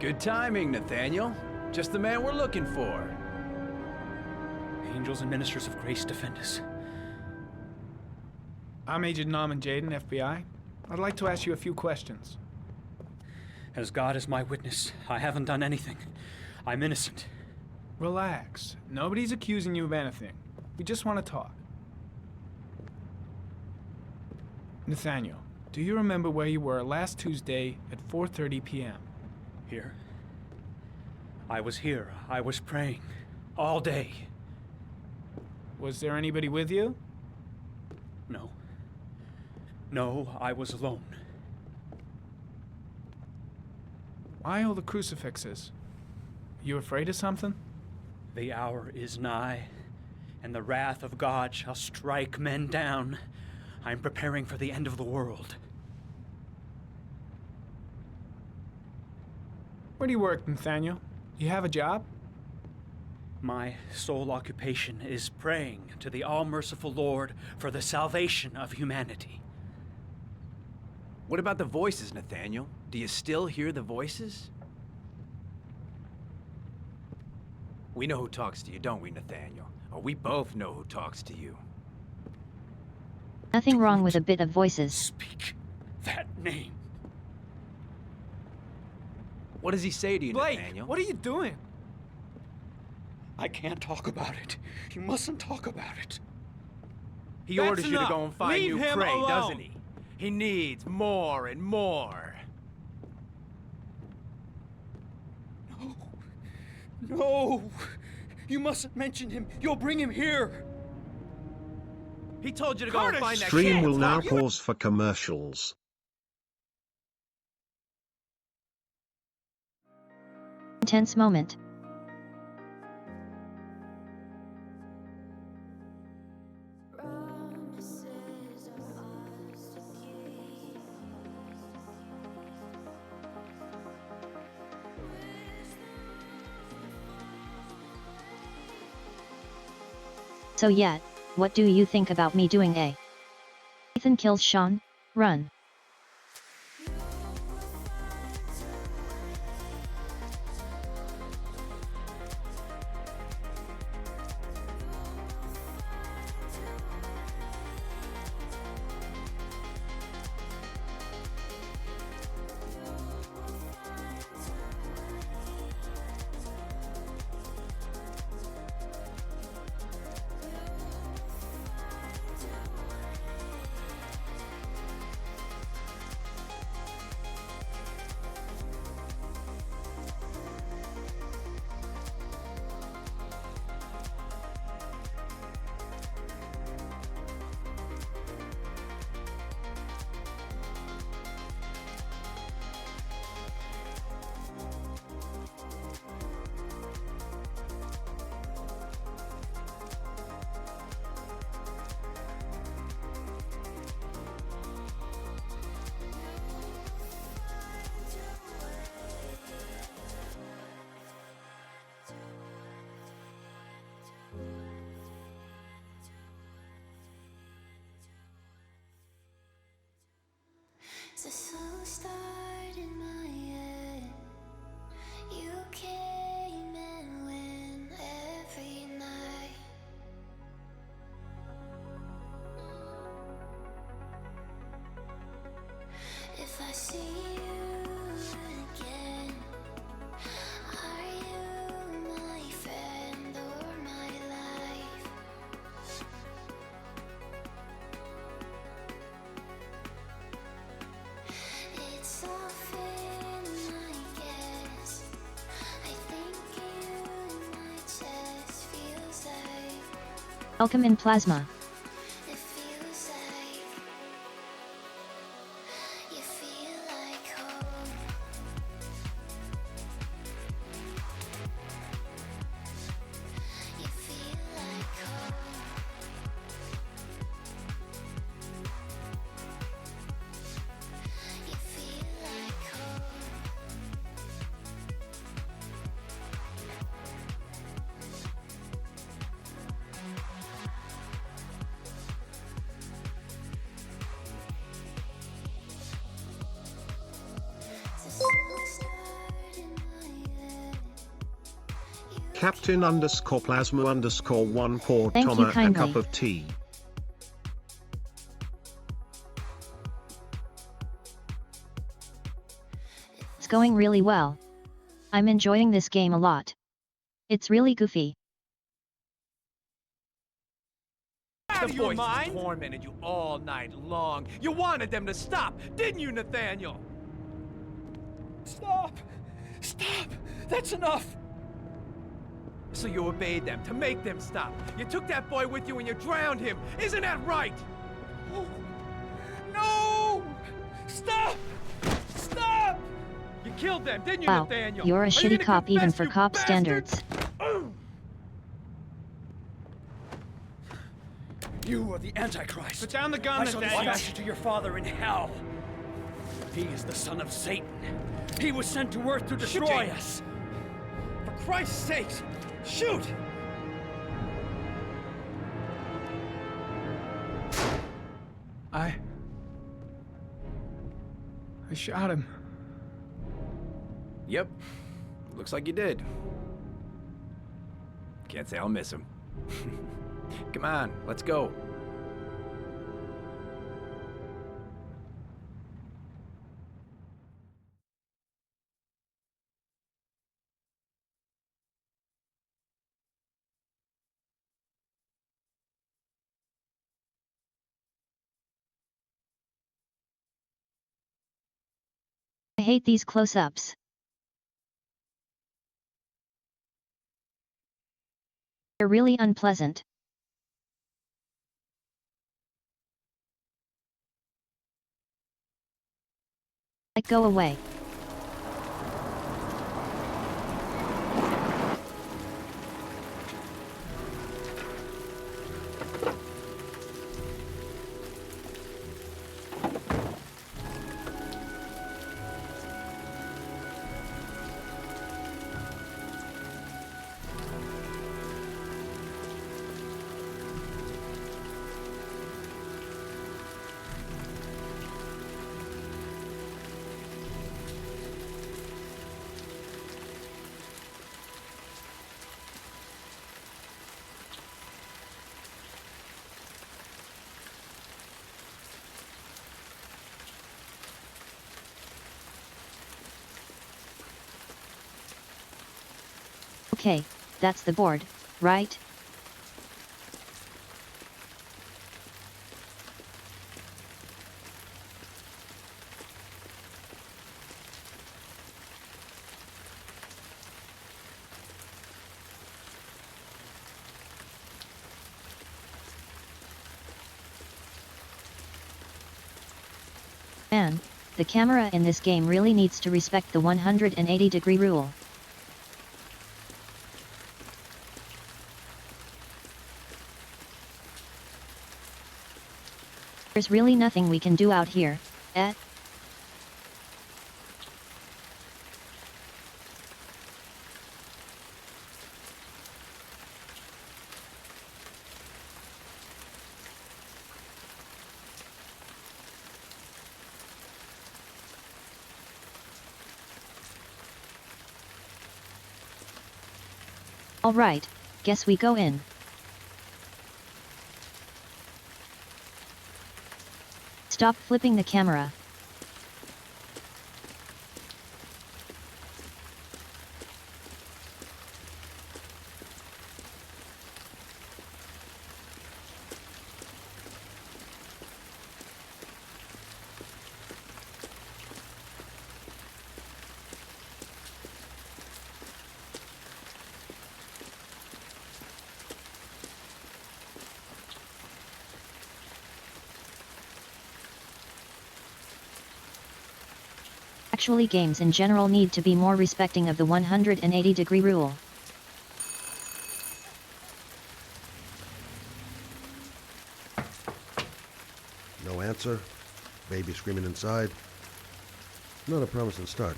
O: Good timing, Nathaniel. Just the man we're looking for.
A: Angels and ministers of grace defend us.
J: I'm Agent Norman Jaden, FBI. I'd like to ask you a few questions.
A: As God is my witness, I haven't done anything. I'm innocent.
J: Relax. Nobody's accusing you of anything. We just want to talk. Nathaniel, do you remember where you were last Tuesday at 4:30 p.m.?
A: Here? I was here. I was praying. All day.
J: Was there anybody with you?
A: No. No, I was alone.
J: Why all the crucifixes? You afraid of something?
A: The hour is nigh, and the wrath of God shall strike men down. I'm preparing for the end of the world.
J: Where do you work, Nathaniel? You have a job?
A: My sole occupation is praying to the all-merciful Lord for the salvation of humanity.
O: What about the voices, Nathaniel? Do you still hear the voices? We know who talks to you, don't we, Nathaniel? Or we both know who talks to you.
C: Nothing wrong with a bit of voices.
A: Speak that name.
O: What does he say to you,
J: Blake,
O: Nathaniel?
J: what are you doing?
A: I can't talk about it. You mustn't talk about it.
O: He
J: That's
O: orders you to
J: enough.
O: go and find
J: Leave
O: new
J: him
O: prey,
J: alone.
O: doesn't he? He needs more and more.
A: No! You mustn't mention him. You'll bring him here.
O: He told you to go and find that
D: Stream
O: kid.
D: will now pause for commercials.
C: Intense moment. So yeah, what do you think about me doing a? Ethan kills Sean, run. Alkamin plasma.
D: Captain _ plasma _ 1 pour
C: Thank you
D: Toma a
C: kindly.
D: cup of tea.
C: It's going really well. I'm enjoying this game a lot. It's really goofy.
O: The boys tormented you all night long. You wanted them to stop, didn't you, Nathaniel?
A: Stop! Stop! That's enough!
O: So you obeyed them to make them stop. You took that boy with you and you drowned him. Isn't that right?
A: Oh, no! Stop! Stop!
O: You killed them, didn't you,
C: Wow,
O: Nathaniel?
C: you're a
O: Are you
C: shitty
O: gonna
C: cop even
O: confess,
C: for
O: you
C: cop
O: bastard?
C: standards.
A: You are the Antichrist.
J: Put down the gun,
A: I shall
J: Nathaniel.
A: dispatch you to your father in hell. He is the son of Satan. He was sent to Earth to destroy us. For Christ's sake, shoot!
J: I shot him.
O: Yep. Looks like you did. Can't say I'll miss him. Come on, let's go.
C: I hate these close-ups. They're really unpleasant. Like, go away. Okay, that's the board, right? Man, the camera in this game really needs to respect the 180-degree rule. There's really nothing we can do out here, eh? Alright, guess we go in. Stop flipping the camera. Actually, games in general need to be more respecting of the 180-degree rule.
K: No answer. Baby screaming inside. Not a promising start.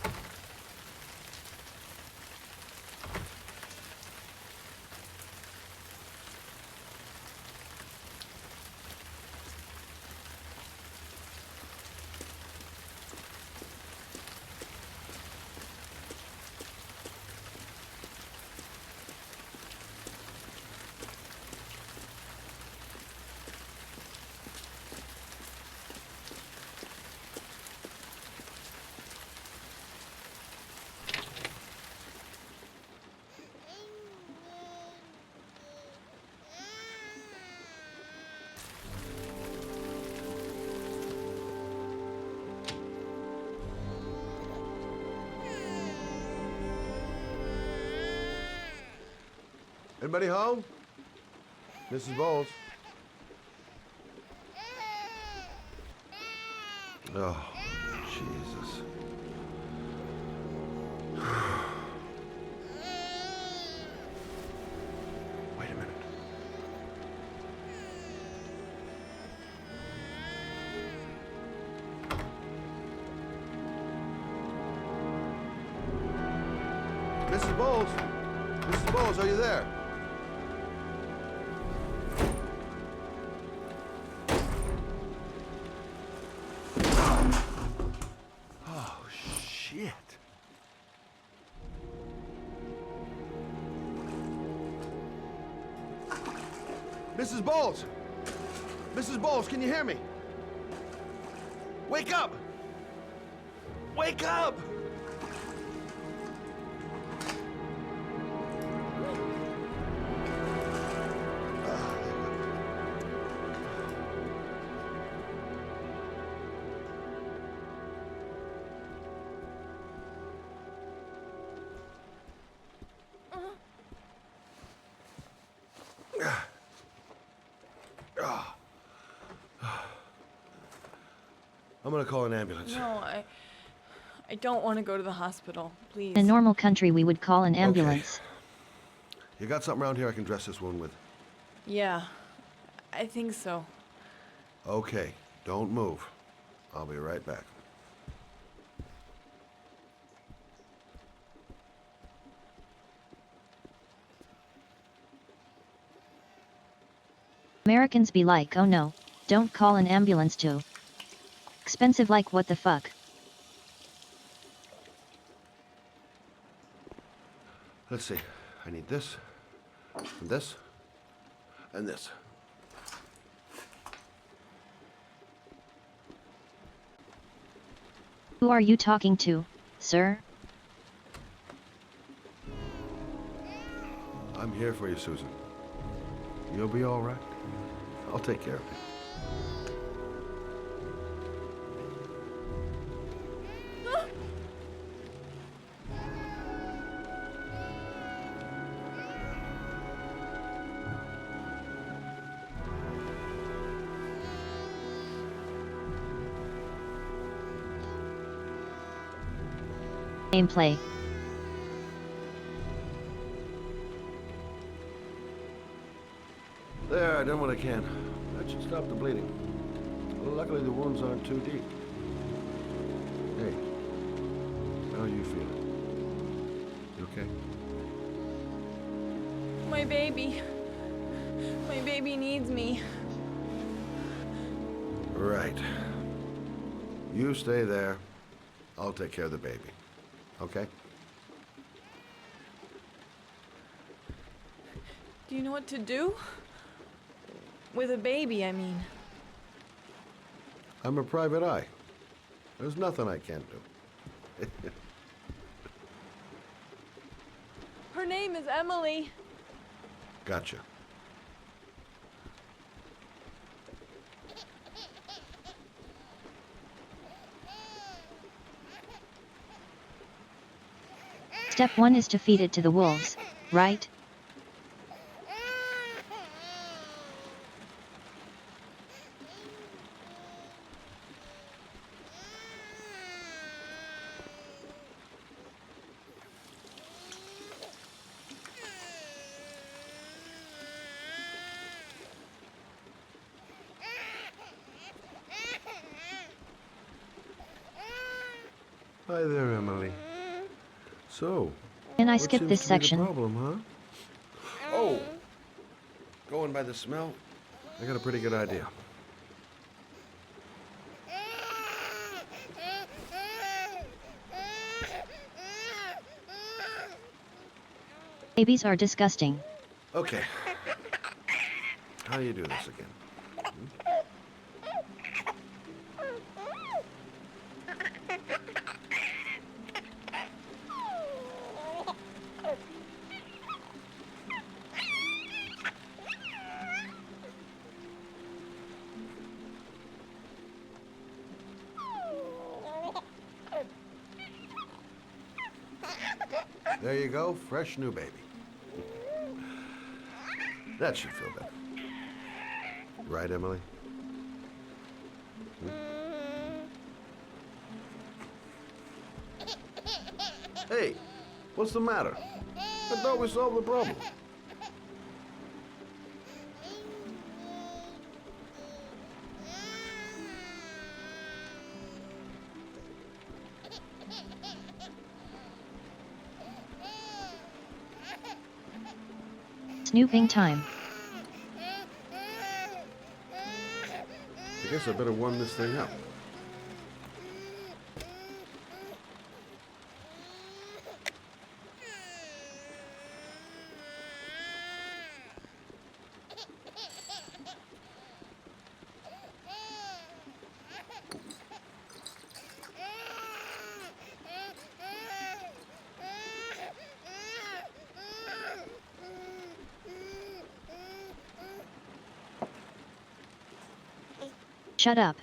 K: Anybody home? Mrs. Bowles? Oh, Jesus. Wait a minute. Mrs. Bowles? Mrs. Bowles, are you there? Oh, shit. Mrs. Bowles! Mrs. Bowles, can you hear me? Wake up! Wake up! I'm gonna call an ambulance.
N: No, I don't want to go to the hospital, please.
C: In a normal country, we would call an ambulance.
K: Okay. You got something around here I can dress this wound with?
N: Yeah, I think so.
K: Okay, don't move. I'll be right back.
C: Americans be like, oh no, don't call an ambulance too. Expensive like what the fuck.
K: Let's see. I need this, and this, and this.
C: Who are you talking to, sir?
K: I'm here for you, Susan. You'll be all right. I'll take care of you.
C: Gameplay.
K: There, I done what I can. That should stop the bleeding. Well, luckily the wounds aren't too deep. Hey, how are you feeling? You okay?
N: My baby. My baby needs me.
K: Right. You stay there. I'll take care of the baby. Okay?
N: Do you know what to do? With a baby, I mean.
K: I'm a private eye. There's nothing I can't do.
N: Her name is Emily.
K: Gotcha.
C: Step 1 is to feed it to the wolves, right?
K: Hi there, Emily. So,
C: Can I
K: what
C: skip
K: seems
C: this
K: to be the
C: section?
K: problem, huh? Oh, going by the smell, I got a pretty good idea.
C: Babies are disgusting.
K: Okay. How do you do this again? There you go, fresh new baby. That should feel better. Right, Emily? Hey, what's the matter? I thought we solved the problem.
C: Snooping time.
K: I guess I better warm this thing up.
C: Shut up.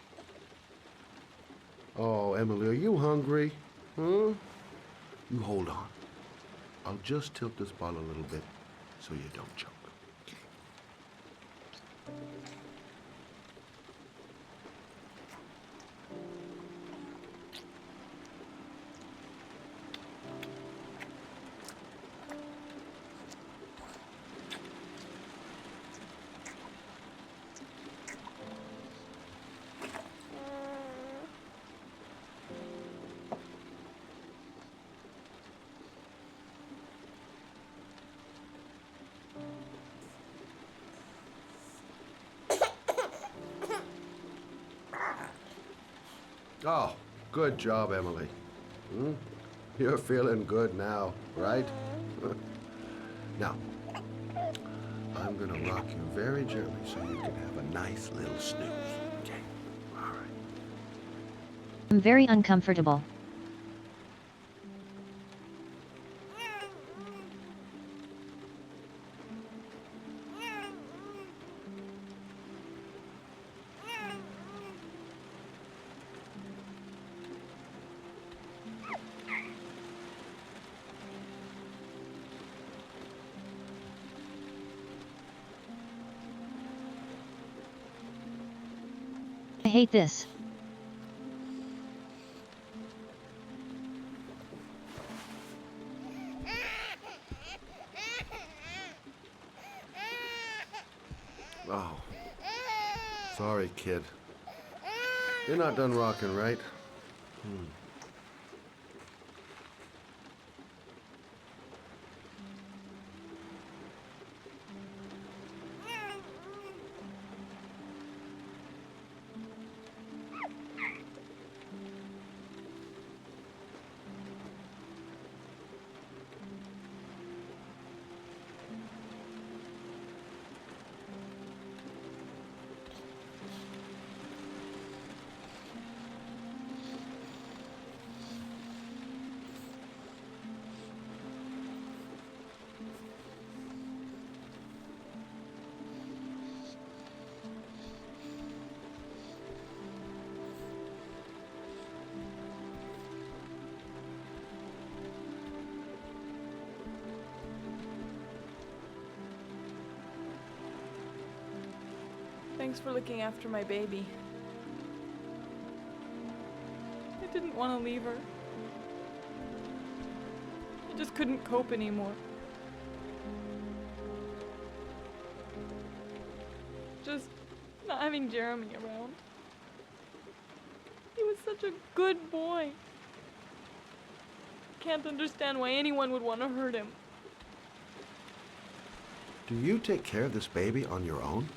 K: Oh, Emily, are you hungry? Huh? You hold on. I'll just tilt this ball a little bit so you don't choke. Oh, good job, Emily. You're feeling good now, right? Now, I'm gonna rock you very gently so you can have a nice little snooze. Okay, all right.
C: I'm very uncomfortable. I hate this.
K: Oh, sorry, kid. You're not done rocking, right?
N: Thanks for looking after my baby. I didn't want to leave her. I just couldn't cope anymore. Just not having Jeremy around. He was such a good boy. can't understand why anyone would want to hurt him.
K: Do you take care of this baby on your own?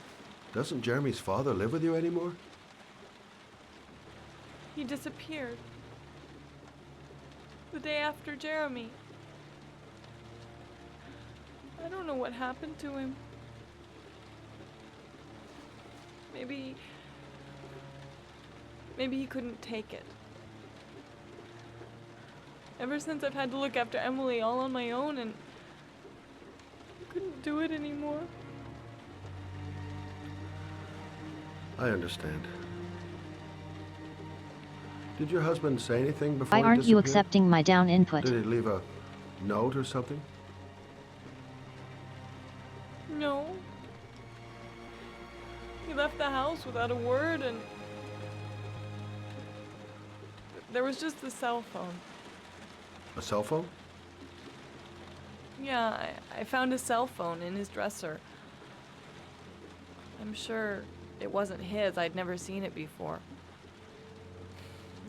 K: Doesn't Jeremy's father live with you anymore?
N: He disappeared. The day after Jeremy. I don't know what happened to him. Maybe he couldn't take it. Ever since I've had to look after Emily all on my own, and I couldn't do it anymore.
K: I understand. Did your husband say anything before
C: Why
K: he
C: aren't you
K: disappeared?
C: accepting my down input?
K: Did he leave a note or something?
N: No. He left the house without a word, and there was just the cell phone.
K: A cell phone?
N: Yeah, I found a cell phone in his dresser. I'm sure it wasn't his. I'd never seen it before.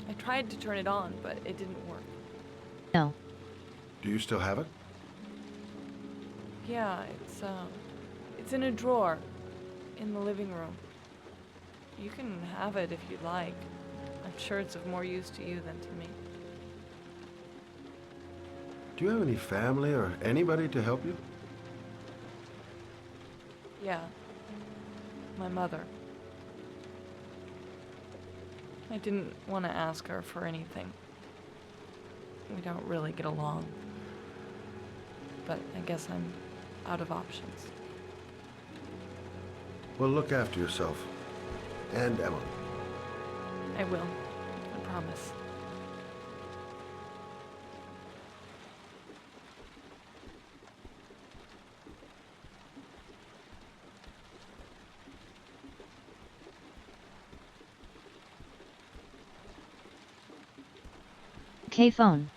N: I tried to turn it on, but it didn't work.
C: No.
K: Do you still have it?
N: Yeah, it's in a drawer in the living room. You can have it if you'd like. I'm sure it's of more use to you than to me.
K: Do you have any family or anybody to help you?
N: Yeah. My mother. I didn't want to ask her for anything. We don't really get along. But I guess I'm out of options.
K: Well, look after yourself. And Emily.
N: I will. I promise.
C: Okay, phone.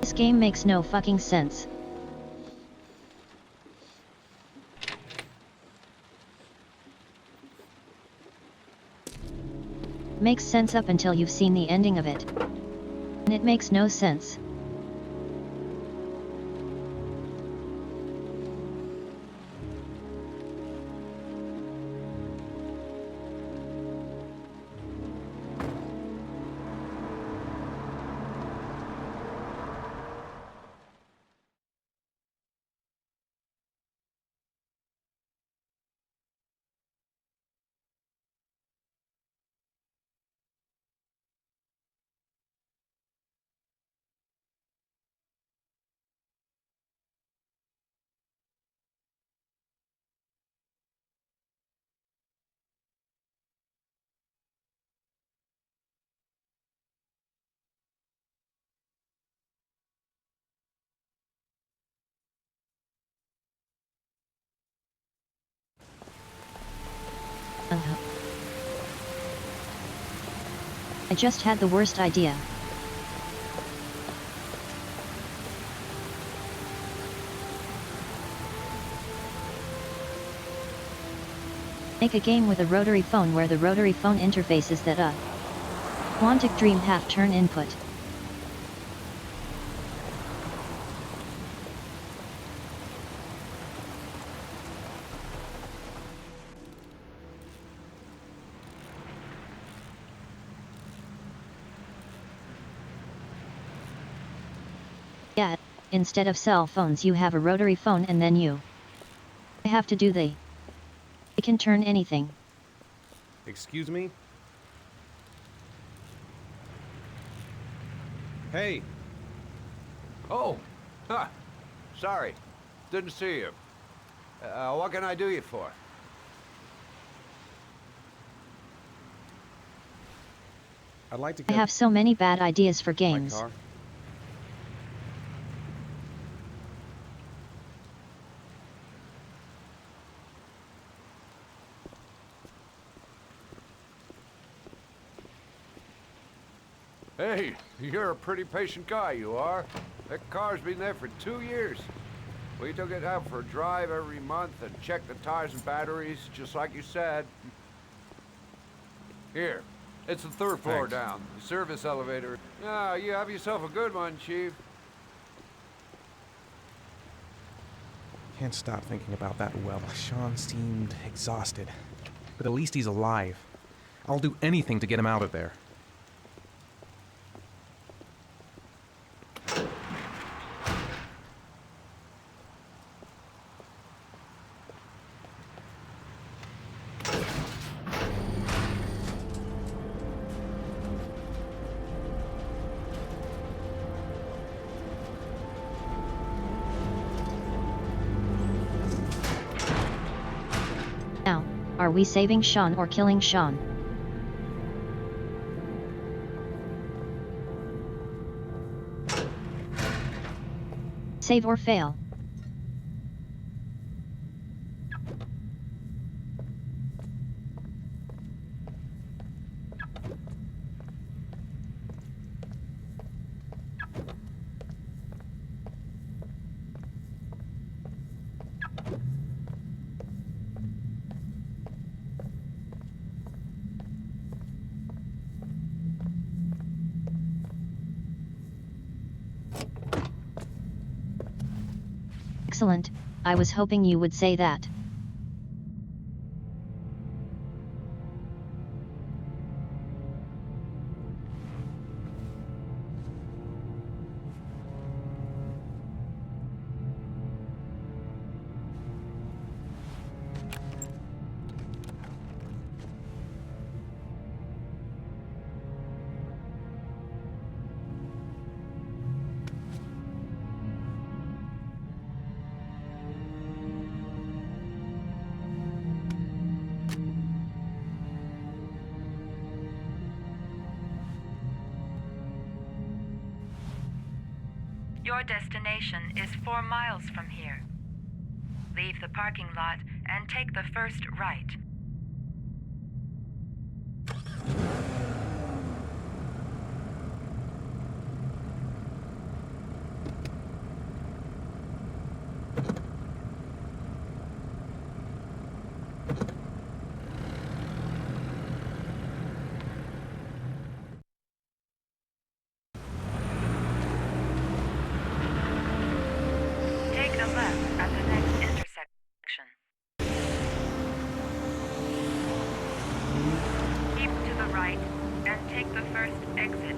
C: This game makes no fucking sense. Makes sense up until you've seen the ending of it. And it makes no sense. I just had the worst idea. Make a game with a rotary phone where the rotary phone interface is that Quantic Dream half-turn input. Yeah, instead of cell phones you have a rotary phone and then you have to do it can turn anything.
E: Excuse me? Hey!
M: Oh! Huh. Sorry. Didn't see you.
R: What can I do you for?
E: I'd like to
C: I
E: get
C: have so many bad ideas for
E: my
C: games.
E: car.
R: Hey, you're a pretty patient guy, you are. That car's been there for 2 years. We took it out for a drive every month and checked the tires and batteries, just like you said. Here, it's the 3rd floor
E: Thanks.
R: down, the service elevator. Now, you have yourself a good one, Chief.
E: Can't stop thinking about that well. Sean seemed exhausted. But at least he's alive. I'll do anything to get him out of there.
C: Now, are we saving Sean or killing Sean? Save or fail. Excellent, I was hoping you would say that.
Q: Your destination is 4 miles from here. Leave the parking lot and take the first right. Take a left at the next intersection. Keep to the right and take the first exit.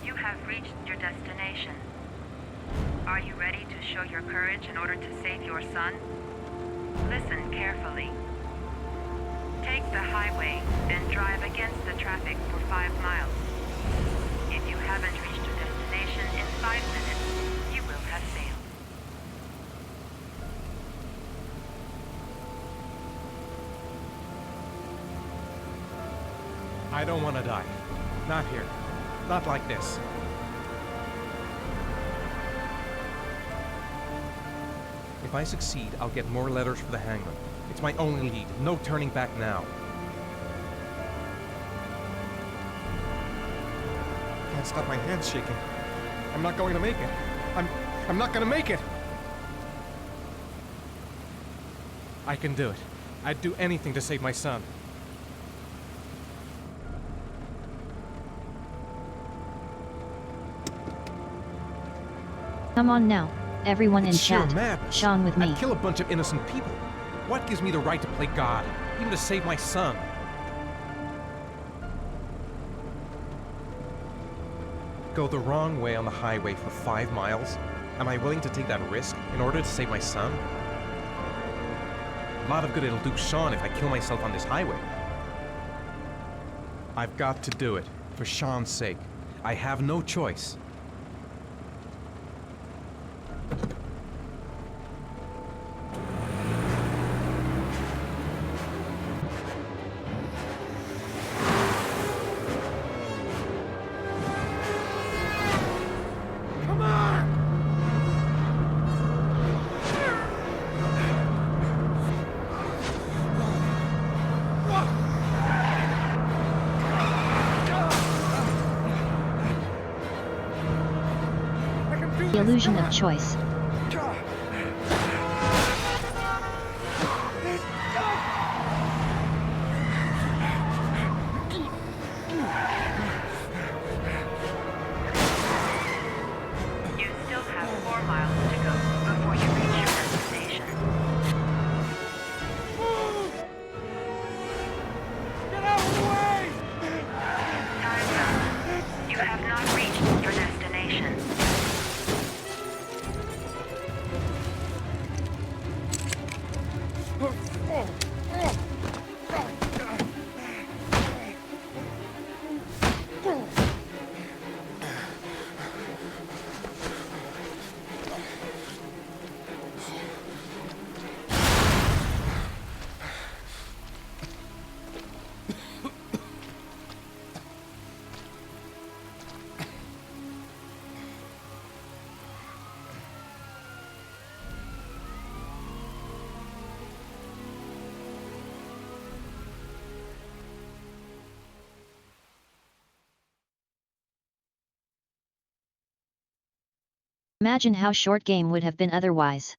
Q: You have reached your destination. Are you ready to show your courage in order to save your son? Listen carefully. Take the highway and drive against the traffic for 5 miles. If you haven't reached your destination in 5 minutes, you will have failed.
E: I don't want to die. Not here. Not like this. If I succeed, I'll get more letters for the hangman. It's my only lead. No turning back now. Can't stop my hands shaking. I'm not going to make it. I'm not going to make it. I can do it. I'd do anything to save my son.
C: Come on now, Everyone in
E: It's sheer
C: chat.
E: madness.
C: Sean with me.
E: I'd kill a bunch of innocent people. What gives me the right to play God, even to save my son? Go the wrong way on the highway for 5 miles? Am I willing to take that risk in order to save my son? A lot of good it'll do Sean if I kill myself on this highway. I've got to do it, for Sean's sake. I have no choice.
C: The illusion of choice.
M: You still have 4 miles to go before you reach your destination.
A: Get out of the way!
M: Time's up. You have not reached your destination.
C: Imagine how short game would have been otherwise.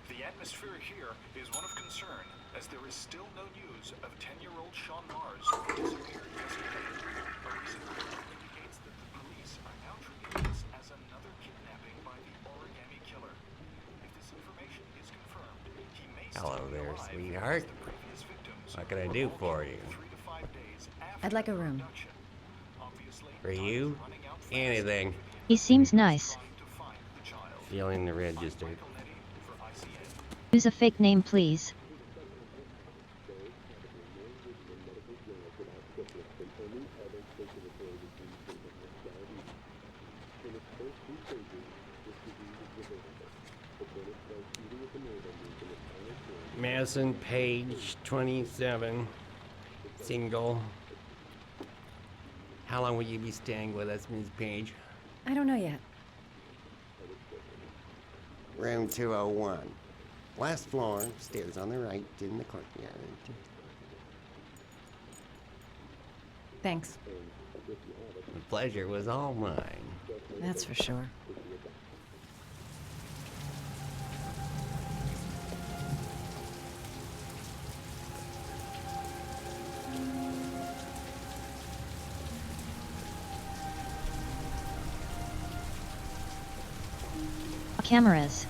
T: The atmosphere here is one of concern, as there is still no news of 10-year-old Sean Mars, who disappeared yesterday. A recent report indicates that the police are now treating this as another kidnapping by the origami killer. If this information is confirmed, he may
V: Hello
T: still be
V: there,
T: alive
V: sweetheart.
T: as the previous victims.
V: What can I do for you?
B: I'd like a room.
V: For you? Anything.
C: He seems nice.
V: Feeling the register.
C: Use a fake name, please.
V: Madison Page, 27. Single. How long will you be staying with us, Ms. Page?
B: I don't know yet.
V: Room 201. Last floor, stairs on the right, in the courtyard.
B: Thanks.
V: The pleasure was all mine.
B: That's for sure.
C: Cameras.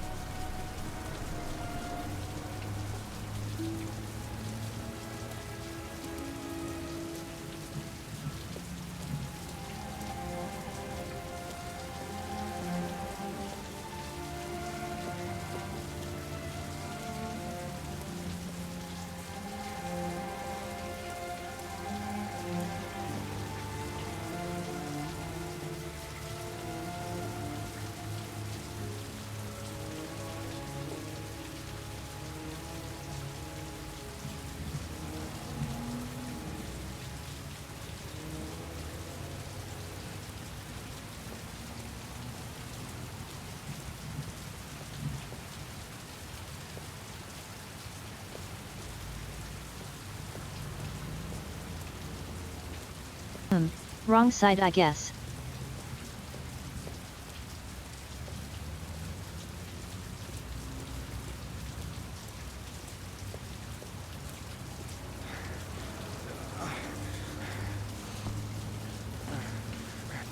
C: Wrong side, I guess.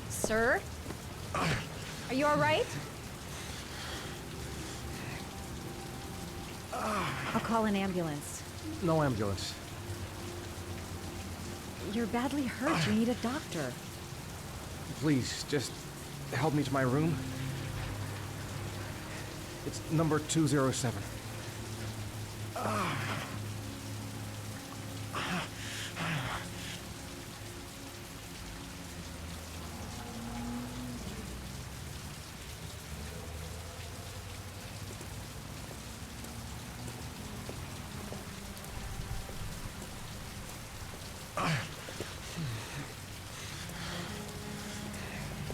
B: Sir? Are you all right? I'll call an ambulance.
E: No ambulance.
B: You're badly hurt. You need a doctor.
E: Please, just help me to my room. It's number 207.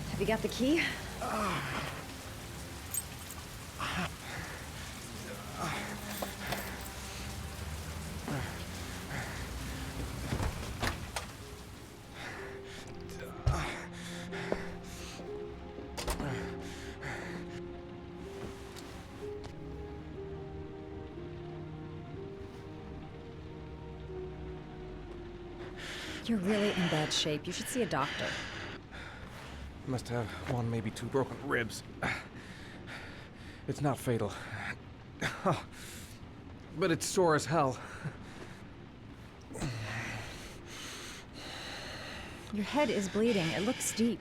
B: Have you got the key? You're really in bad shape. You should see a doctor.
E: Must have one, maybe two broken ribs. It's not fatal. But it's sore as hell.
B: Your head is bleeding. It looks deep.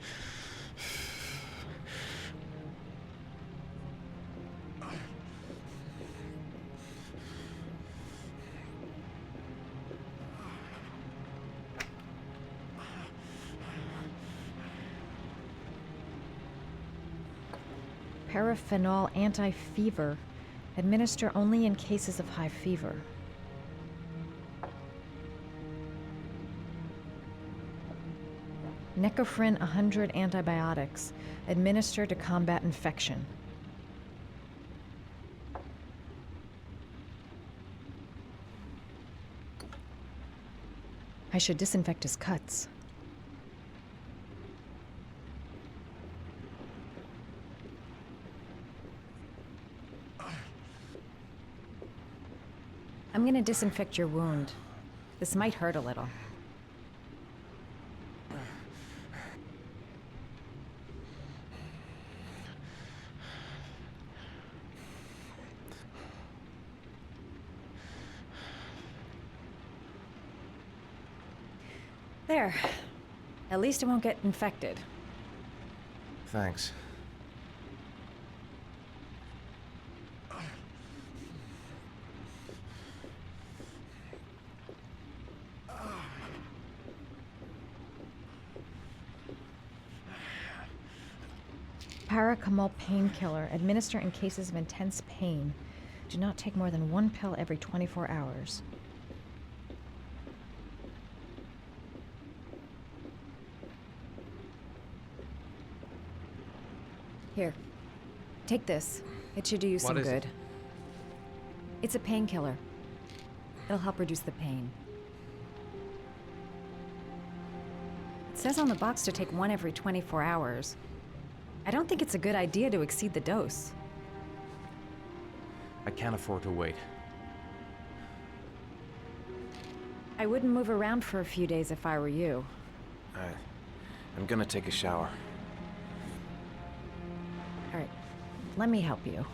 B: Paraphenol anti-fever. Administer only in cases of high fever. Necophren 100 antibiotics. Administer to combat infection. I should disinfect his cuts. I'm gonna disinfect your wound. This might hurt a little. There. At least it won't get infected.
E: Thanks.
B: Paracetamol painkiller. Administer in cases of intense pain. Do not take more than 1 pill every 24 hours. Here. Take this. It should do you some good. It's a painkiller. It'll help reduce the pain. It says on the box to take 1 every 24 hours. I don't think it's a good idea to exceed the dose.
E: I can't afford to wait.
B: I wouldn't move around for a few days if I were you.
E: I'm gonna take a shower.
B: All right, let me help you.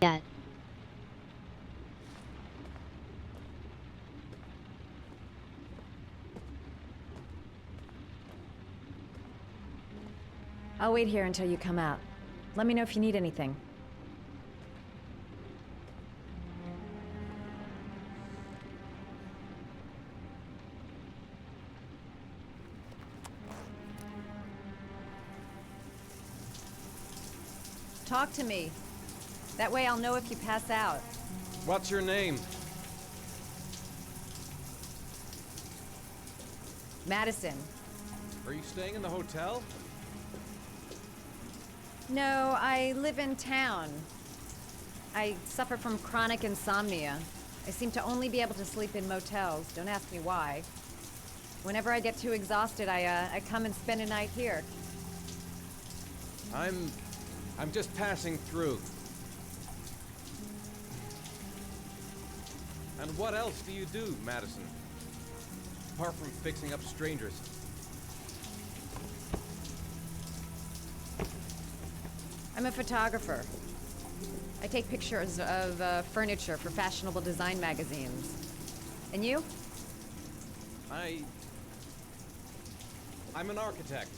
C: Yeah.
B: I'll wait here until you come out. Let me know if you need anything. Talk to me. That way I'll know if you pass out.
E: What's your name?
B: Madison.
E: Are you staying in the hotel?
B: No, I live in town. I suffer from chronic insomnia. I seem to only be able to sleep in motels. Don't ask me why. Whenever I get too exhausted, I come and spend a night here.
E: I'm just passing through. And what else do you do, Madison? Apart from fixing up strangers.
B: I'm a photographer. I take pictures of furniture for fashionable design magazines. And you?
E: I'm an architect.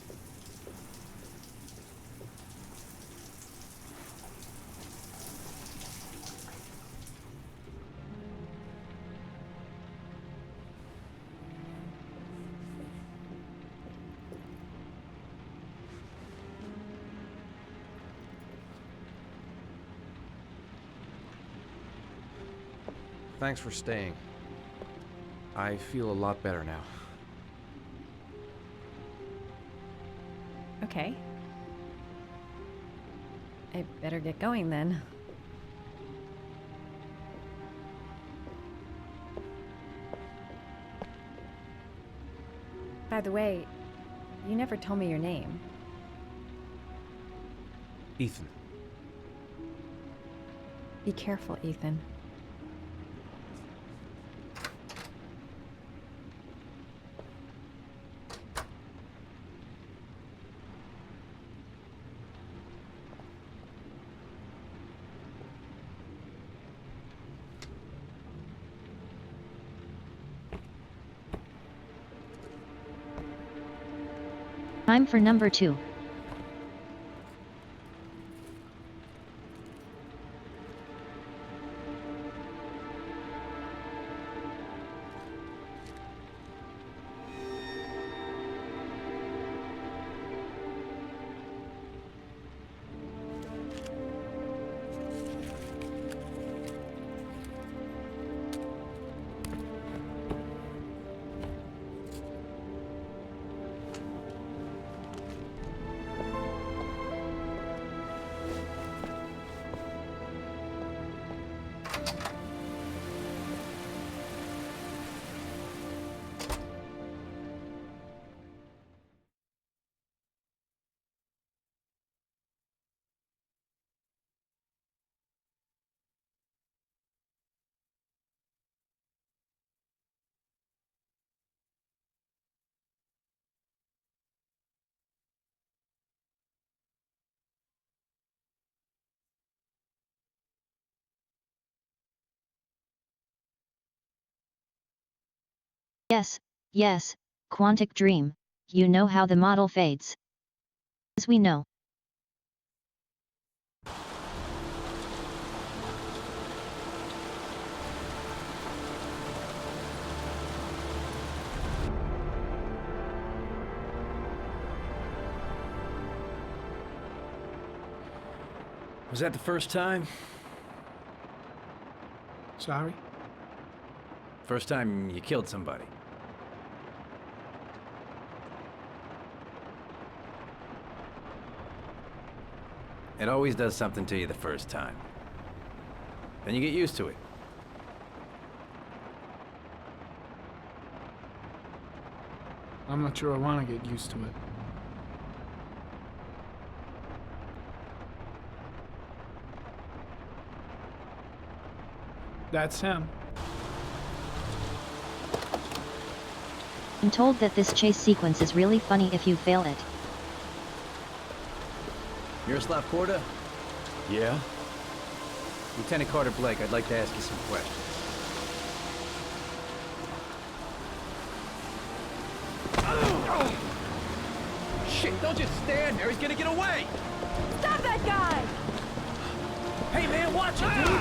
E: Thanks for staying. I feel a lot better now.
B: Okay. I better get going then. By the way, you never told me your name.
E: Ethan.
B: Be careful, Ethan.
C: Time for number 2. Yes, Quantic Dream, you know how the model fades. As we know.
A: Was that the first time?
J: Sorry?
O: First time you killed somebody. It always does something to you the first time. Then you get used to it.
J: I'm not sure I want to get used to it. That's him.
C: I'm told that this chase sequence is really funny if you fail it.
O: Miroslav Korda?
A: Yeah?
O: Lieutenant Carter Blake, I'd like to ask you some questions.
A: Shit, don't just stand there, he's gonna get away!
F: Stop that guy!
A: Hey man, watch it, dude!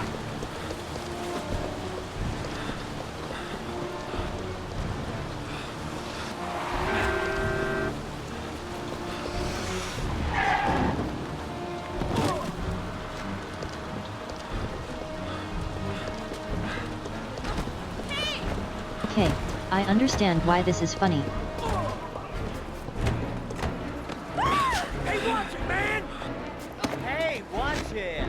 C: Okay, I understand why this is funny.
A: Hey, watch it, man!
U: Hey, watch it!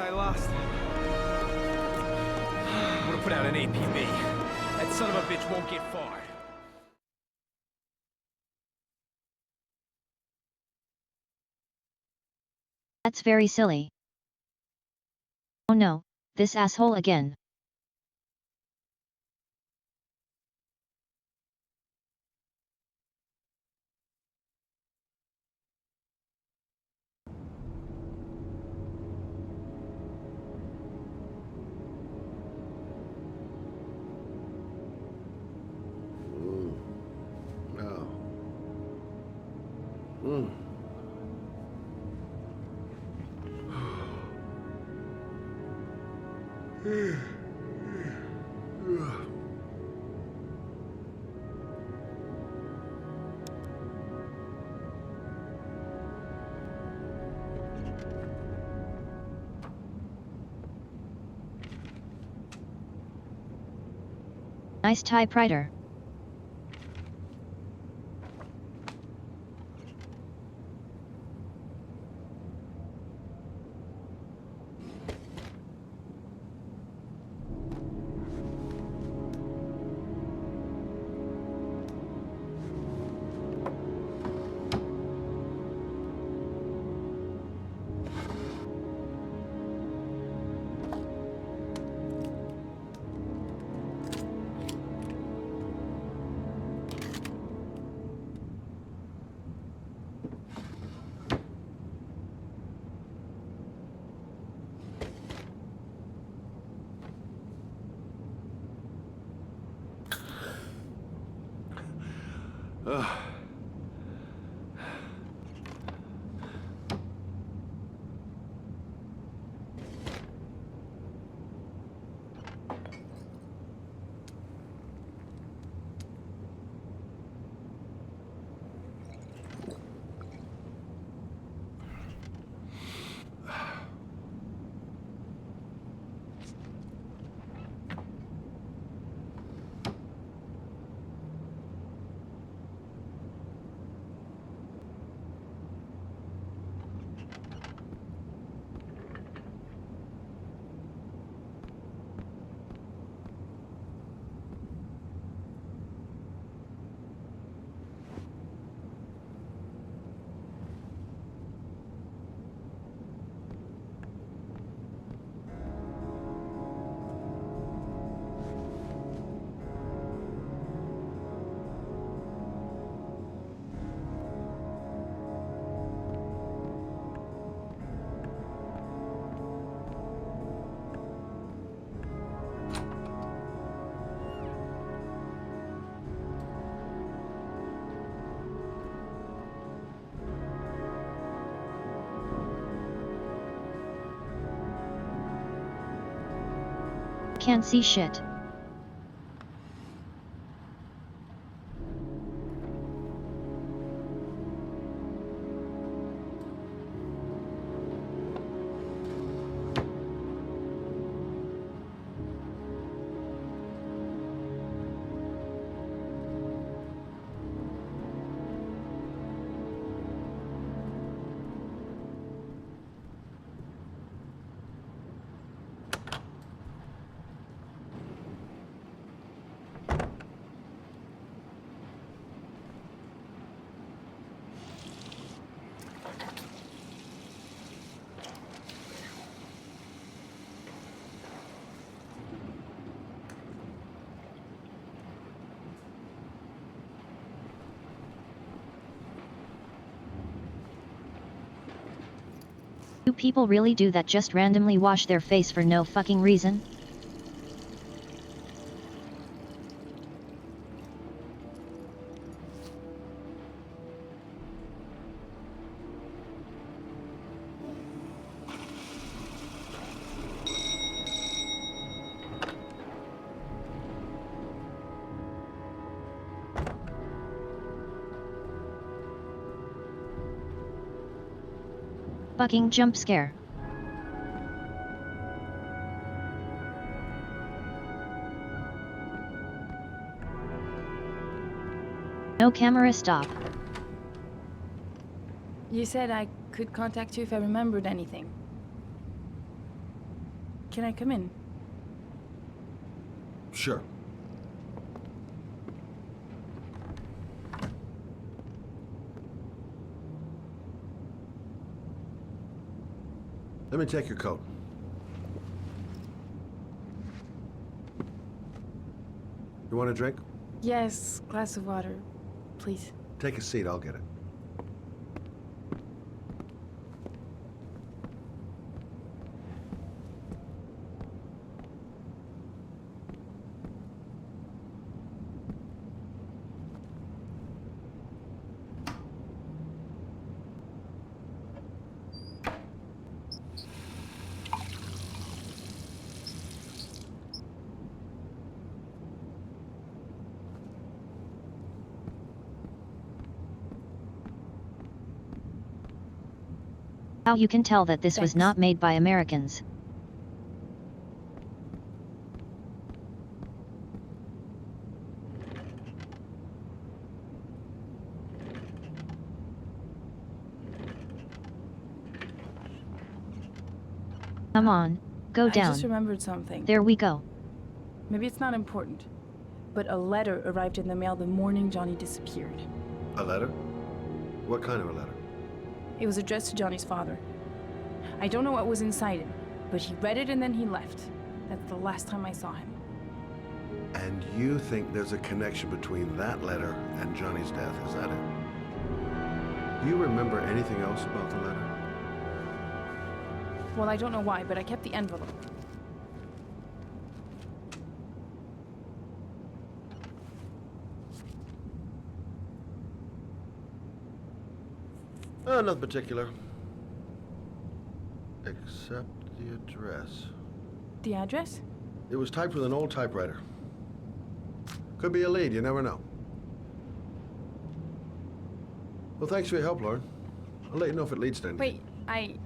O: I lost. I'm gonna put out an APB. That son of a bitch won't get far.
C: That's very silly. Oh no, this asshole again.
K: No. Mm.
C: Nice typewriter. Can't see shit. Do people really do that, just randomly wash their face for no fucking reason? Fucking jump scare. No camera, stop.
N: You said I could contact you if I remembered anything. Can I come in?
K: Sure. Let me take your coat. You want a drink?
N: Yes, glass of water, please.
K: Take a seat, I'll get it.
C: How you can tell that this was not made by Americans. Come on, go down.
N: I just remembered something.
C: There we go.
N: Maybe it's not important, but a letter arrived in the mail the morning Johnny disappeared.
K: A letter? What kind of a letter?
N: It was addressed to Johnny's father. I don't know what was inside it, but he read it and then he left. That's the last time I saw him.
K: And you think there's a connection between that letter and Johnny's death, is that it? Do you remember anything else about the letter?
N: Well, I don't know why, but I kept the envelope.
K: Nothing particular. Except the address.
N: The address?
K: It was typed with an old typewriter. Could be a lead, you never know. Well, thanks for your help, Lauren. I'll let you know if it leads to anything.
N: Wait, I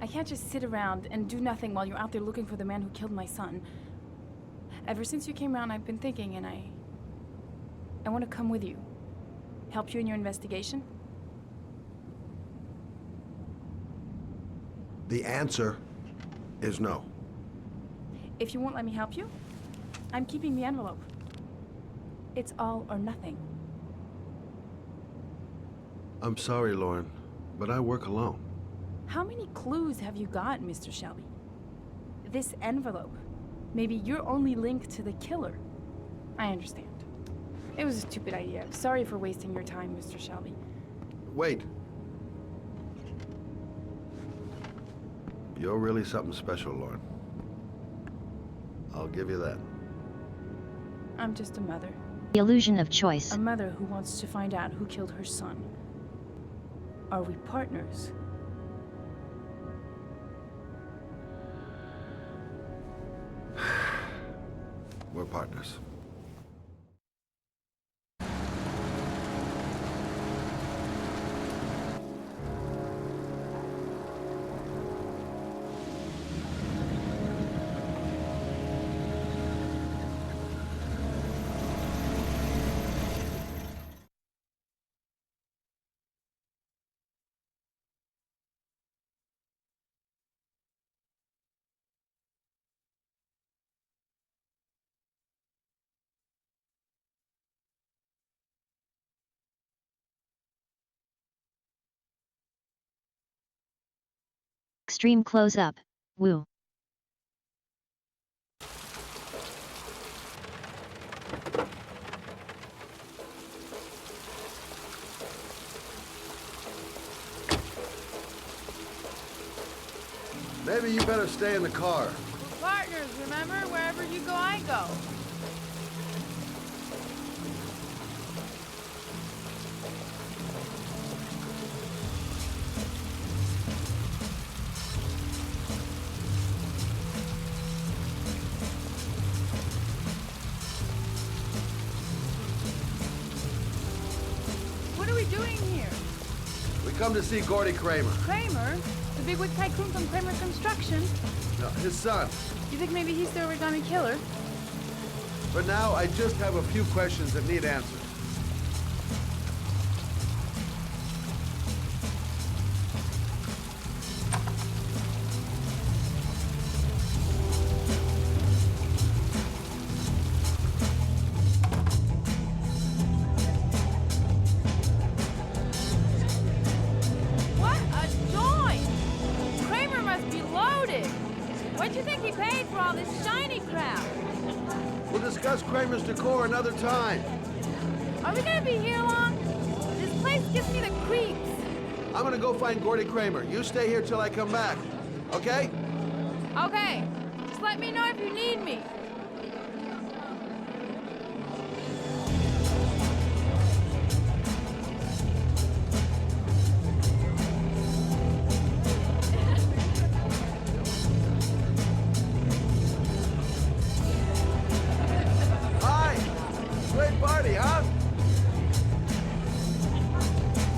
N: can't just sit around and do nothing while you're out there looking for the man who killed my son. Ever since you came around, I've been thinking, and I want to come with you. Help you in your investigation?
K: The answer is no.
N: If you won't let me help you, I'm keeping the envelope. It's all or nothing.
K: I'm sorry, Lauren, but I work alone.
N: How many clues have you got, Mr. Shelby? This envelope. Maybe your only link to the killer. I understand. It was a stupid idea. Sorry for wasting your time, Mr. Shelby.
K: Wait. You're really something special, Lauren. I'll give you that.
N: I'm just a mother.
C: The illusion of choice.
N: A mother who wants to find out who killed her son. Are we partners?
K: We're partners.
C: Extreme close-up. Woo.
K: Maybe you better stay in the car.
I: We're partners, remember? Wherever you go, I go. What are we doing here?
K: We come to see Gordy Kramer.
I: Kramer? The bigwig tycoon from Kramer Construction?
K: No, his son.
I: You think maybe he's the origami killer?
K: For now, I just have a few questions that need answers. encore another time.
I: Are we gonna be here long? This place gives me the creeps.
K: I'm gonna go find Gordy Kramer. You stay here till I come back, okay?
I: Okay. Just let me know if you need me.
K: Hi! Great party, huh?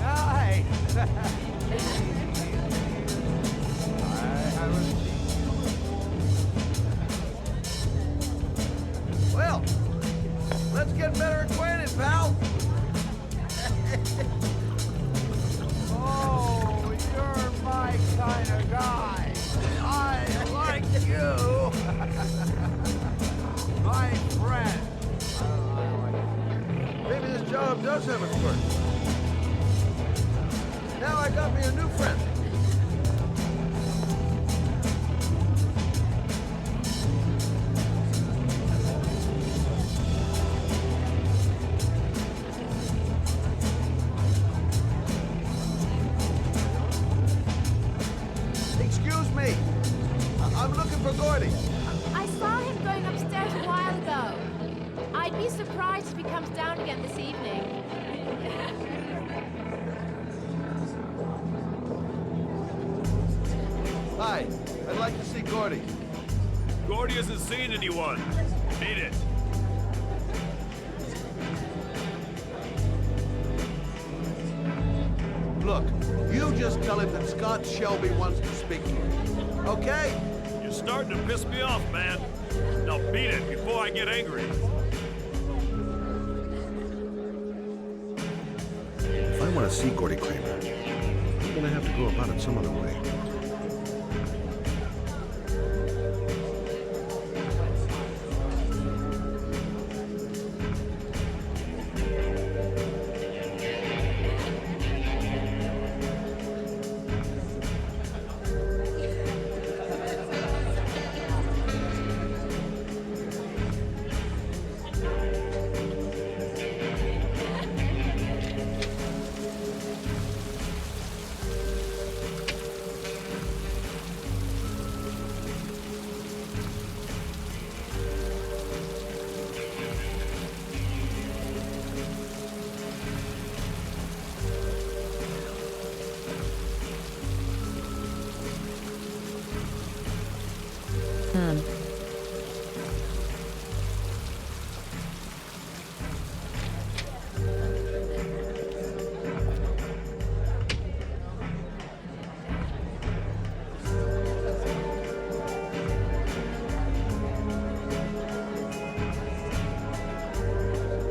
O: Hi!
K: Well, let's get better acquainted, pal.
O: Oh, you're my kind of guy. I like you. My friend.
K: Maybe this job does have its perks. Now I got me a new friend. Excuse me. I'm looking for Gordy.
F: I saw him going upstairs a while ago. I'd be surprised if he comes down again this evening.
K: Hi, I'd like to see Gordy.
P: Gordy hasn't seen anyone. Beat it.
K: Look, you just tell him that Scott Shelby wants to speak to him. Okay?
P: You're starting to piss me off, man. Now beat it before I get angry.
K: If I want to see Gordy Kramer, I'm gonna have to go about it some other way.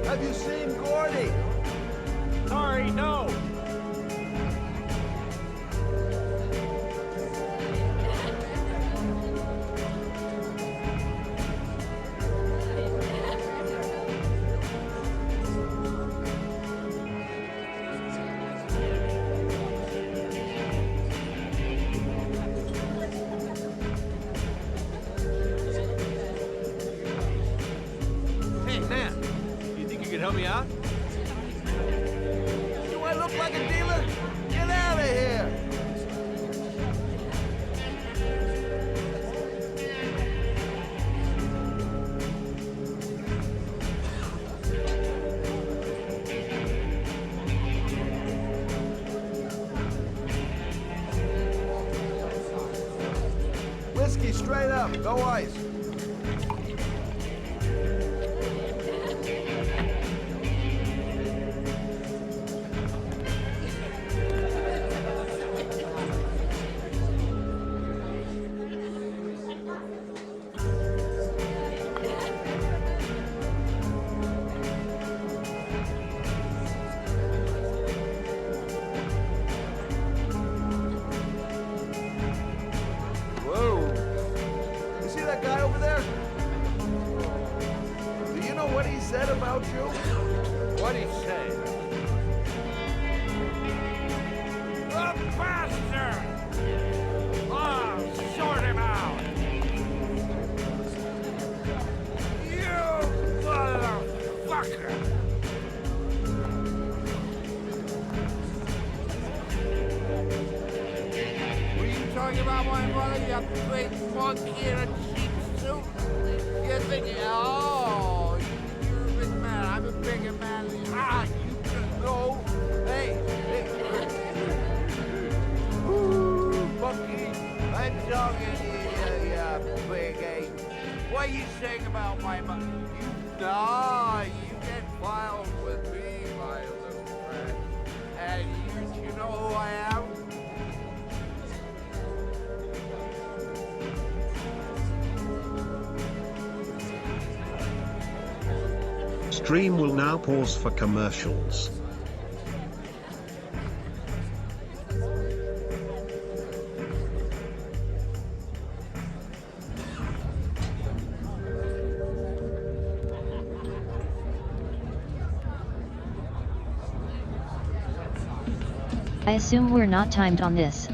K: Have you seen Gordy?
P: Sorry, no.
O: Hey, man. You think you could help me out?
K: Do I look like a dealer? Get out of here! Whiskey straight up, no ice. Whoa. You see that guy over there? Do you know what he said about you?
P: What'd he say? The bastard! I'll sort him out! You motherfucker!
G: sucker. Were you talking about my mother, you big monkey in a cheap suit? You're thinking, oh, you're a big man. I'm a bigger man than you. Ah, you can know. Hey, Ooh, monkey, I'm talking to you, you big ape. What are you saying about my mother? You get filed with me, my little friend. And you know who I am?
D: Stream will now pause for commercials.
C: I assume we're not timed on this.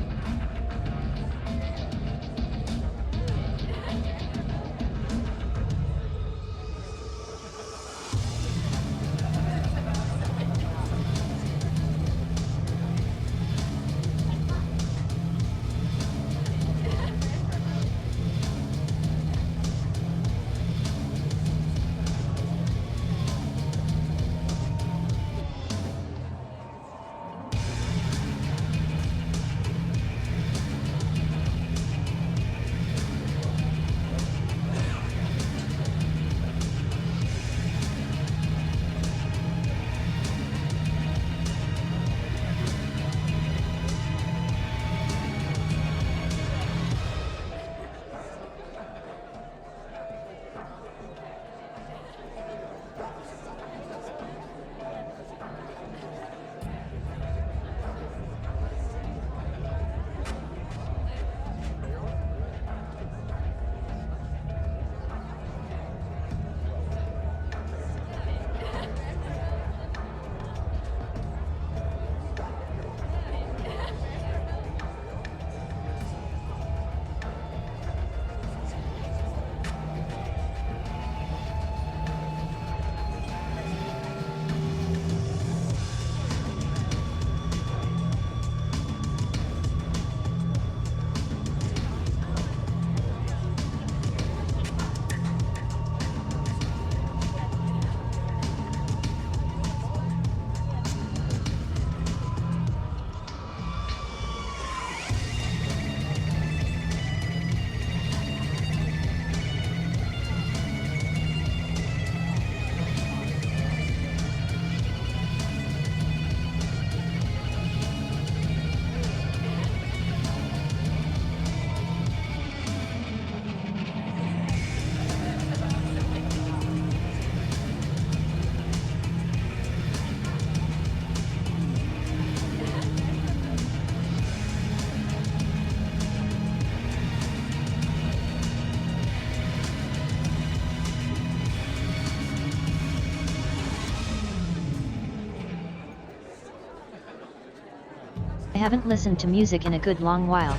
C: I haven't listened to music in a good long while.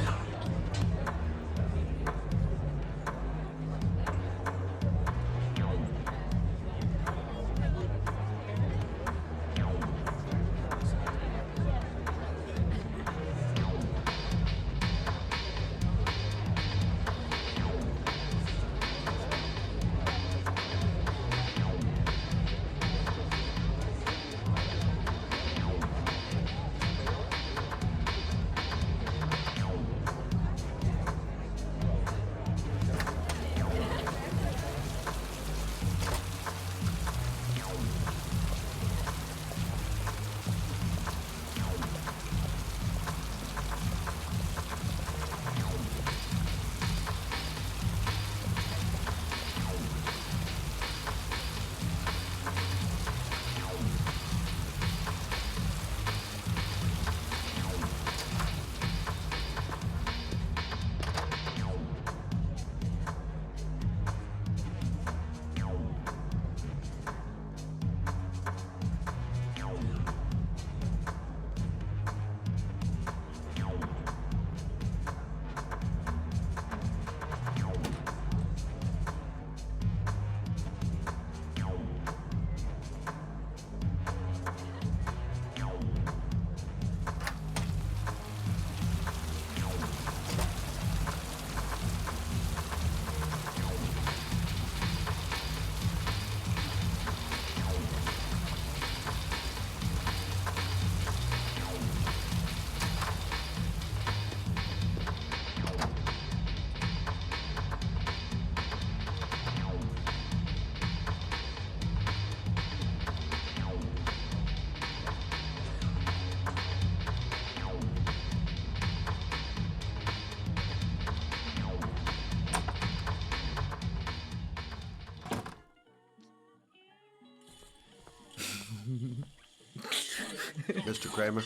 K: Mr. Kramer?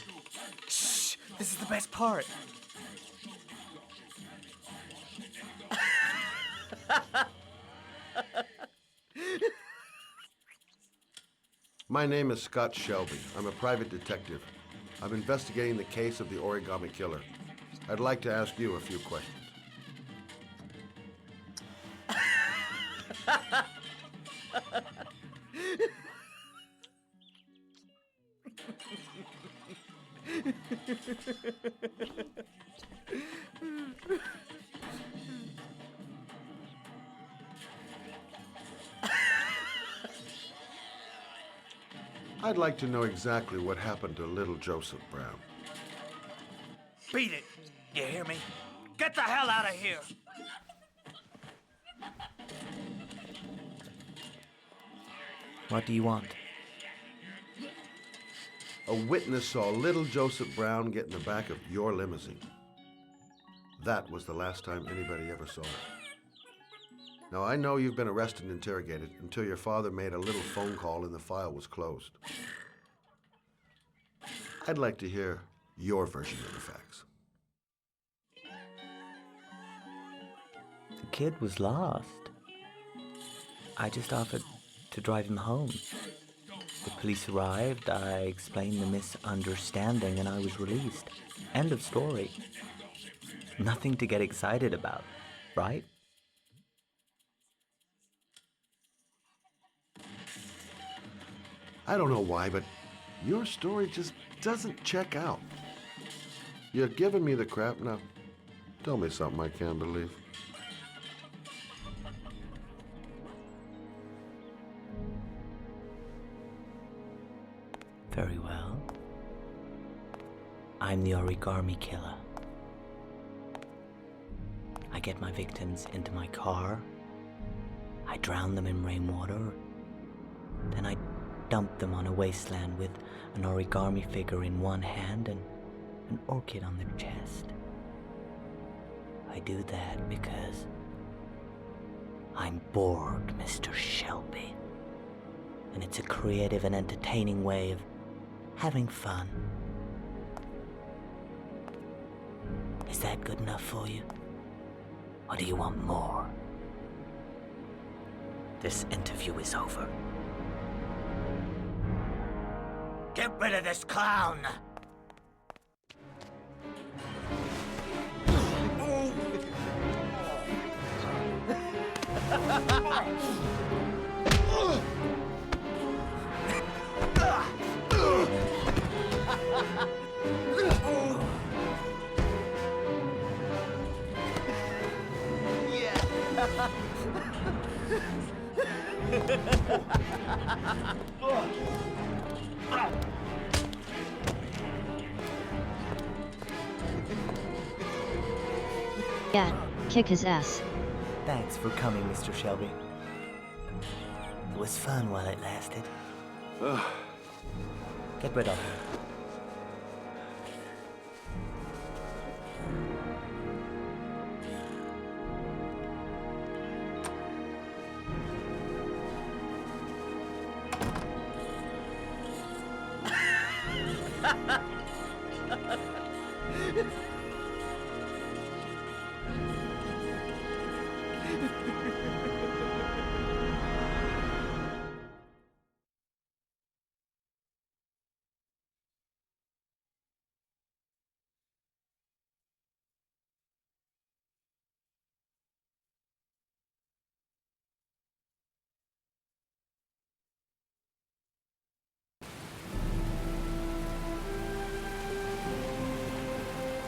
U: Shh! This is the best part.
K: My name is Scott Shelby. I'm a private detective. I'm investigating the case of the origami killer. I'd like to ask you a few questions. I'd like to know exactly what happened to little Joseph Brown.
A: Beat it! You hear me? Get the hell out of here!
U: What do you want?
K: A witness saw little Joseph Brown get in the back of your limousine. That was the last time anybody ever saw it. Now, I know you've been arrested and interrogated until your father made a little phone call and the file was closed. I'd like to hear your version of the facts.
U: The kid was lost. I just offered to drive him home. The police arrived, I explained the misunderstanding, and I was released. End of story. Nothing to get excited about, right?
K: I don't know why, but your story just doesn't check out. You're giving me the crap now. Tell me something I can't believe.
U: Very well. I'm the origami killer. I get my victims into my car. I drown them in rainwater. Then I dump them on a wasteland with an origami figure in one hand and an orchid on their chest. I do that because I'm bored, Mr. Shelby. And it's a creative and entertaining way of having fun. Is that good enough for you? Or do you want more? This interview is over.
A: Get rid of this clown!
C: Yeah, kick his ass.
U: Thanks for coming, Mr. Shelby. It was fun while it lasted. Get rid of him.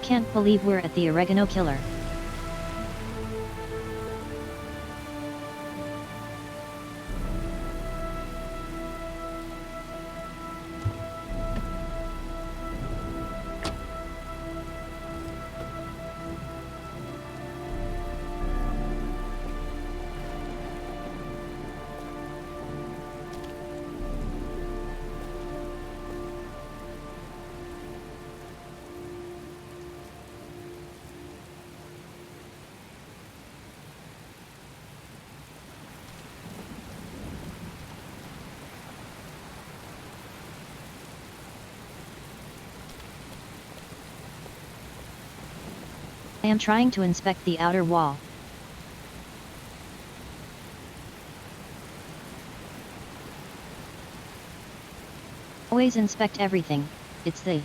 C: Can't believe we're at the oregano killer. I am trying to inspect the outer wall. Always inspect everything. It's the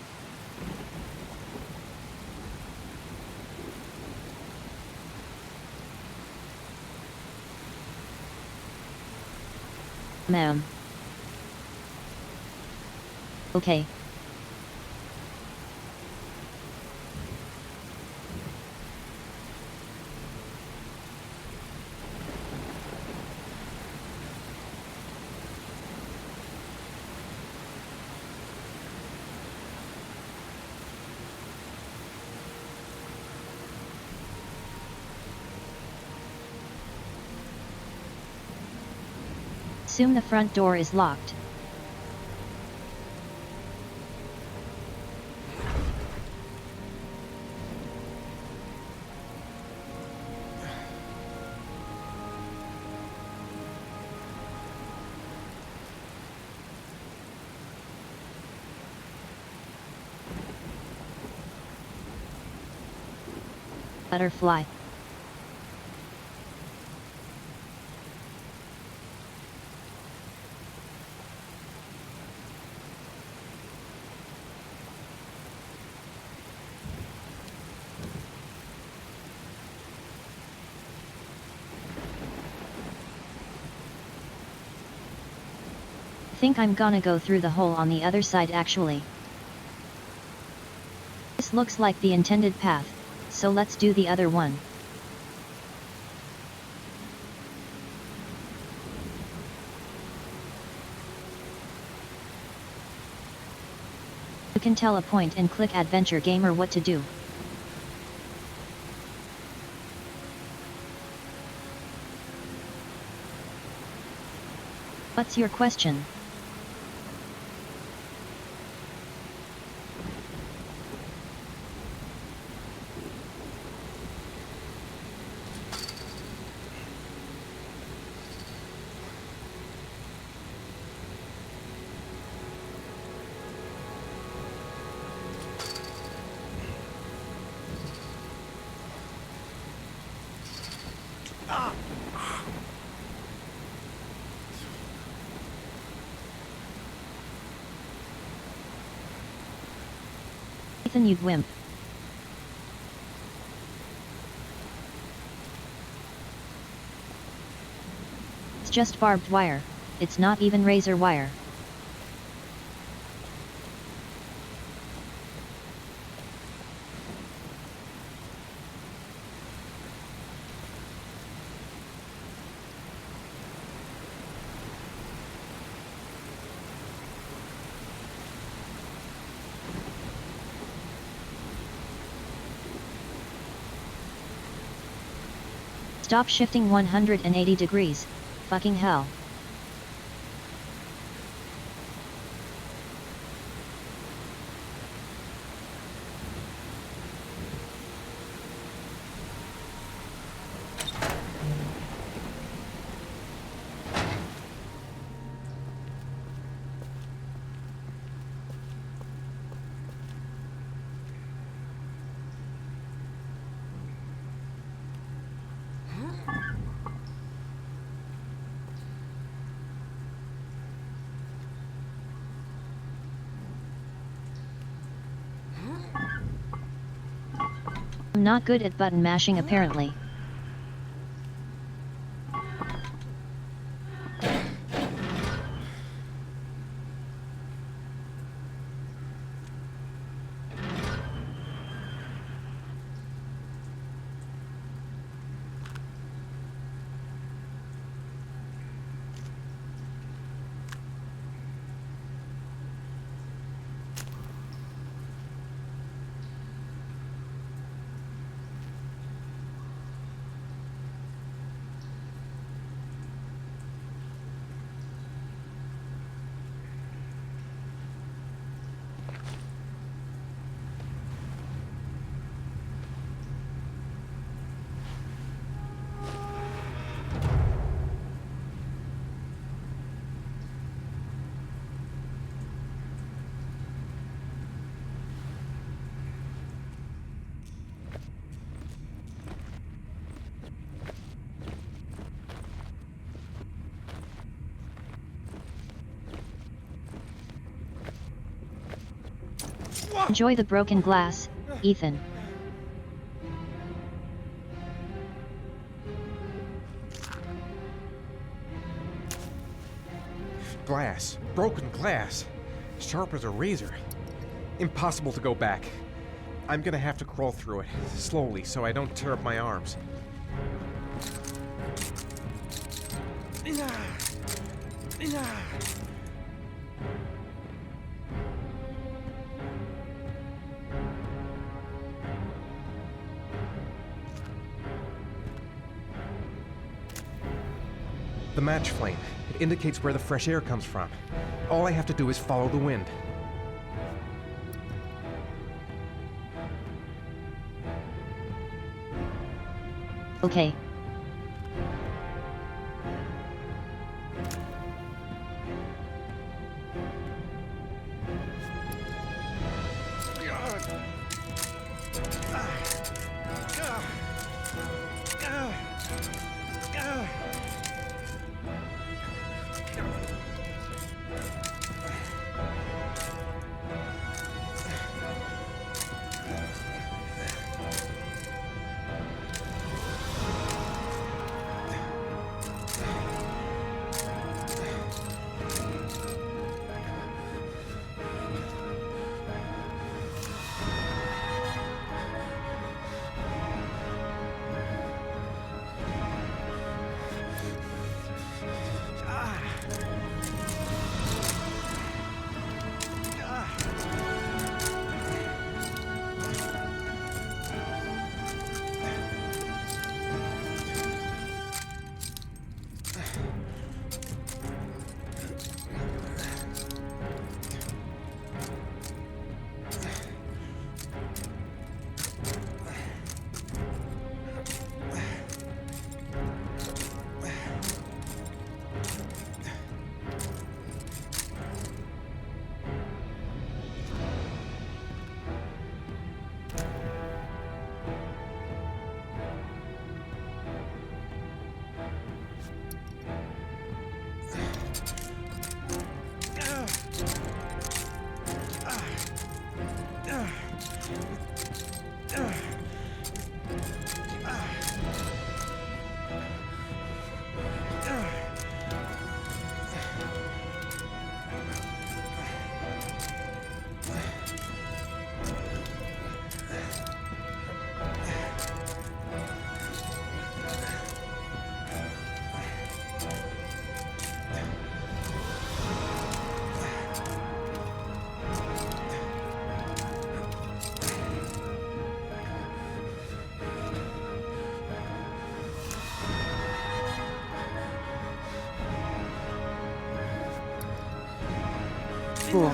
C: Ma'am. Okay. Assume the front door is locked. Butterfly. I think I'm gonna go through the hole on the other side actually. This looks like the intended path, so let's do the other one. You can tell a point and click Adventure Gamer what to do. What's your question? Ethan, you wimp. It's just barbed wire. It's not even razor wire. Stop shifting 180 degrees. Fucking hell. I'm not good at button mashing apparently. Enjoy the broken glass, Ethan.
E: Glass. Broken glass. Sharp as a razor. Impossible to go back. I'm gonna have to crawl through it, slowly, so I don't tear up my arms. The match flame. It indicates where the fresh air comes from. All I have to do is follow the wind.
C: Okay. Cool.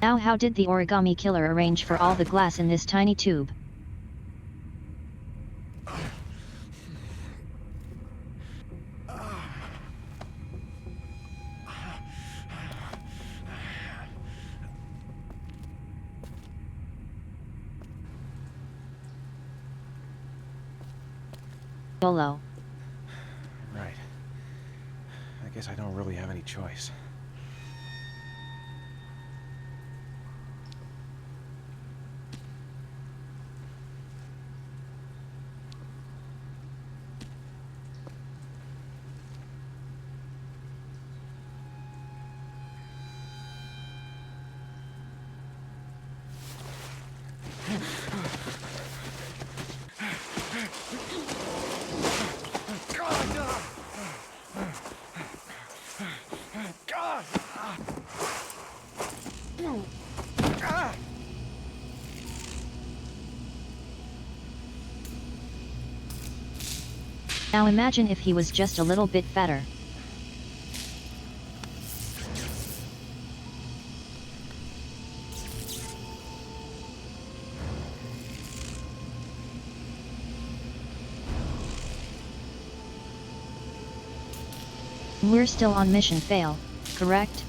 C: Now how did the origami killer arrange for all the glass in this tiny tube? YOLO.
E: Right. I guess I don't really have any choice.
C: Now imagine if he was just a little bit fatter. And we're still on mission fail, correct?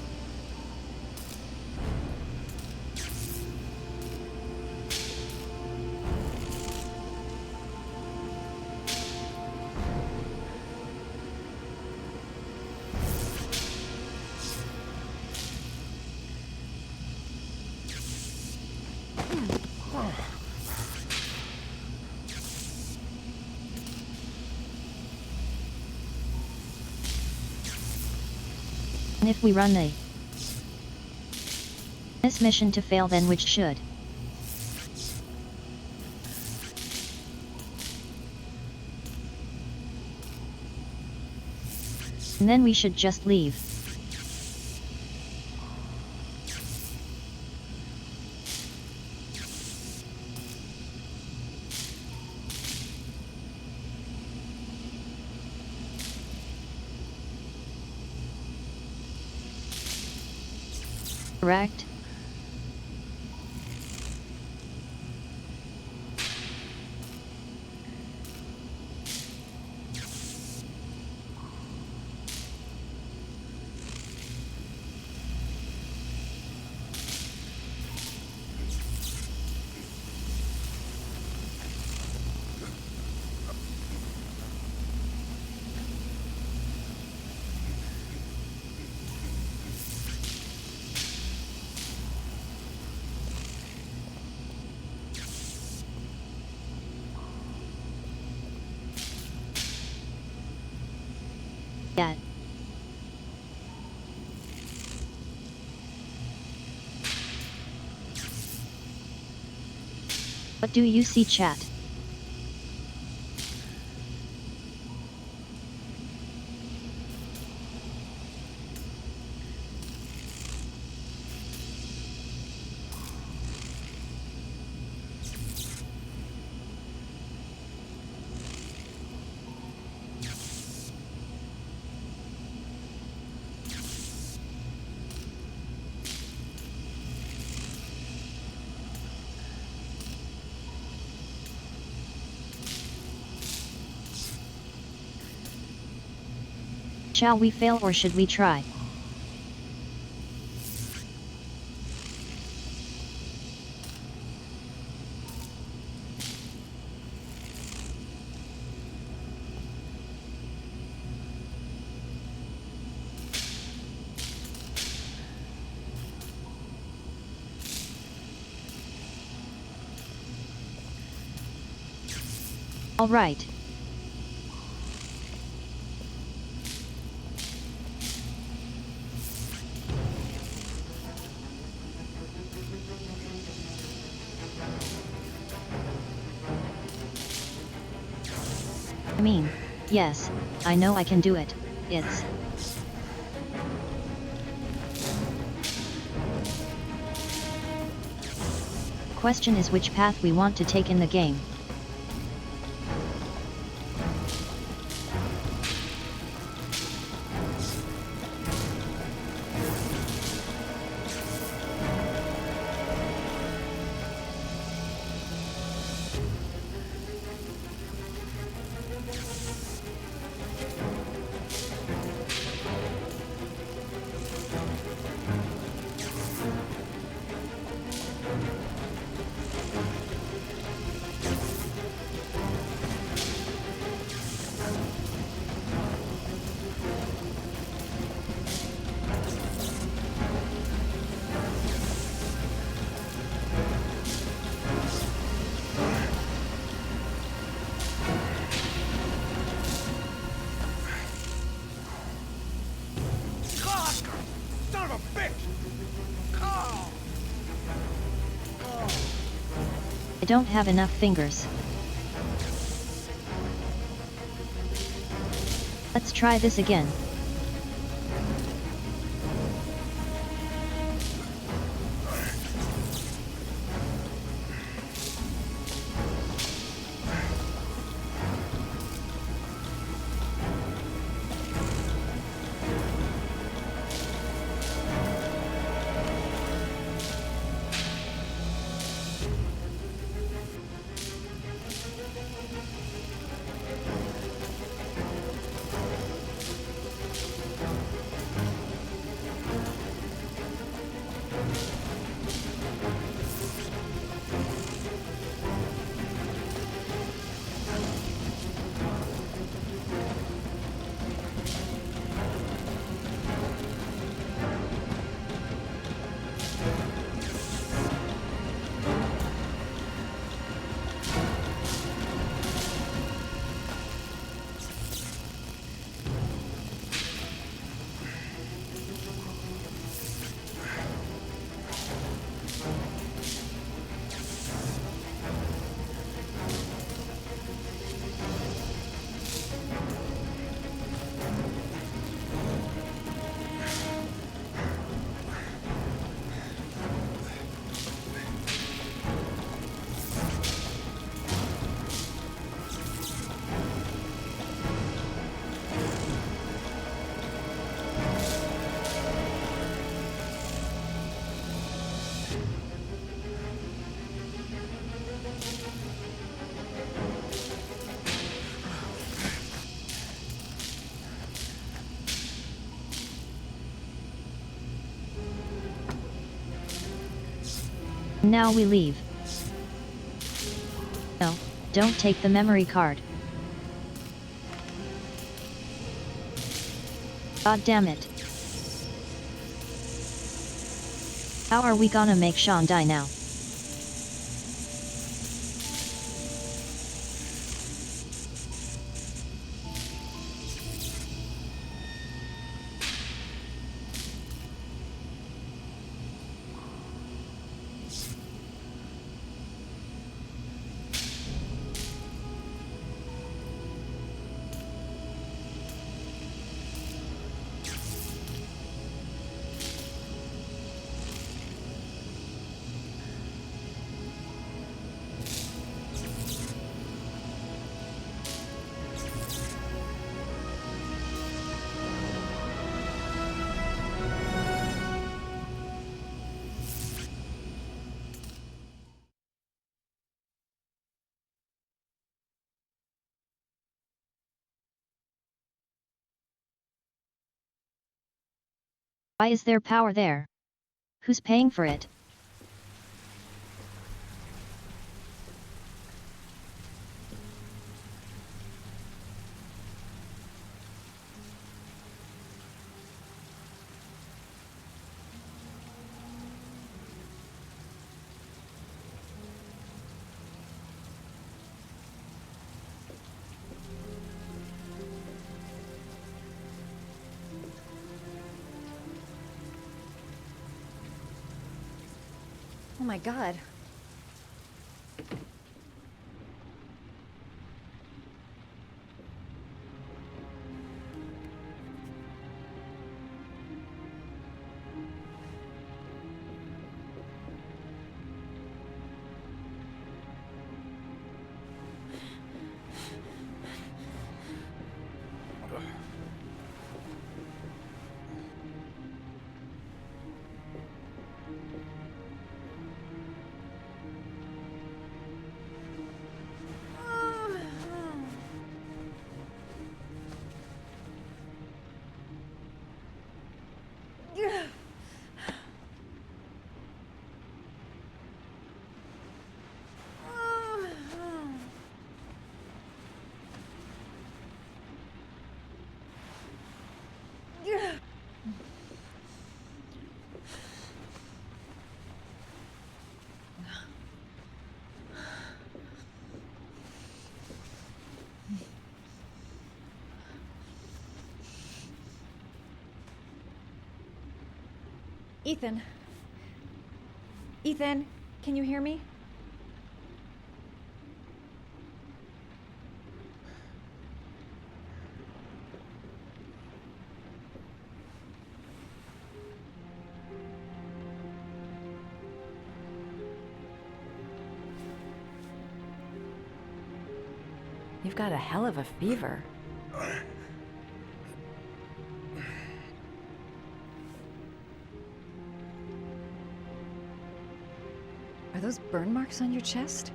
C: And if we run this mission to fail, then which should? And then we should just leave. Correct? Yeah. What do you see, chat? Shall we fail or should we try? All right. I mean, yes, I know I can do it. It's question is which path we want to take in the game. I don't have enough fingers. Let's try this again. Now we leave. No, don't take the memory card. God damn it. How are we gonna make Sean die now? Why is there power there? Who's paying for it?
B: Oh my god. Ethan. Ethan, can you hear me? You've got a hell of a fever. Are those burn marks on your chest?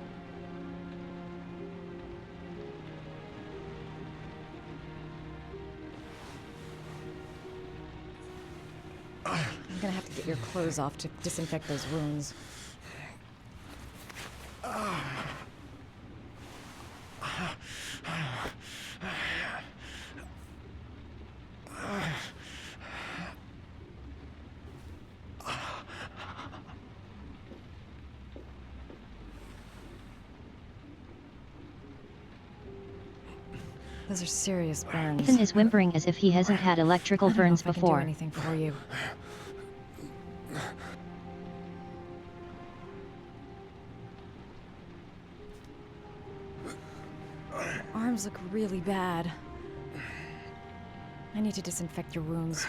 B: I'm gonna have to get your clothes off to disinfect those wounds. Those are serious burns.
C: Ethan is whimpering as if he hasn't had electrical burns before.
B: I can do anything for you. Your arms look really bad. I need to disinfect your wounds.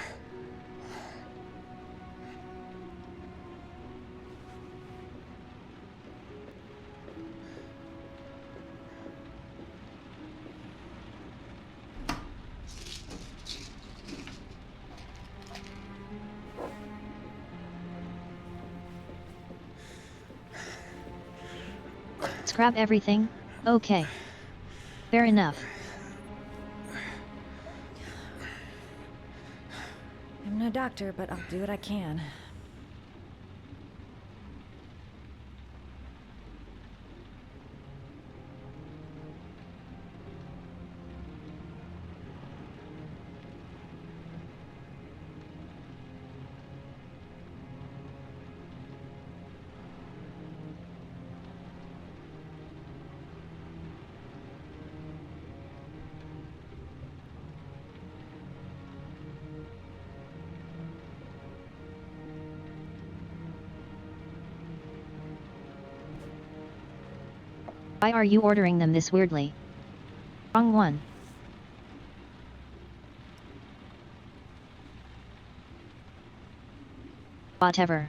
C: Scrap everything? Okay. Fair enough.
B: I'm no doctor, but I'll do what I can.
C: Why are you ordering them this weirdly? Wrong one. Whatever.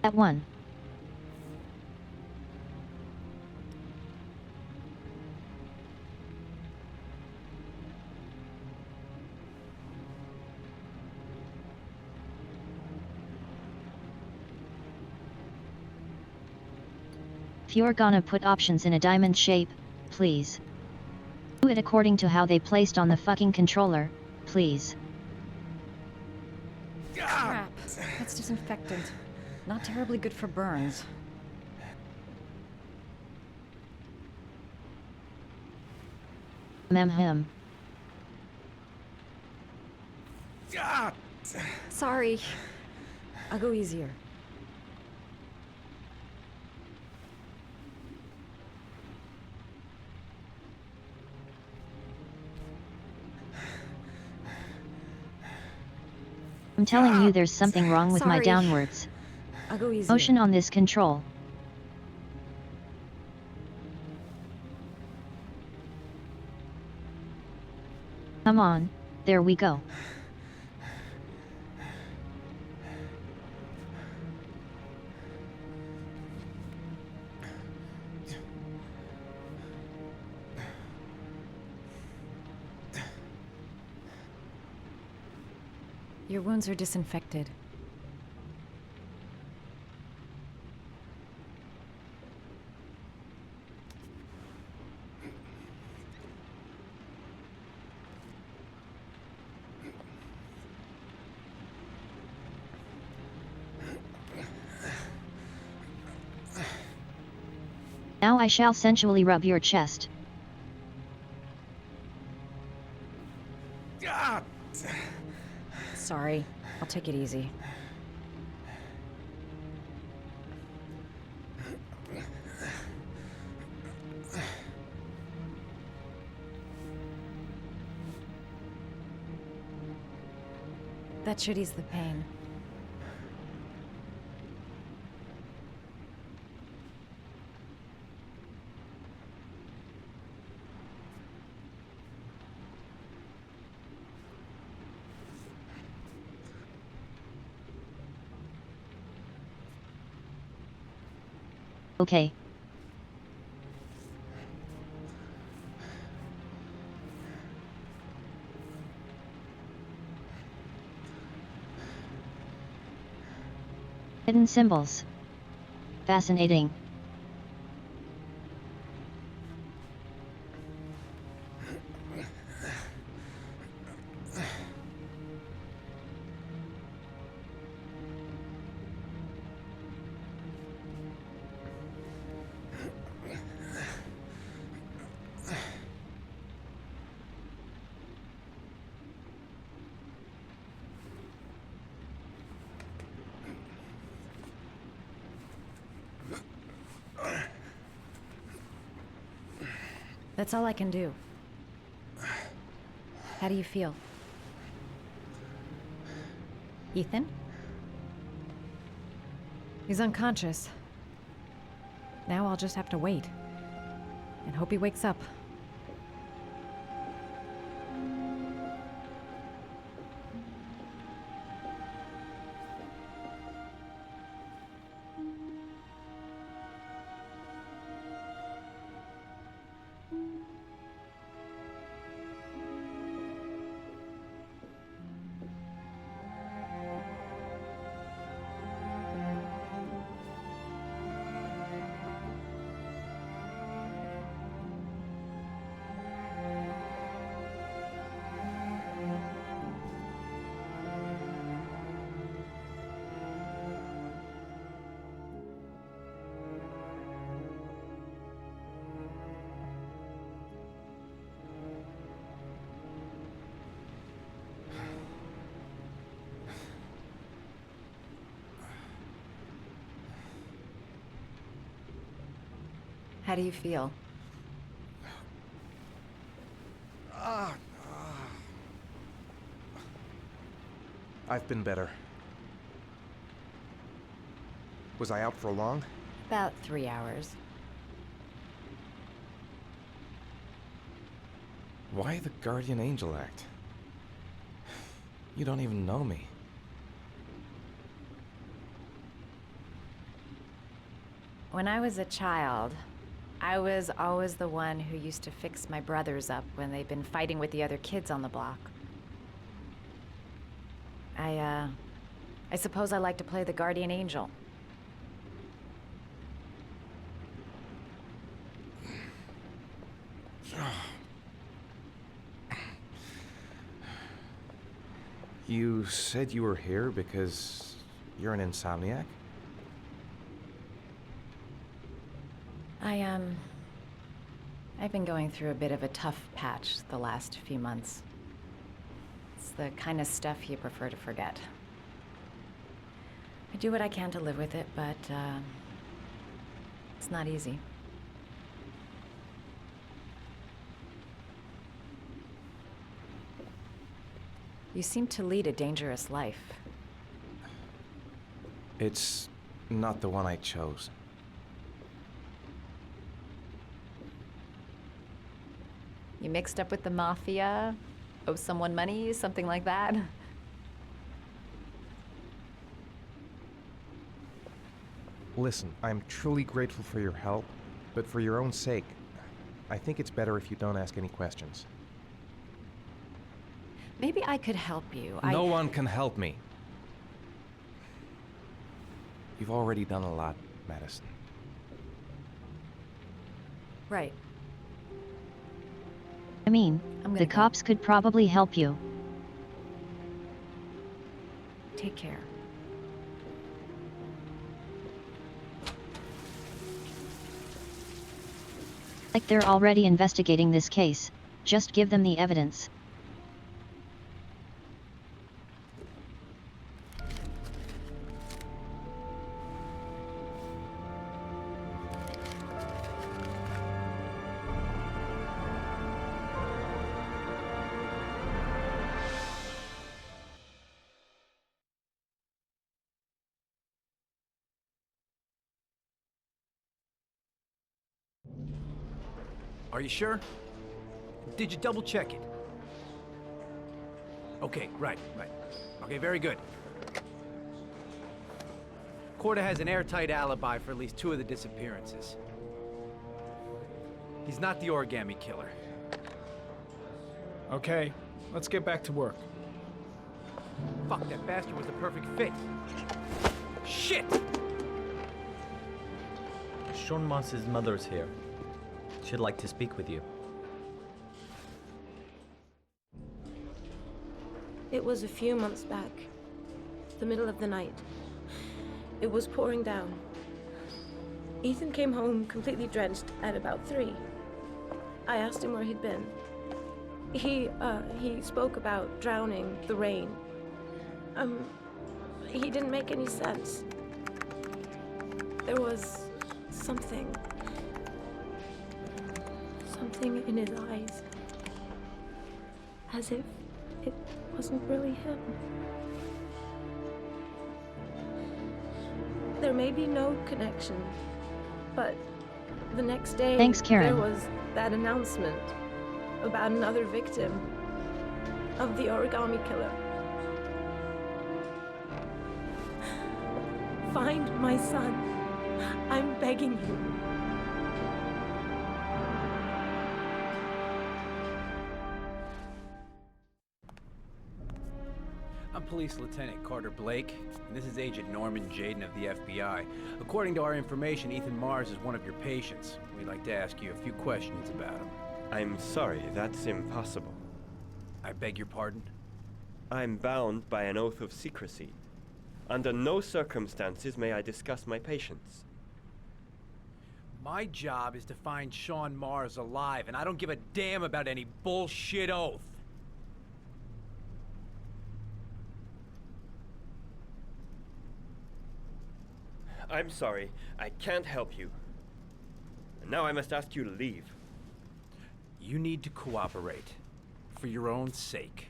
C: That one. If you're gonna put options in a diamond shape, please do it according to how they placed on the fucking controller, please.
B: Crap. That's disinfectant. Not terribly good for burns.
C: Mem.
B: Sorry. I'll go easier.
C: I'm telling you there's something wrong with my
B: Sorry.
C: downwards
B: I'll go easier.
C: motion on this control. Come on, there we go.
B: Your wounds are disinfected.
C: Now I shall sensually rub your chest.
B: Sorry. I'll take it easy. That should ease the pain.
C: Okay. Hidden symbols. Fascinating.
B: That's all I can do. How do you feel? Ethan? He's unconscious. Now I'll just have to wait. And hope he wakes up. How do you feel?
E: I've been better. Was I out for long?
B: About 3 hours.
E: Why the guardian angel act? You don't even know me.
B: When I was a child, I was always the one who used to fix my brothers up when they'd been fighting with the other kids on the block. I suppose I like to play the guardian angel.
E: You said you were here because you're an insomniac?
B: I've been going through a bit of a tough patch the last few months. It's the kind of stuff you prefer to forget. I do what I can to live with it, but, it's not easy. You seem to lead a dangerous life.
E: It's not the one I chose.
B: You mixed up with the mafia? Owe someone money? Something like that?
E: Listen, I'm truly grateful for your help, but for your own sake, I think it's better if you don't ask any questions.
B: Maybe I could help you.
E: No one can help me. You've already done a lot, Madison.
B: Right.
C: I mean, the cops could probably help you.
B: Take care.
C: Like they're already investigating this case. Just give them the evidence.
O: Are you sure? Did you double check it? Okay, right. Okay, very good. Corda has an airtight alibi for at least 2 of the disappearances. He's not the origami killer.
J: Okay, let's get back to work.
O: Fuck, that bastard was the perfect fit. Shit!
H: Sean Moss's mother's here. She'd like to speak with you.
S: It was a few months back. The middle of the night. It was pouring down. Ethan came home completely drenched at about 3. I asked him where he'd been. He spoke about drowning, the rain. He didn't make any sense. There was something in his eyes. As if it wasn't really him. There may be no connection, but the next day
C: Thanks, Karen.
S: there was that announcement about another victim of the origami killer. Find my son. I'm begging you.
O: I'm Police Lieutenant Carter Blake, and this is Agent Norman Jaden of the FBI. According to our information, Ethan Mars is one of your patients. We'd like to ask you a few questions about him.
W: I'm sorry, that's impossible.
O: I beg your pardon?
W: I'm bound by an oath of secrecy. Under no circumstances may I discuss my patients.
O: My job is to find Sean Mars alive, and I don't give a damn about any bullshit oath.
W: I'm sorry, I can't help you. And now I must ask you to leave.
O: You need to cooperate, for your own sake.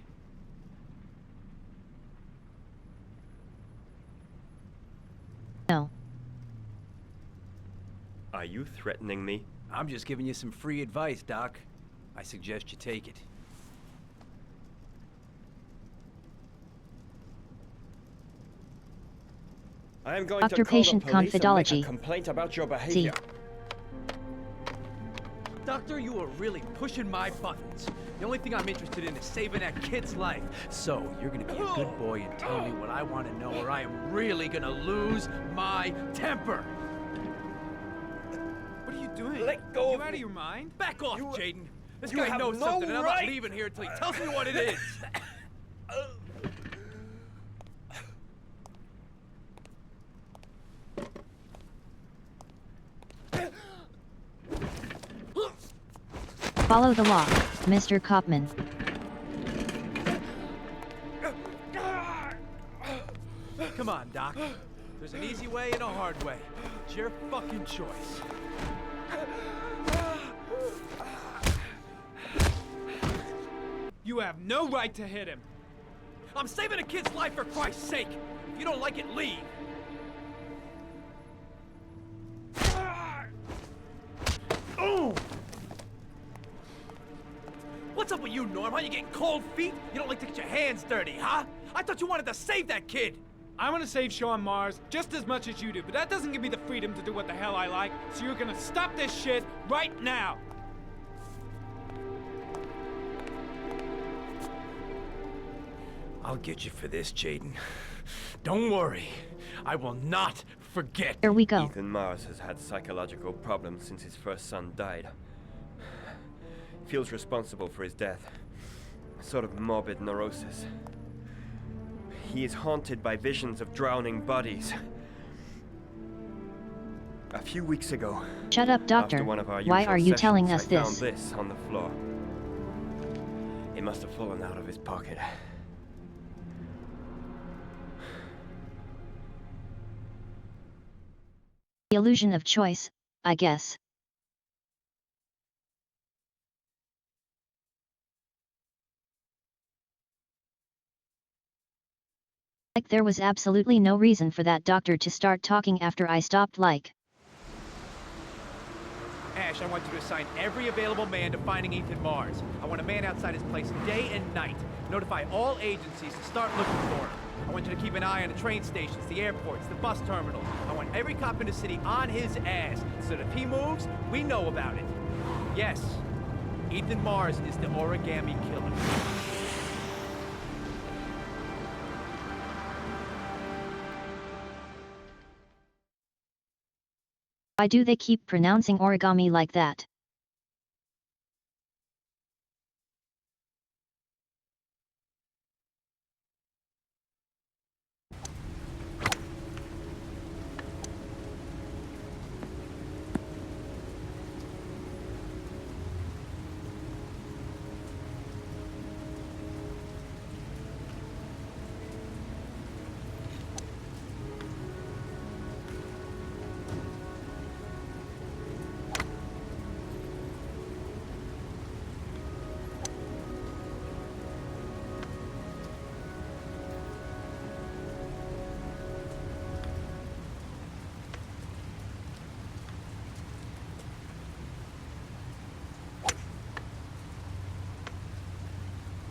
C: No.
W: Are you threatening me?
O: I'm just giving you some free advice, Doc. I suggest you take it.
W: I am going to call
C: Doctor-patient
W: the police and make
C: confidology.
W: a complaint about your behavior.
O: Doctor, you are really pushing my buttons. The only thing I'm interested in is saving that kid's life. So, you're gonna be a good boy and tell me what I want to know, or I am really gonna lose my temper.
A: What are you doing?
W: Let go
A: You
W: of
A: out
W: me.
A: of your mind?
O: Back off, Jaden. This
W: you
O: guy
W: have
O: knows
W: no
O: something, and I'm not
W: right.
O: leaving here until he tells me what it is.
C: Follow the law, Mr. Kopman.
O: Come on, Doc. There's an easy way and a hard way. It's your fucking choice.
A: You have no right to hit him.
O: I'm saving a kid's life for Christ's sake. If you don't like it, leave. Oh! What's up with you, Norm? Are you getting cold feet? You don't like to get your hands dirty, huh? I thought you wanted to save that kid.
A: I want to save Sean Mars just as much as you do, but that doesn't give me the freedom to do what the hell I like, so you're gonna stop this shit right now!
O: I'll get you for this, Jaden. Don't worry. I will not forget.
C: Here we go.
W: Ethan Mars has had psychological problems since his first son died. Feels responsible for his death. A sort of morbid neurosis. He is haunted by visions of drowning bodies. A few weeks ago,
C: Shut up, Doctor.
W: after one of our
C: Why
W: usual
C: are you telling us
W: sessions, I
C: this?
W: found this on the floor. It must have fallen out of his pocket.
C: The illusion of choice, I guess. Like there was absolutely no reason for that doctor to start talking after I stopped like.
O: Ash, I want you to assign every available man to finding Ethan Mars. I want a man outside his place day and night. Notify all agencies to start looking for him. I want you to keep an eye on the train stations, the airports, the bus terminals. I want every cop in the city on his ass, so that if he moves, we know about it. Yes, Ethan Mars is the origami killer.
C: Why do they keep pronouncing origami like that?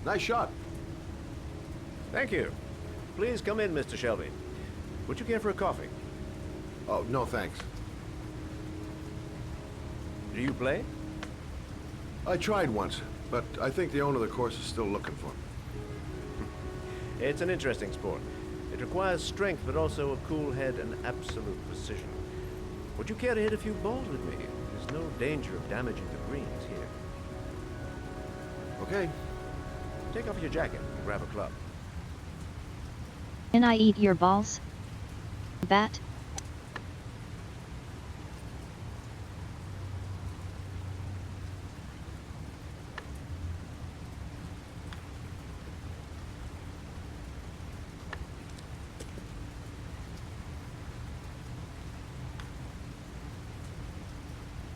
K: Nice shot.
L: Thank you. Please come in, Mr. Shelby. Would you care for a coffee?
K: Oh, no thanks.
L: Do you play?
K: I tried once, but I think the owner of the course is still looking for me.
L: It's an interesting sport. It requires strength, but also a cool head and absolute precision. Would you care to hit a few balls with me? There's no danger of damaging the greens here.
K: Okay.
L: Take off your jacket and grab a club.
C: Can I eat your balls? Bat?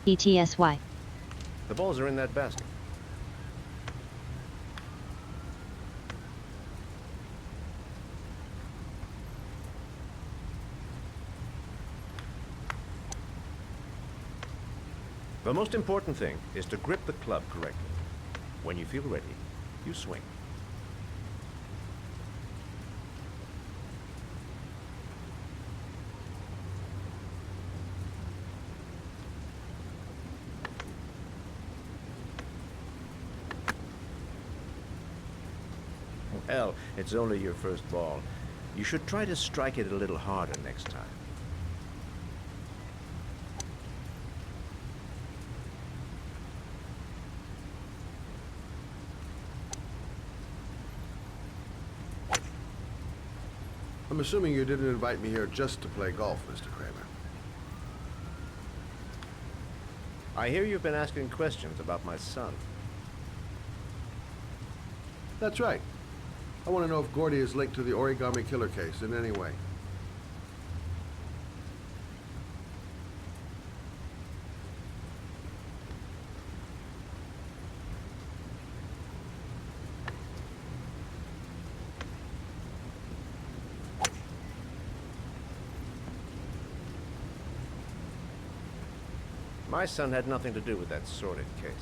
C: ETSY.
L: The balls are in that basket. The most important thing is to grip the club correctly. When you feel ready, you swing. Well, it's only your first ball. You should try to strike it a little harder next time.
K: I'm assuming you didn't invite me here just to play golf, Mr. Kramer.
L: I hear you've been asking questions about my son.
K: That's right. I want to know if Gordy is linked to the origami killer case in any way.
L: My son had nothing to do with that sordid case.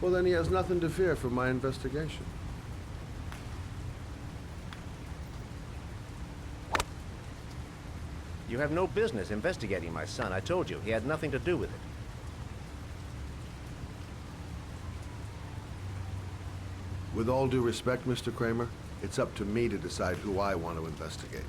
K: Well, then he has nothing to fear from my investigation.
L: You have no business investigating my son. I told you, he had nothing to do with it.
K: With all due respect, Mr. Kramer, it's up to me to decide who I want to investigate.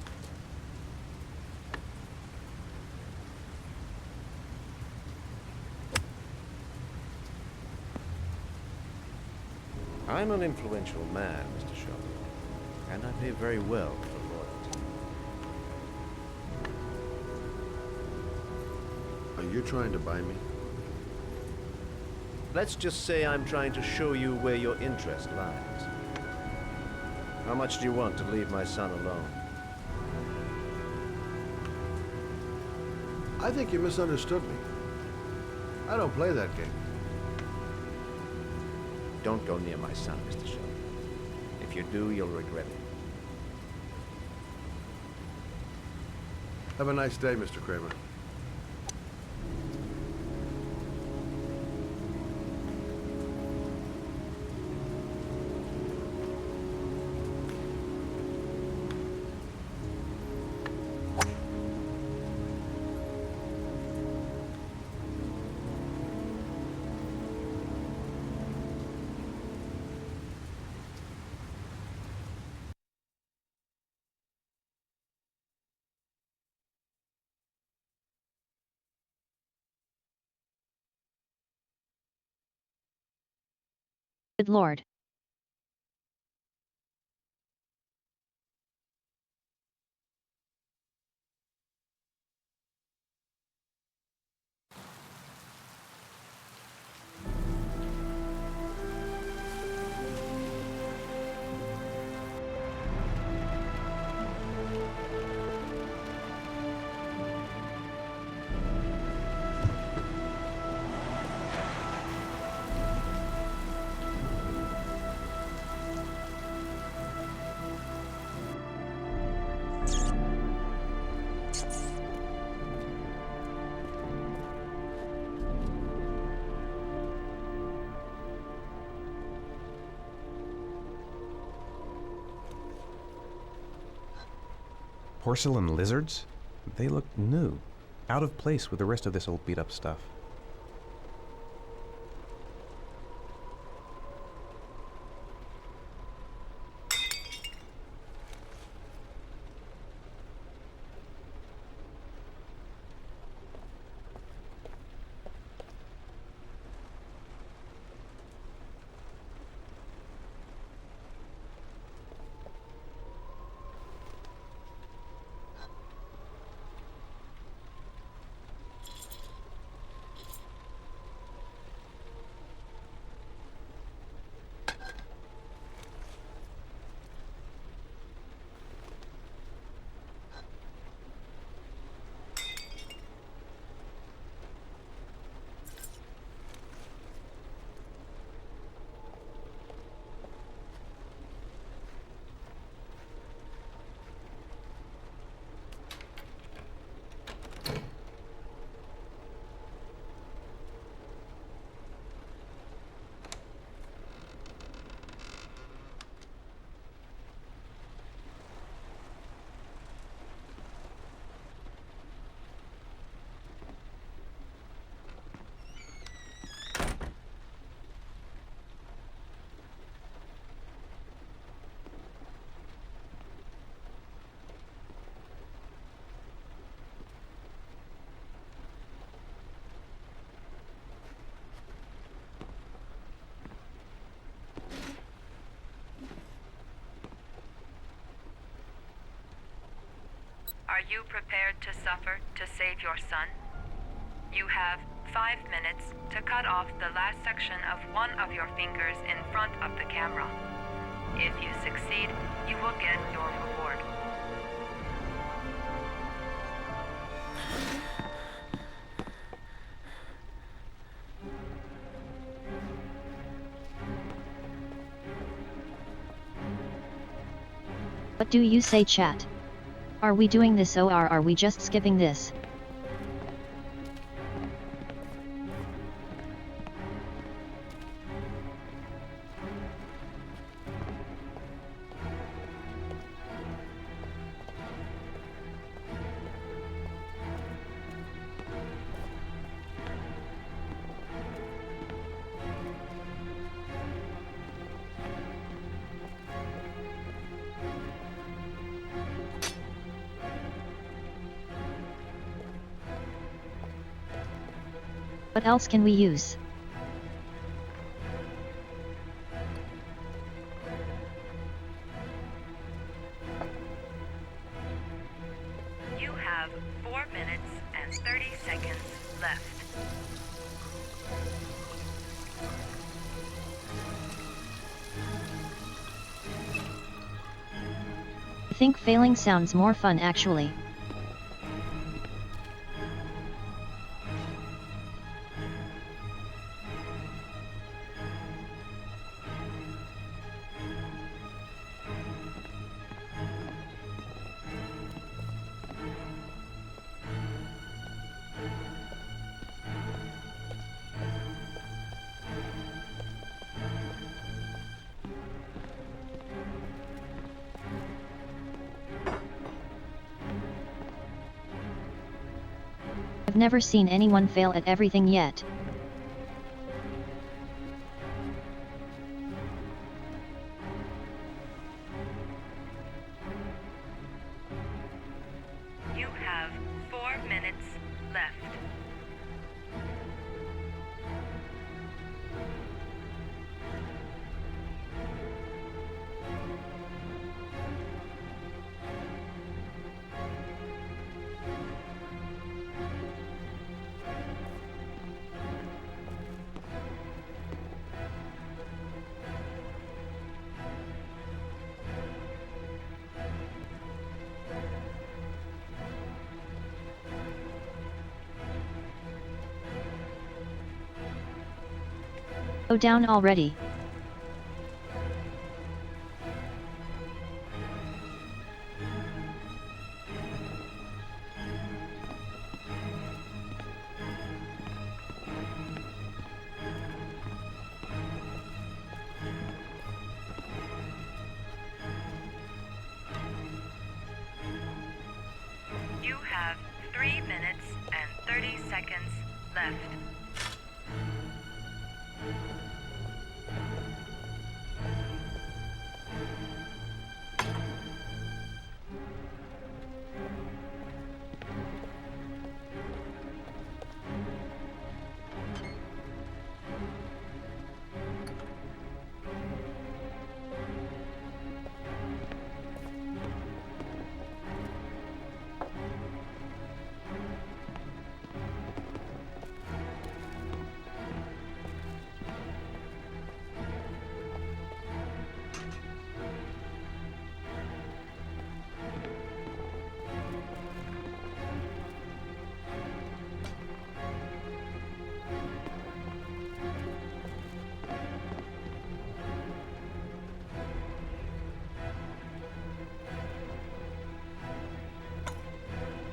L: I'm an influential man, Mr. Shelby, and I pay very well for loyalty.
K: Are you trying to buy me?
L: Let's just say I'm trying to show you where your interest lies. How much do you want to leave my son alone?
K: I think you misunderstood me. I don't play that game.
L: Don't go near my son, Mr. Shelby. If you do, you'll regret it.
K: Have a nice day, Mr. Kramer.
C: Good Lord.
E: Porcelain lizards? They look new, out of place with the rest of this old beat-up stuff.
M: Are you prepared to suffer to save your son? You have 5 minutes to cut off the last section of one of your fingers in front of the camera. If you succeed, you will get your reward.
C: What do you say, chat? Are we doing this or are we just skipping this? What else can we use?
M: You have 4 minutes and 30 seconds left.
C: I think failing sounds more fun actually. I've never seen anyone fail at everything yet.
M: You have 4 minutes left.
C: Go down already.
M: You have 3 minutes and 30 seconds left.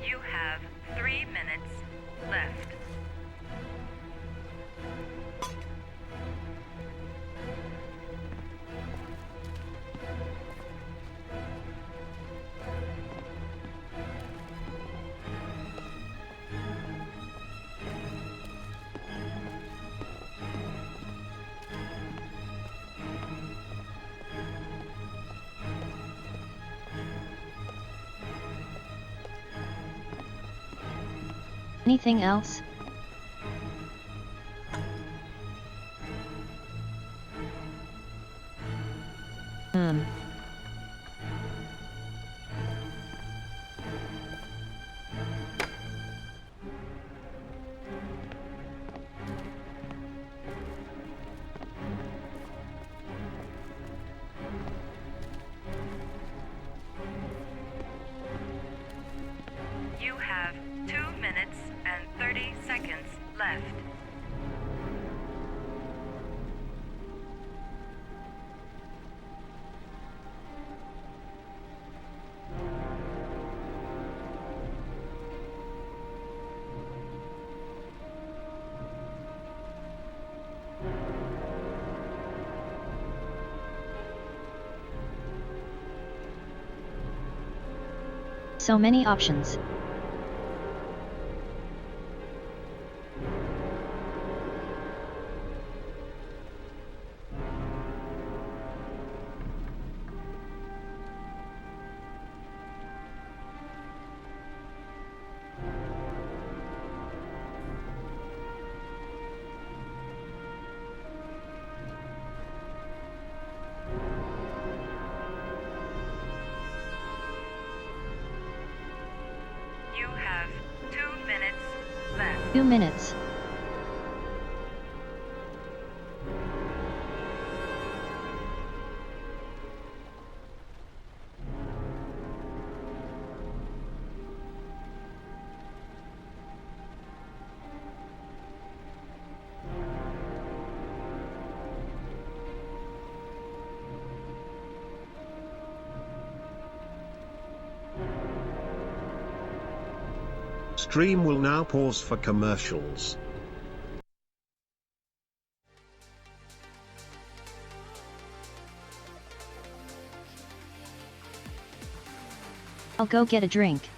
M: You have 3 minutes left.
C: Anything else? So many options.
M: You have 2 minutes left.
C: 2 minutes.
D: Stream will now pause for commercials.
C: I'll go get a drink.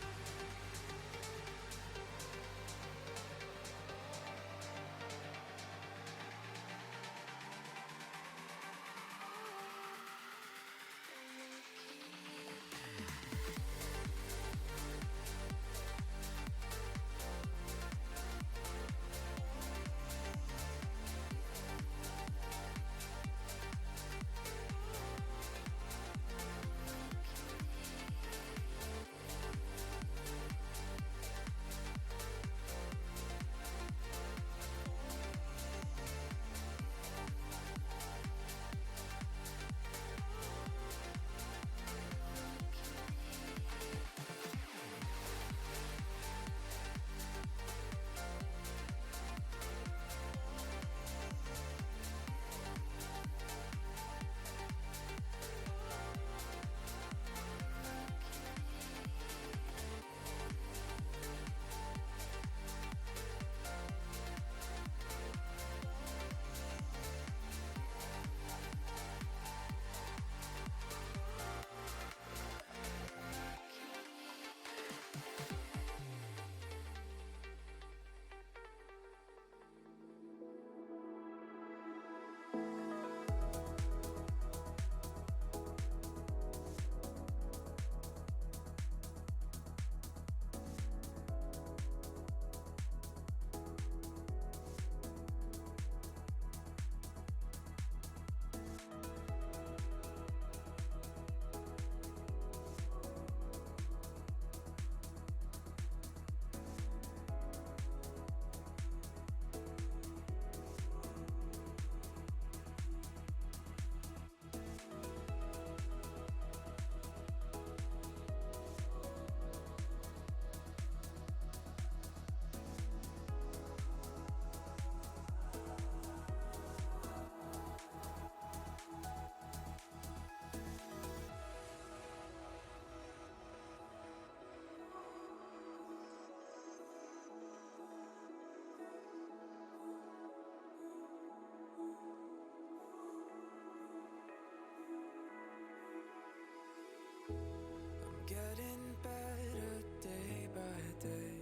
Q: Getting better day by day,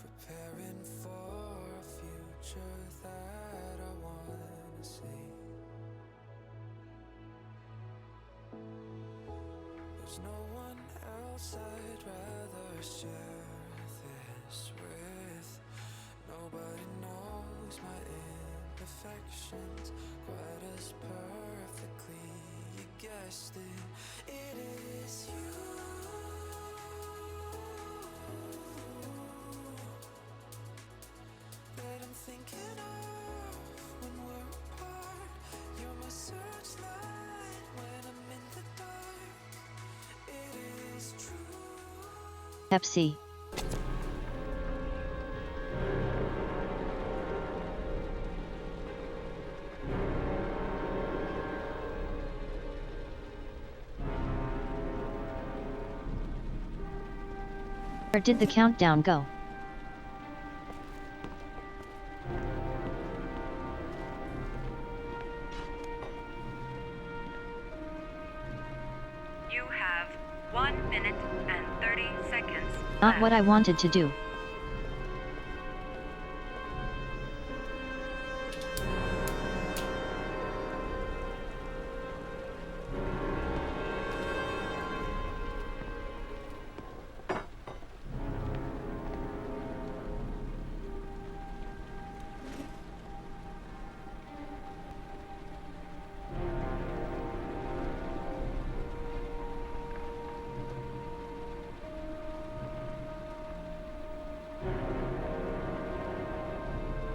Q: preparing for a future that I wanna see. There's no one else I'd rather share this with. Nobody knows my imperfections quite as perfectly. You guessed it. It is you that I'm thinking of when we're apart. You're my searchlight when I'm in the dark. It is true.
C: Pepsi. Where did the countdown go?
M: You have 1
C: Not what I wanted to do.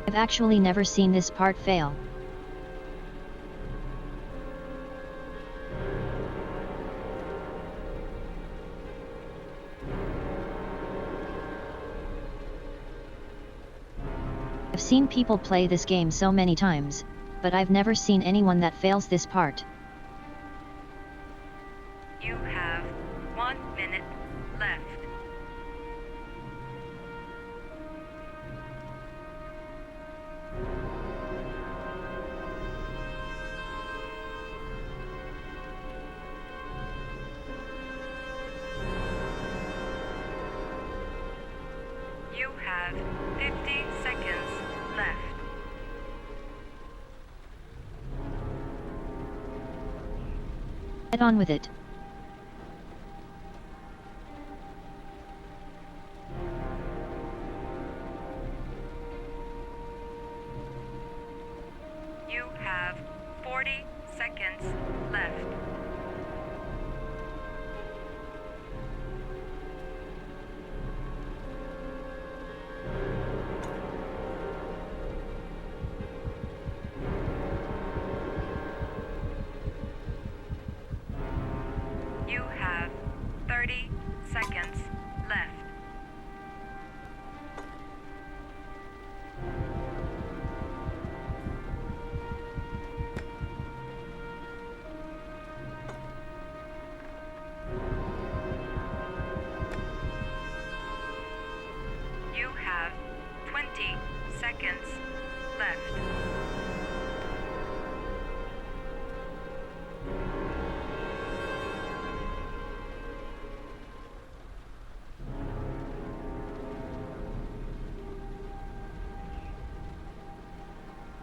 C: I've actually never seen this part fail. I've seen people play this game so many times, but I've never seen anyone that fails this part.
M: You have 1 minute left. You have 50 seconds left.
C: Get on with it.
M: You have 40 seconds left. You have 30 seconds left. You have 20 seconds left.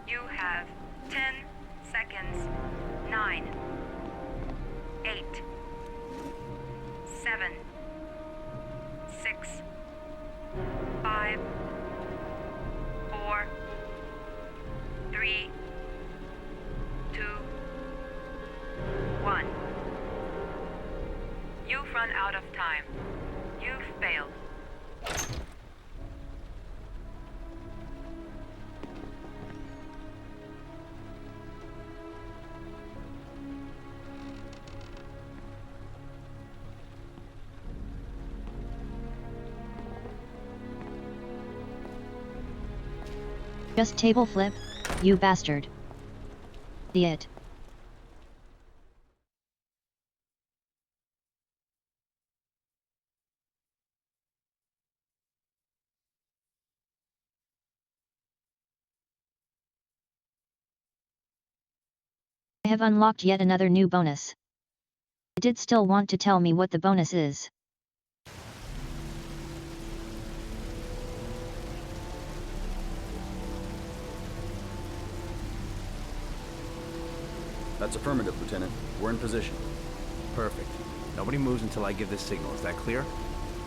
M: You have 10 seconds. 9, 8, 7, 6, 5, 4, 3, 2, 1. You've run out of time. You've failed.
C: Just table flip, you bastard. Idiot. I have unlocked yet another new bonus. I did still want to tell me what the bonus is.
R: That's affirmative, Lieutenant. We're in position.
O: Perfect. Nobody moves until I give the signal. Is that clear?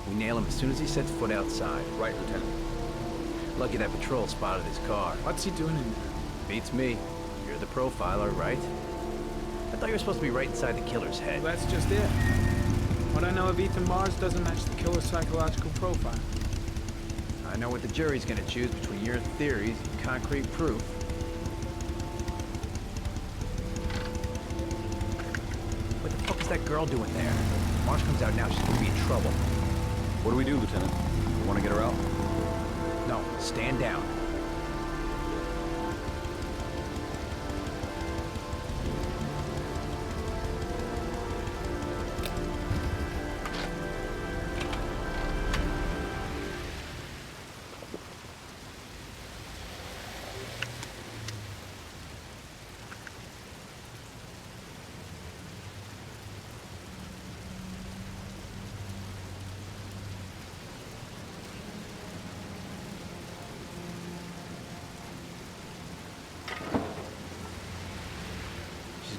O: We nail him as soon as he sets foot outside.
R: Right, Lieutenant.
O: Lucky that patrol spotted his car.
J: What's he doing in there?
O: Beats me. You're the profiler, right? I thought you were supposed to be right inside the killer's head.
J: Well, that's just it. What I know of Ethan Mars doesn't match the killer's psychological profile.
O: I know what the jury's gonna choose between your theories and concrete proof. What the fuck is that girl doing there? If Marsh comes out now, she's gonna be in trouble.
R: What do we do, Lieutenant? We want to get her out?
O: No, stand down.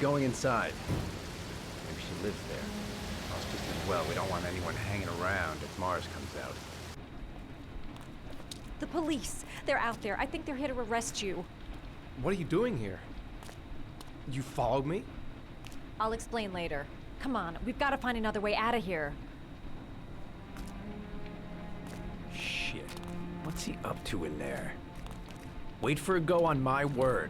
O: going inside. Maybe she lives there. Also, just as well, we don't want anyone hanging around if Mars comes out.
B: The police! They're out there. I think they're here to arrest you.
O: What are you doing here? You followed me?
B: I'll explain later. Come on, we've got to find another way out of here.
O: Shit. What's he up to in there? Wait for a go on my word.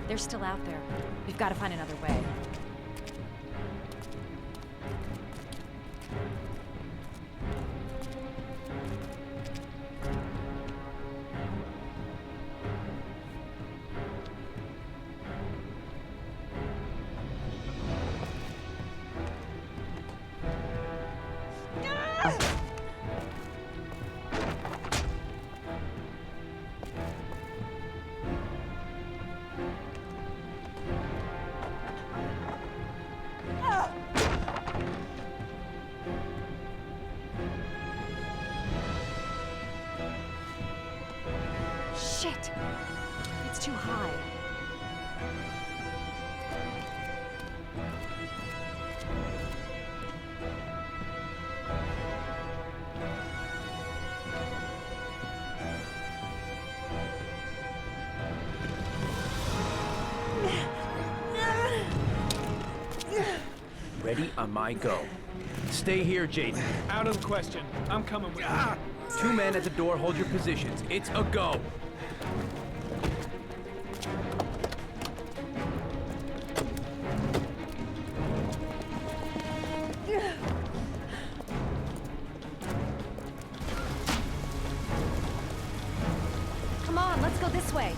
B: They're still out there. We've got to find another way. Shit! It's too high.
O: Ready on my go. Stay here, Jaden.
J: Out of the question. I'm coming with you.
O: 2 men at the door, hold your positions. It's a go.
B: Come on, let's go this way.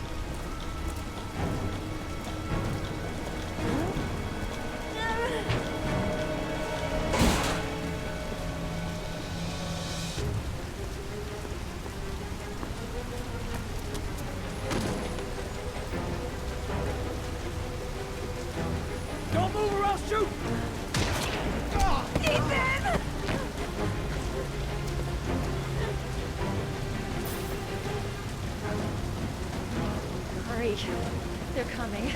A: Don't move or I'll shoot!
B: Ethan! Hurry. They're coming.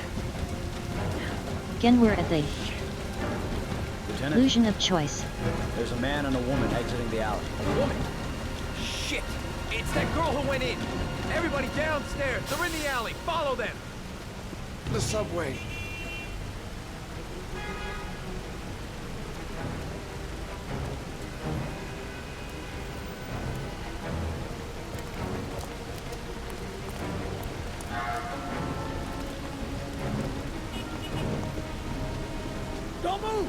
C: Again we're at the
R: Lieutenant,
C: illusion of choice.
R: there's a man and a woman exiting the alley.
O: A woman? Shit! It's that girl who went in! Everybody downstairs! They're in the alley! Follow them!
K: The subway.
A: Don't move!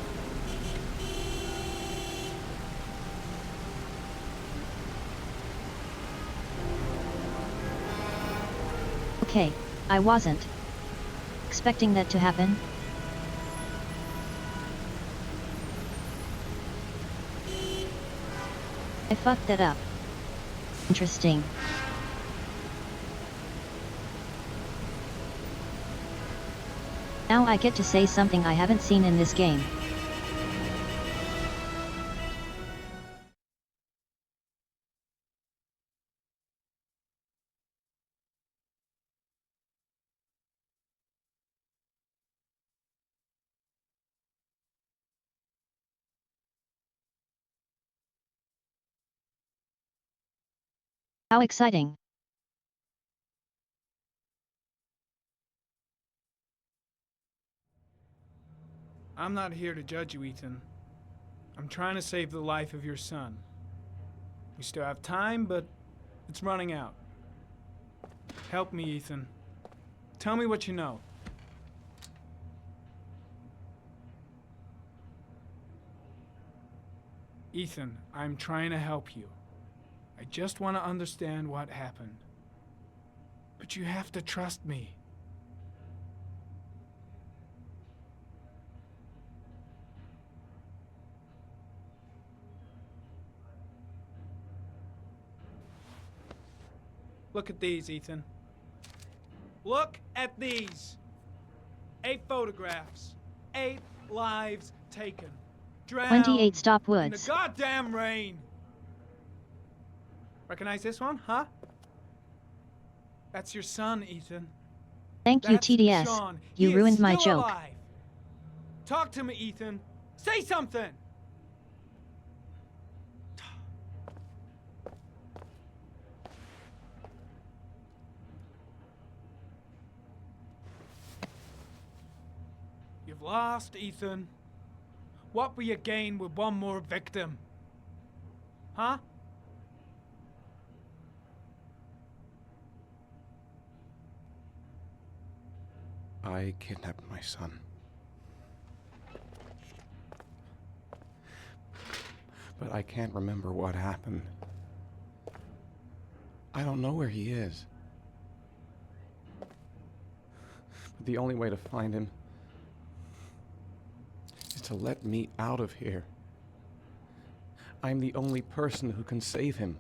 C: Okay, I wasn't expecting that to happen. I fucked that up. Interesting. Now I get to say something I haven't seen in this game. How exciting.
J: I'm not here to judge you, Ethan. I'm trying to save the life of your son. We still have time, but it's running out. Help me, Ethan. Tell me what you know. Ethan, I'm trying to help you. I just want to understand what happened. But you have to trust me. Look at these, Ethan. Look at these. 8 photographs. 8 lives taken. Drowned
C: 28 stop
J: in the
C: woods.
J: goddamn rain. Recognize this one, huh? That's your son, Ethan.
C: Thank you,
J: That's
C: TDS.
J: Sean.
C: You
J: He
C: ruined
J: is
C: my
J: still
C: joke.
J: alive. Talk to me, Ethan. Say something! You've lost, Ethan. What will you gain with one more victim? Huh?
E: I kidnapped my son. But I can't remember what happened. I don't know where he is. But the only way to find him is to let me out of here. I'm the only person who can save him.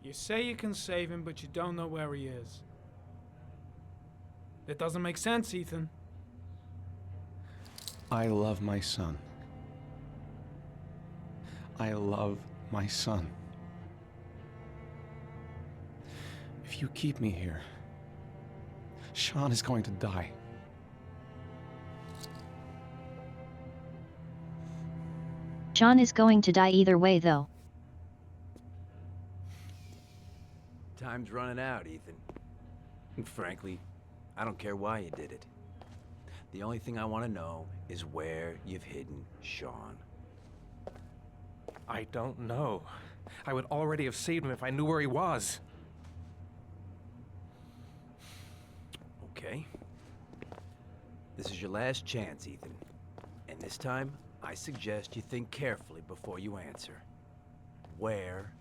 J: You say you can save him, but you don't know where he is. That doesn't make sense, Ethan.
E: I love my son. I love my son. If you keep me here, Sean is going to die.
C: Sean is going to die either way, though.
O: Time's running out, Ethan. And frankly, I don't care why you did it. The only thing I want to know is where you've hidden Sean.
E: I don't know. I would already have saved him if I knew where he was.
O: Okay. This is your last chance, Ethan. And this time, I suggest you think carefully before you answer. Where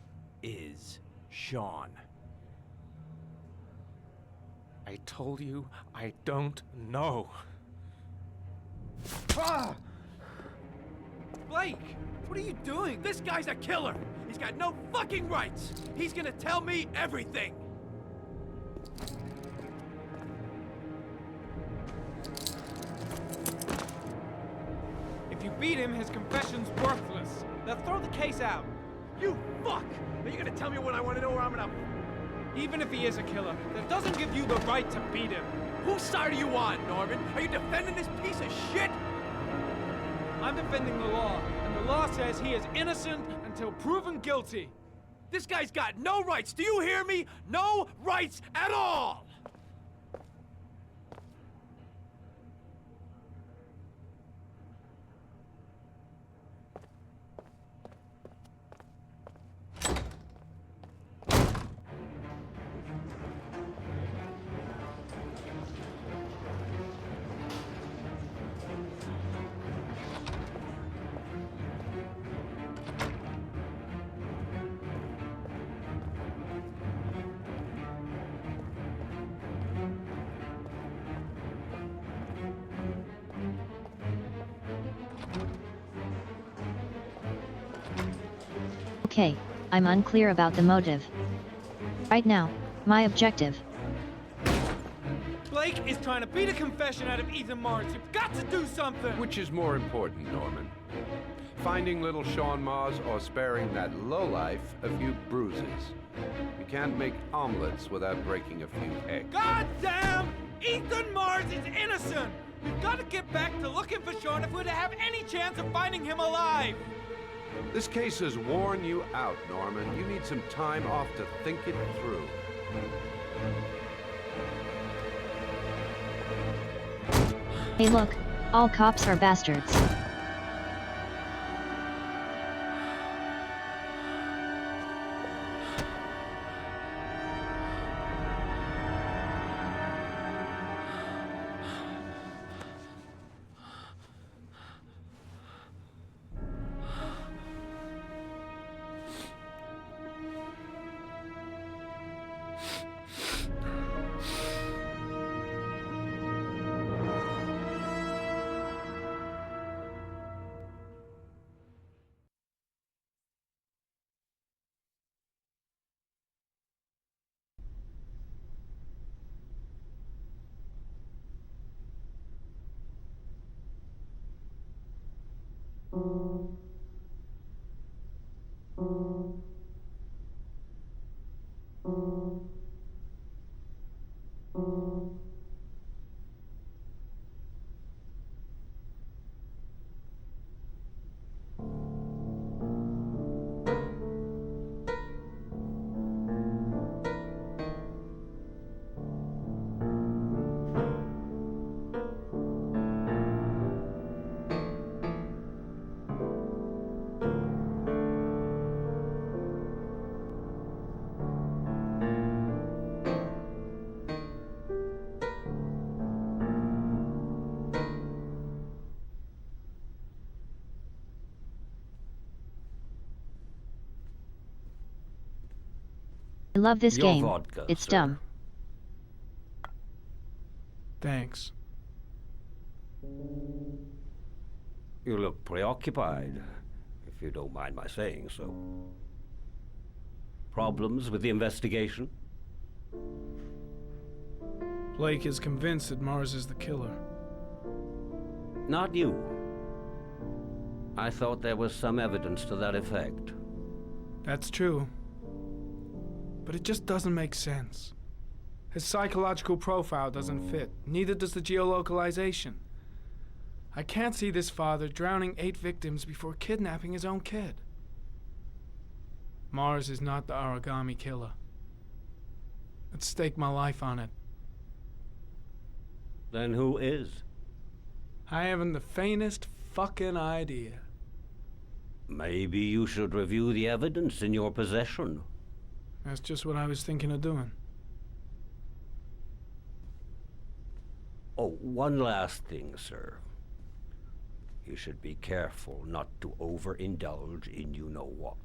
O: is Sean?
E: I told you I don't know.
A: Ah! Blake, what are you doing? This guy's a killer. He's got no fucking rights. He's gonna tell me everything.
J: If you beat him, his confession's worthless. They'll throw the case out.
A: You fuck! Are you gonna tell me what I want to know, or I'm gonna...
J: Even if he is a killer, that doesn't give you the right to beat him.
A: Whose side are you on, Norman? Are you defending this piece of shit?
J: I'm defending the law, and the law says he is innocent until proven guilty.
A: This guy's got no rights. Do you hear me? No rights at all!
C: Okay, I'm unclear about the motive. Right now, my objective.
J: Blake is trying to beat a confession out of Ethan Mars. You've got to do something!
N: Which is more important, Norman? Finding little Sean Mars or sparing that lowlife a few bruises? You can't make omelets without breaking a few eggs.
J: God damn! Ethan Mars is innocent! We've got to get back to looking for Sean if we're to have any chance of finding him alive!
N: This case has worn you out, Norman. You need some time off to think it through.
C: Hey look, all cops are bastards. love this
I: Your
C: game.
I: vodka,
C: It's
I: sir.
C: dumb.
J: Thanks.
I: You look preoccupied, if you don't mind my saying so. Problems with the investigation?
J: Blake is convinced that Mars is the killer.
I: Not you. I thought there was some evidence to that effect.
J: That's true. But it just doesn't make sense. His psychological profile doesn't fit. Neither does the geolocalization. I can't see this father drowning 8 victims before kidnapping his own kid. Mars is not the origami killer. I'd stake my life on it.
I: Then who is?
J: I haven't the faintest fucking idea.
I: Maybe you should review the evidence in your possession.
J: That's just what I was thinking of doing.
I: Oh, one last thing, sir. You should be careful not to overindulge in you-know-what.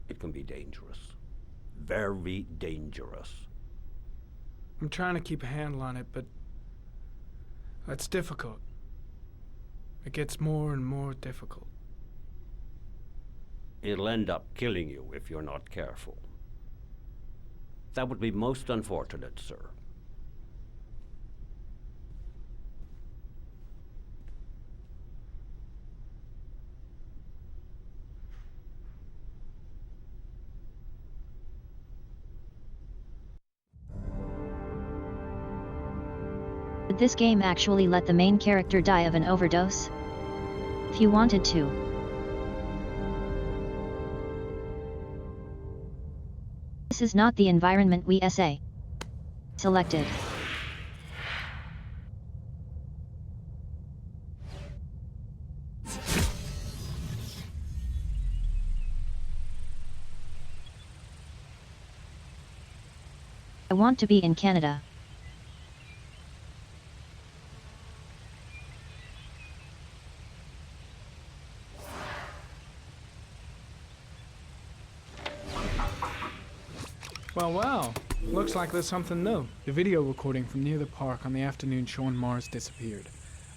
I: It can be dangerous. Very dangerous.
J: I'm trying to keep a handle on it, but that's difficult. It gets more and more difficult.
I: It'll end up killing you if you're not careful. That would be most unfortunate, sir.
C: Did this game actually let the main character die of an overdose? If you wanted to. This is not the environment we selected. I want to be in Canada.
J: Well, looks like there's something new. The video recording from near the park on the afternoon showing Mars disappeared.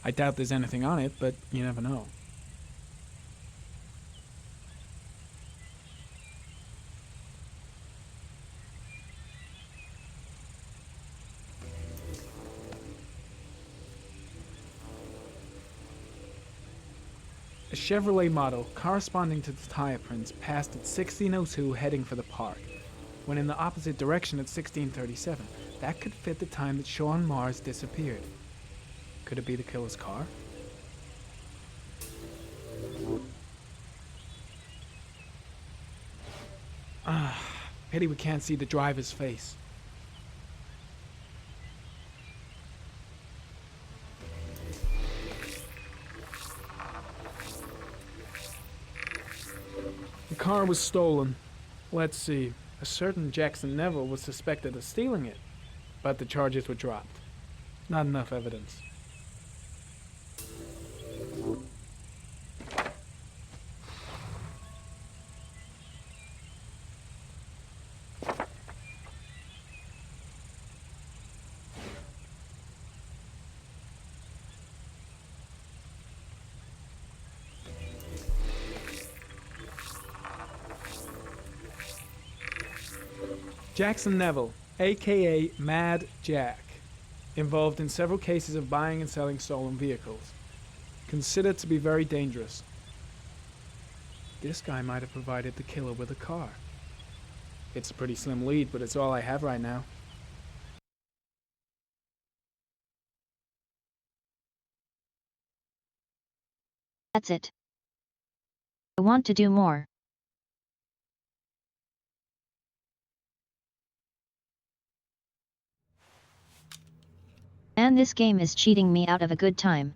J: I doubt there's anything on it, but you never know. A Chevrolet model corresponding to the tire prints passed at 1602 heading for the park, when in the opposite direction at 1637. That could fit the time that Sean Mars disappeared. Could it be the killer's car? Pity we can't see the driver's face. The car was stolen. Let's see. A certain Jackson Neville was suspected of stealing it, but the charges were dropped. Not enough evidence. Jackson Neville, aka Mad Jack, involved in several cases of buying and selling stolen vehicles. Considered to be very dangerous. This guy might have provided the killer with a car. It's a pretty slim lead, but it's all I have right now.
C: That's it. I want to do more. And this game is cheating me out of a good time.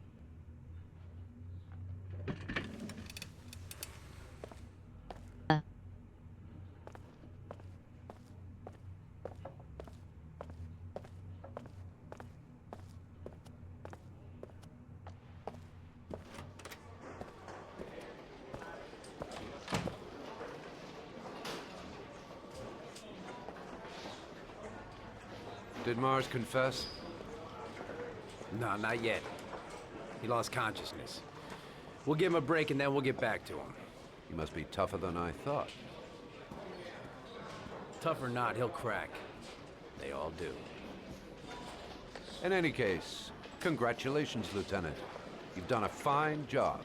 N: Did Mars confess?
O: No, not yet. He lost consciousness. We'll give him a break and then we'll get back to him.
N: He must be tougher than I thought.
O: Tough or not, he'll crack. They all do.
N: In any case, congratulations, Lieutenant. You've done a fine job.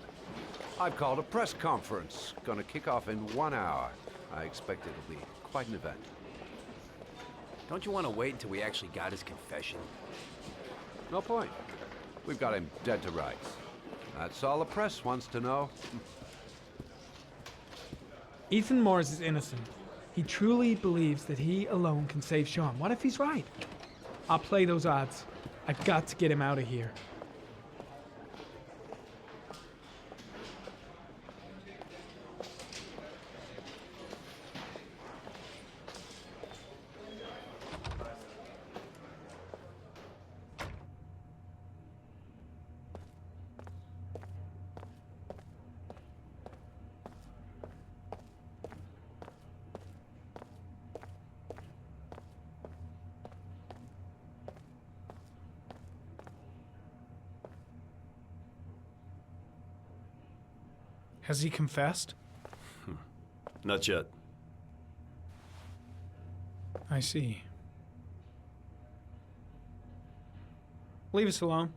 N: I've called a press conference. Gonna kick off in 1 hour. I expect it'll be quite an event.
O: Don't you want to wait until we actually got his confession?
N: No point. We've got him dead to rights. That's all the press wants to know.
J: Ethan Morris is innocent. He truly believes that he alone can save Sean. What if he's right? I'll play those odds. I've got to get him out of here. Has he confessed?
P: Not yet.
J: I see. Leave us alone.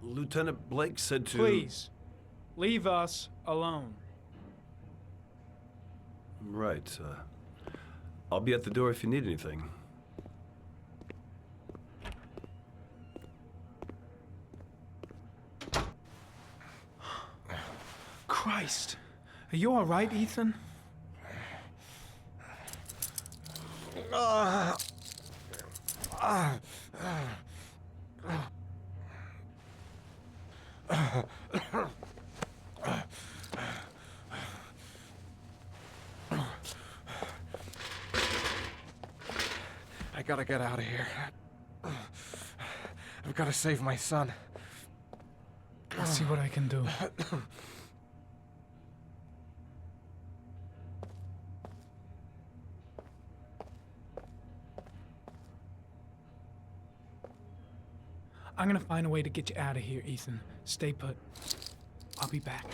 P: Lieutenant Blake said to...
J: Please, leave us alone.
P: Right. I'll be at the door if you need anything.
J: Christ. Are you all right, Ethan?
E: I gotta get out of here. I've gotta save my son.
J: I'll see what I can do. I'm gonna find a way to get you out of here, Ethan. Stay put. I'll be back.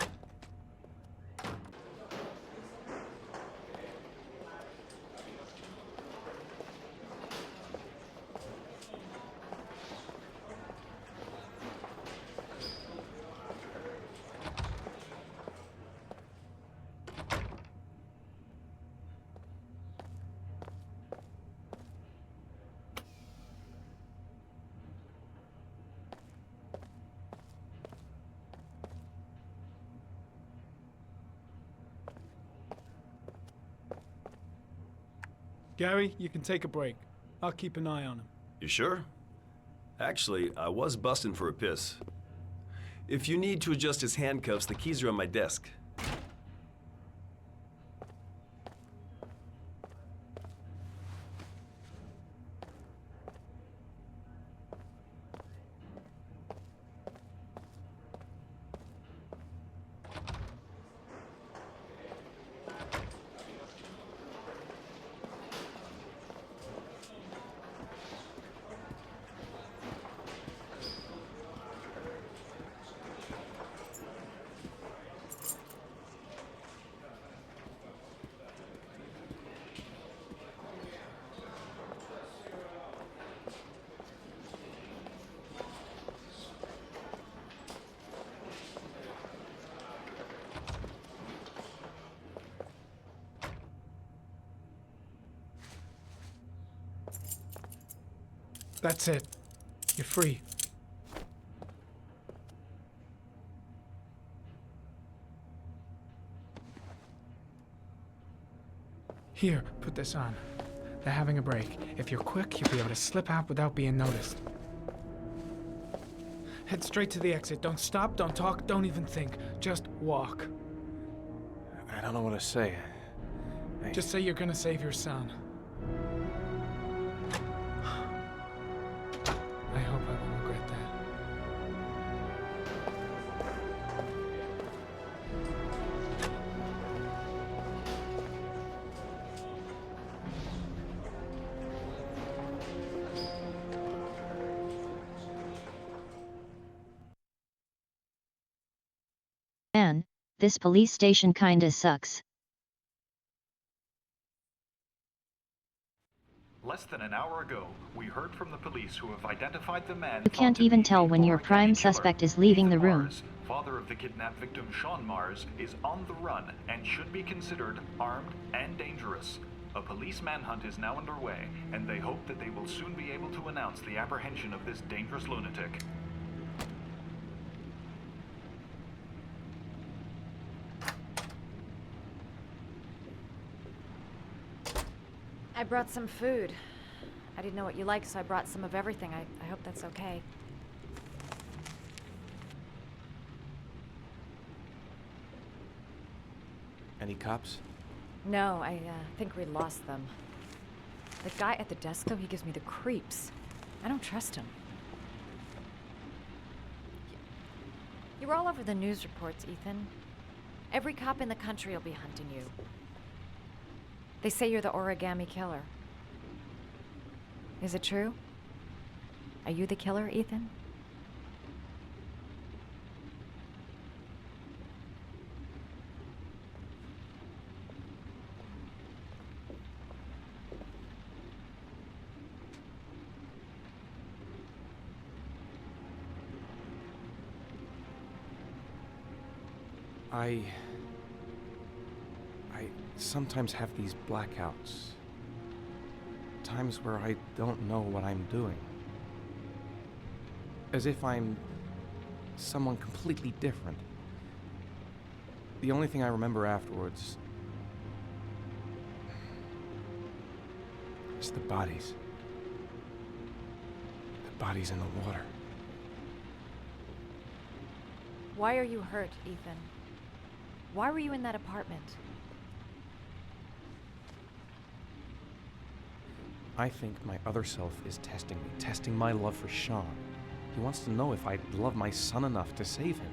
J: Gary, you can take a break. I'll keep an eye on him.
P: You sure? Actually, I was busting for a piss. If you need to adjust his handcuffs, the keys are on my desk.
J: That's it. You're free. Here, put this on. They're having a break. If you're quick, you'll be able to slip out without being noticed. Head straight to the exit. Don't stop, don't talk, don't even think. Just walk.
E: I don't know what to say.
J: Just say you're gonna save your son. I hope I won't regret that.
C: Man, this police station kinda sucks.
F: Less than an hour ago, we heard from the police who have identified the man
C: You can't even tell when your prime suspect is leaving the room.
F: Mars, father of the kidnapped victim Sean Mars, is on the run and should be considered armed and dangerous. A police manhunt is now underway, and they hope that they will soon be able to announce the apprehension of this dangerous lunatic.
B: I brought some food. I didn't know what you liked, so I brought some of everything. I hope that's okay.
E: Any cops?
B: No, I think we lost them. The guy at the desk, though, he gives me the creeps. I don't trust him. You were all over the news reports, Ethan. Every cop in the country will be hunting you. They say you're the origami killer. Is it true? Are you the killer, Ethan?
E: I sometimes have these blackouts. Times where I don't know what I'm doing. As if I'm someone completely different. The only thing I remember afterwards is the bodies. The bodies in the water.
B: Why are you hurt, Ethan? Why were you in that apartment?
E: I think my other self is testing me, testing my love for Sean. He wants to know if I love my son enough to save him.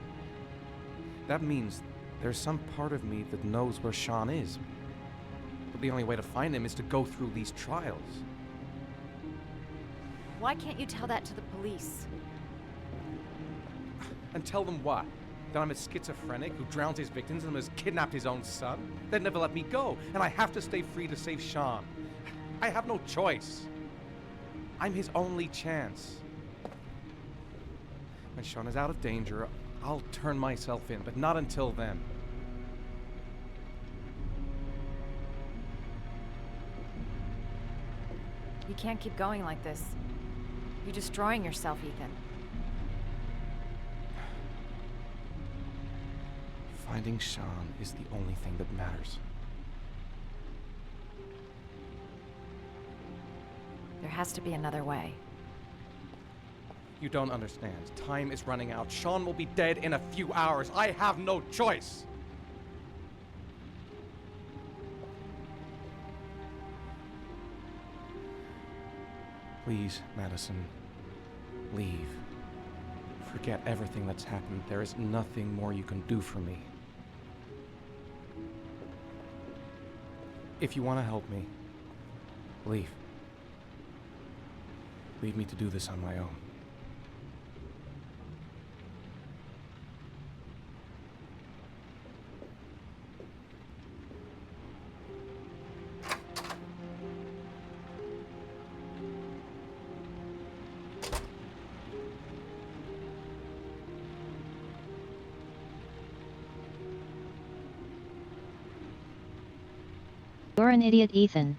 E: That means there's some part of me that knows where Sean is. But the only way to find him is to go through these trials.
B: Why can't you tell that to the police?
E: And tell them what? That I'm a schizophrenic who drowns his victims and has kidnapped his own son? They'd never let me go, and I have to stay free to save Sean. I have no choice. I'm his only chance. When Sean is out of danger, I'll turn myself in, but not until then.
B: You can't keep going like this. You're destroying yourself, Ethan.
E: Finding Sean is the only thing that matters.
B: There has to be another way.
E: You don't understand. Time is running out. Sean will be dead in a few hours. I have no choice. Please, Madison, leave. Forget everything that's happened. There is nothing more you can do for me. If you want to help me, leave. Leave me to do this on my own.
C: You're an idiot, Ethan.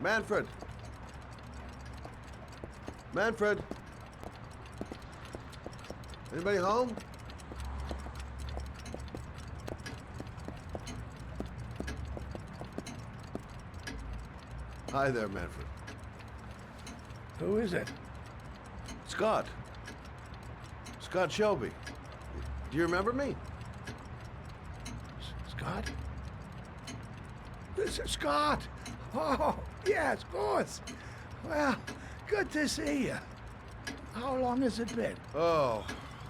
K: Manfred! Manfred! Anybody home? Hi there, Manfred.
G: Who is it?
K: Scott. Scott Shelby. Do you remember me?
G: Scott? This is Scott! Oh, yes, of course. Well, good to see you. How long has it been?
K: Oh,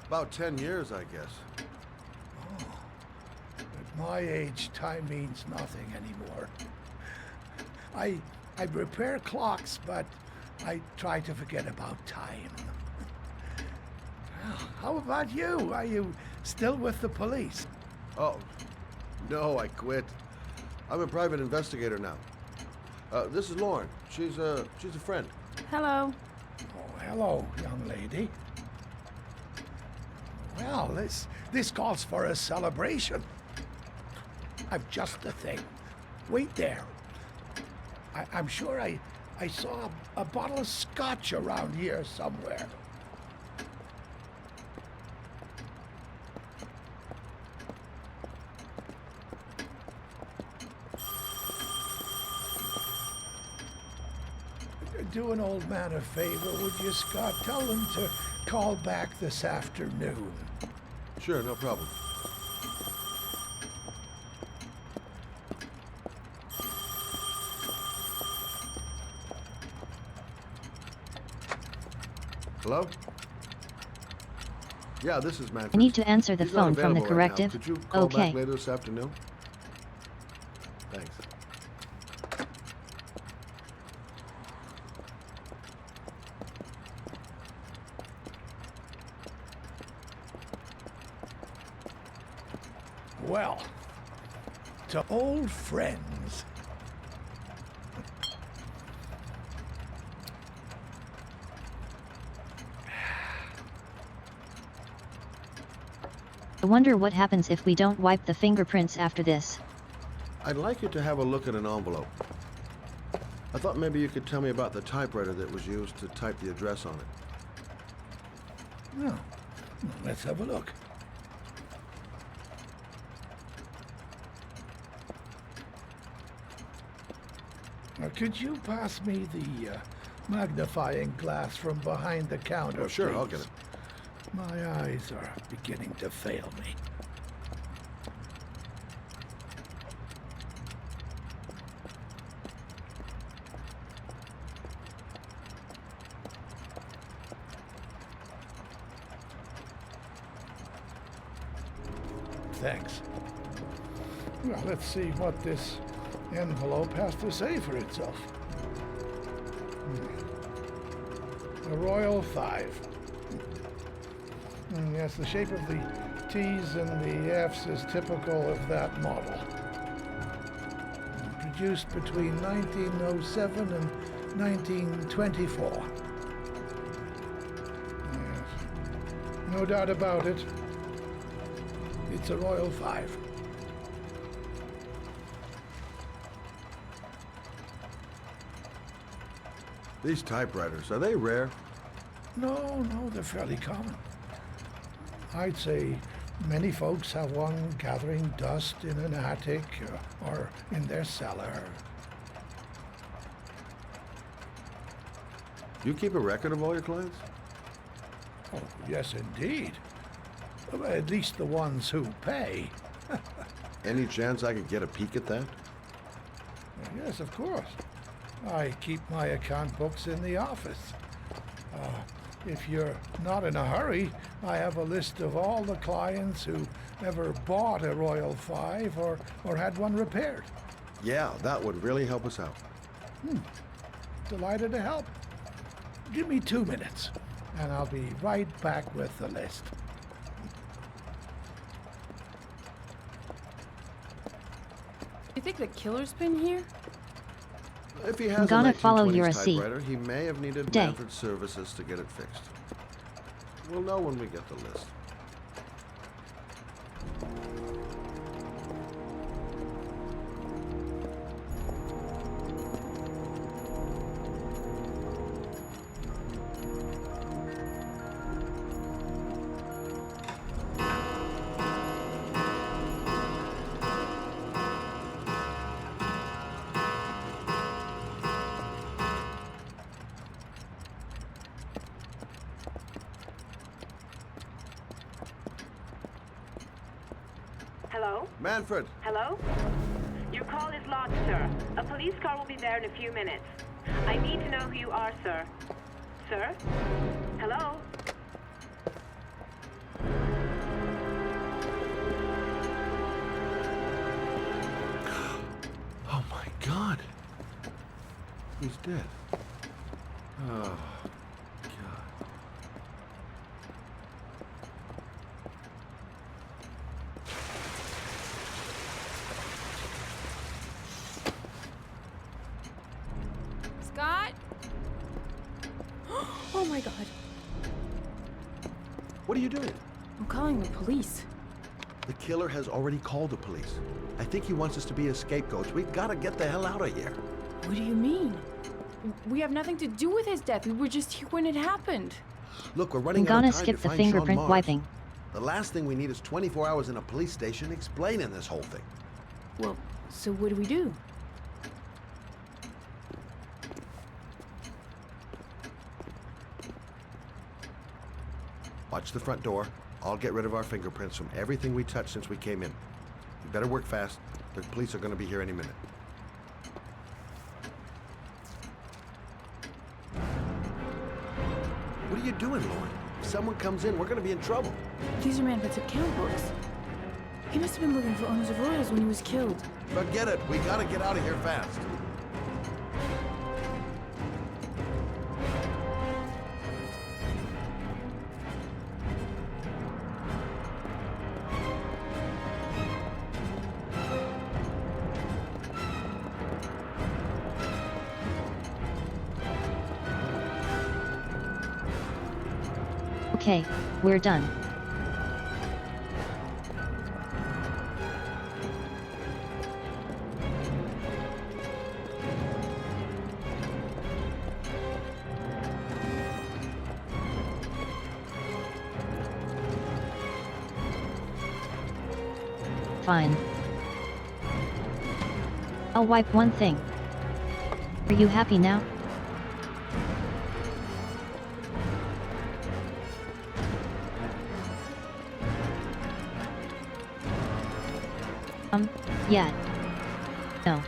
K: about 10 years, I guess.
G: Oh, at my age, time means nothing anymore. I repair clocks, but I try to forget about time. Well, how about you? Are you still with the police?
K: Oh, no, I quit. I'm a private investigator now. This is Lauren. She's a friend.
T: Hello.
G: Oh, hello, young lady. Well, this calls for a celebration. I've just the thing. Wait there. I'm sure I saw a bottle of scotch around here somewhere. Do an old man a favor, would you, Scott? Tell them to call back this afternoon.
K: Sure, no problem. Hello? Yeah, this is Manfred.
C: I need to answer the
K: He's not
C: phone from the
K: available right now.
C: corrective.
K: Could you call
C: Okay.
K: back later this afternoon? Thanks.
G: Well, to old friends.
C: I wonder what happens if we don't wipe the fingerprints after this.
K: I'd like you to have a look at an envelope. I thought maybe you could tell me about the typewriter that was used to type the address on it.
G: Well, let's have a look. Now, could you pass me the magnifying glass from behind the counter,
K: Oh, sure,
G: please?
K: I'll get it.
G: My eyes are beginning to fail me. Thanks. Well, let's see what this envelope has to say for itself. A Royal 5. Yes, the shape of the T's and the F's is typical of that model. Produced between 1907 and 1924. Yes. No doubt about it. It's a Royal 5.
K: These typewriters, are they rare?
G: No, they're fairly common. I'd say many folks have one gathering dust in an attic or in their cellar.
K: Do you keep a record of all your clients?
G: Oh, yes, indeed. At least the ones who pay.
K: Any chance I could get a peek at that?
G: Yes, of course. I keep my account books in the office. If you're not in a hurry, I have a list of all the clients who ever bought a Royal 5 or had one repaired.
K: Yeah, that would really help us out.
G: Delighted to help. Give me 2 minutes, and I'll be right back with the list.
T: You think the killer's been here?
K: If he has
C: I'm gonna follow
K: 1920s
C: your receipt.
K: typewriter, he may have needed
C: Day.
K: Manfred's services to get it fixed. We'll know when we get the list. Manfred.
H: Hello? Your call is logged, sir. A police car will be there in a few minutes. I need to know who you are, sir. Sir? Hello?
K: Oh my God. He's dead. Oh, God.
T: Scott? Oh my God.
K: What are you doing?
T: I'm calling the police.
K: The killer has already called the police. I think he wants us to be his scapegoats. We've got to get the hell out of here.
T: What do you mean? We have nothing to do with his death. We were just here when it happened.
K: Look, we're
C: I'm
K: running out
C: gonna
K: of time
C: skip
K: to
C: the
K: find Sean
C: fingerprint
K: Mars.
C: wiping.
K: The last thing we need is 24 hours in a police station explaining this whole thing.
T: Well, so what do we do?
K: Watch the front door. I'll get rid of our fingerprints from everything we touched since we came in. You better work fast. The police are going to be here any minute. What are you doing, Lauren? If someone comes in, we're going to be in trouble.
T: These are Manfred's account books. He must have been looking for owners of royals when he was killed.
K: Forget it. We got to get out of here fast.
C: Okay, we're done. Fine. I'll wipe one thing. Are you happy now? Yeah. No.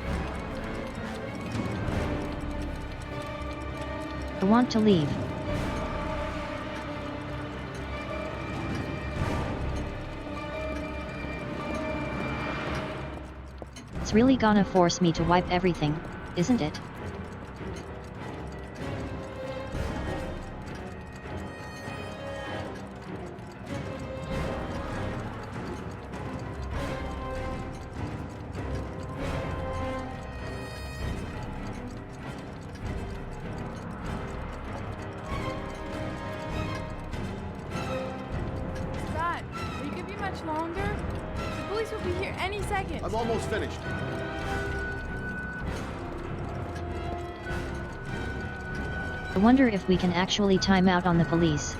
C: I want to leave. It's really gonna force me to wipe everything, isn't it?
T: Scott, are you gonna be much longer? The police will be here any second.
K: I'm almost finished.
C: I wonder if we can actually time out on the police.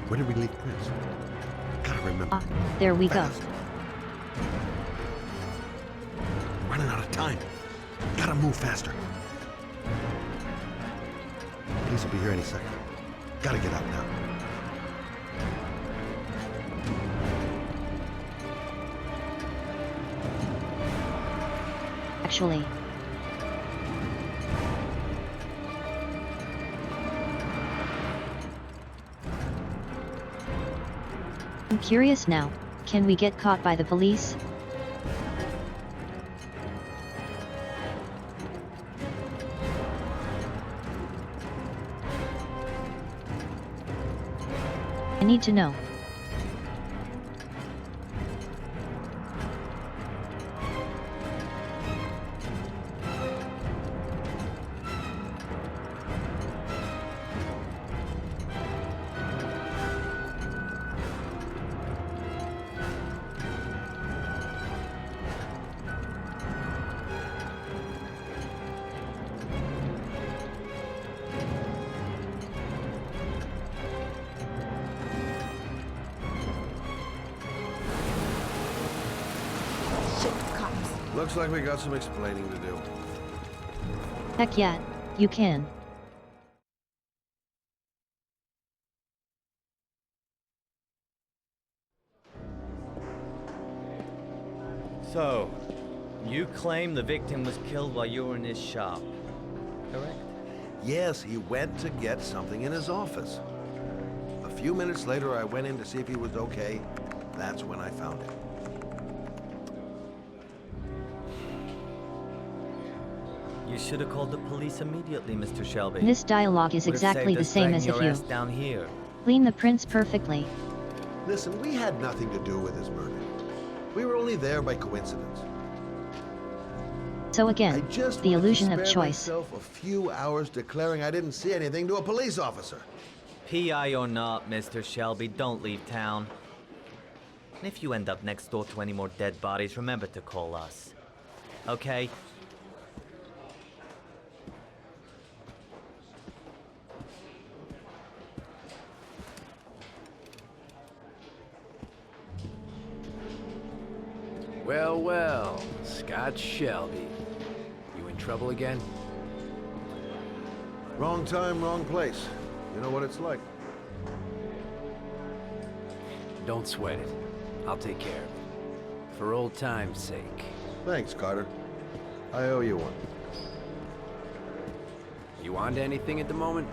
K: Where did we leave Prince? Gotta remember.
C: There we go.
K: Fast. Running out of time. Gotta move faster. Police will be here any second. Gotta get out now.
C: Actually. I'm curious now, can we get caught by the police? I need to know.
K: Looks like we got some explaining to do.
C: Heck yeah, you can.
R: So, you claim the victim was killed while you were in his shop, correct?
K: Yes, he went to get something in his office. A few minutes later, I went in to see if he was okay. That's when I found him.
R: You should have called the police immediately, Mr. Shelby.
C: This dialogue is
R: Would've
C: exactly
R: saved
C: the
R: us
C: same
R: dragging
C: as if
R: your
C: you
R: ass down here.
C: clean the prints perfectly.
K: Listen, we had nothing to do with his murder. We were only there by coincidence.
C: So again, the illusion of
K: Spare
C: choice.
K: myself a few hours declaring I didn't see anything to a police officer.
R: PI or not, Mr. Shelby, don't leave town. And if you end up next door to any more dead bodies, remember to call us. Okay?
O: Well, well, Scott Shelby. You in trouble again?
K: Wrong time, wrong place. You know what it's like.
O: Don't sweat it. I'll take care of it. For old time's sake.
K: Thanks, Carter. I owe you one.
O: You on to anything at the moment?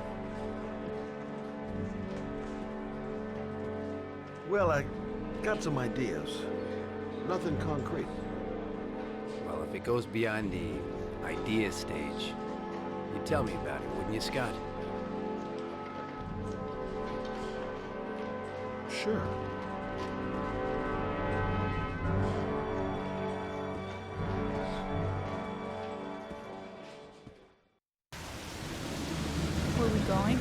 K: Well, I got some ideas. Nothing concrete.
O: Well, if it goes beyond the idea stage, you'd tell me about it, wouldn't you, Scott?
K: Sure.
T: Where are we going?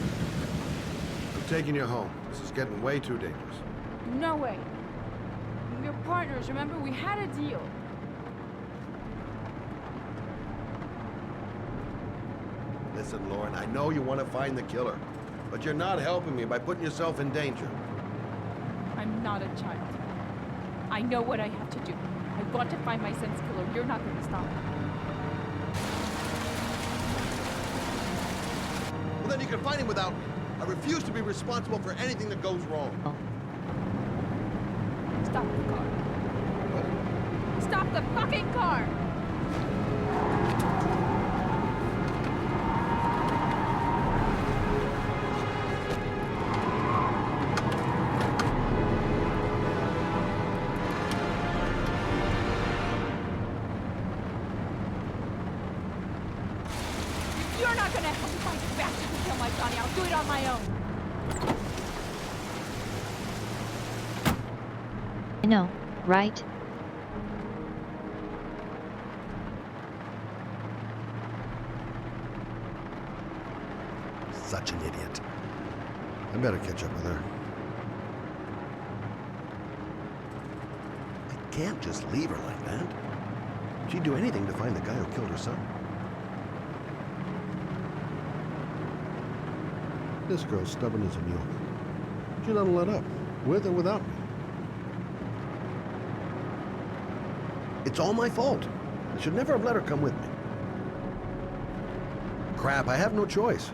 K: I'm taking you home. This is getting way too dangerous.
T: No way. We're partners, remember? We had a deal.
K: Listen, Lauren, I know you want to find the killer, but you're not helping me by putting yourself in danger.
T: I'm not a child. I know what I have to do. I've got to find my son's killer. You're not going to stop me.
K: Well, then you can find him without me. I refuse to be responsible for anything that goes wrong.
T: Stop the car. Stop the fucking car! You're not gonna help me find this bastard who killed my Johnny. I'll do it on my own.
C: I know, right?
K: Such an idiot. I better catch up with her. I can't just leave her like that. She'd do anything to find the guy who killed her son. This girl's stubborn as a mule. She doesn't let up, with or without me. It's all my fault. I should never have let her come with me. Crap, I have no choice.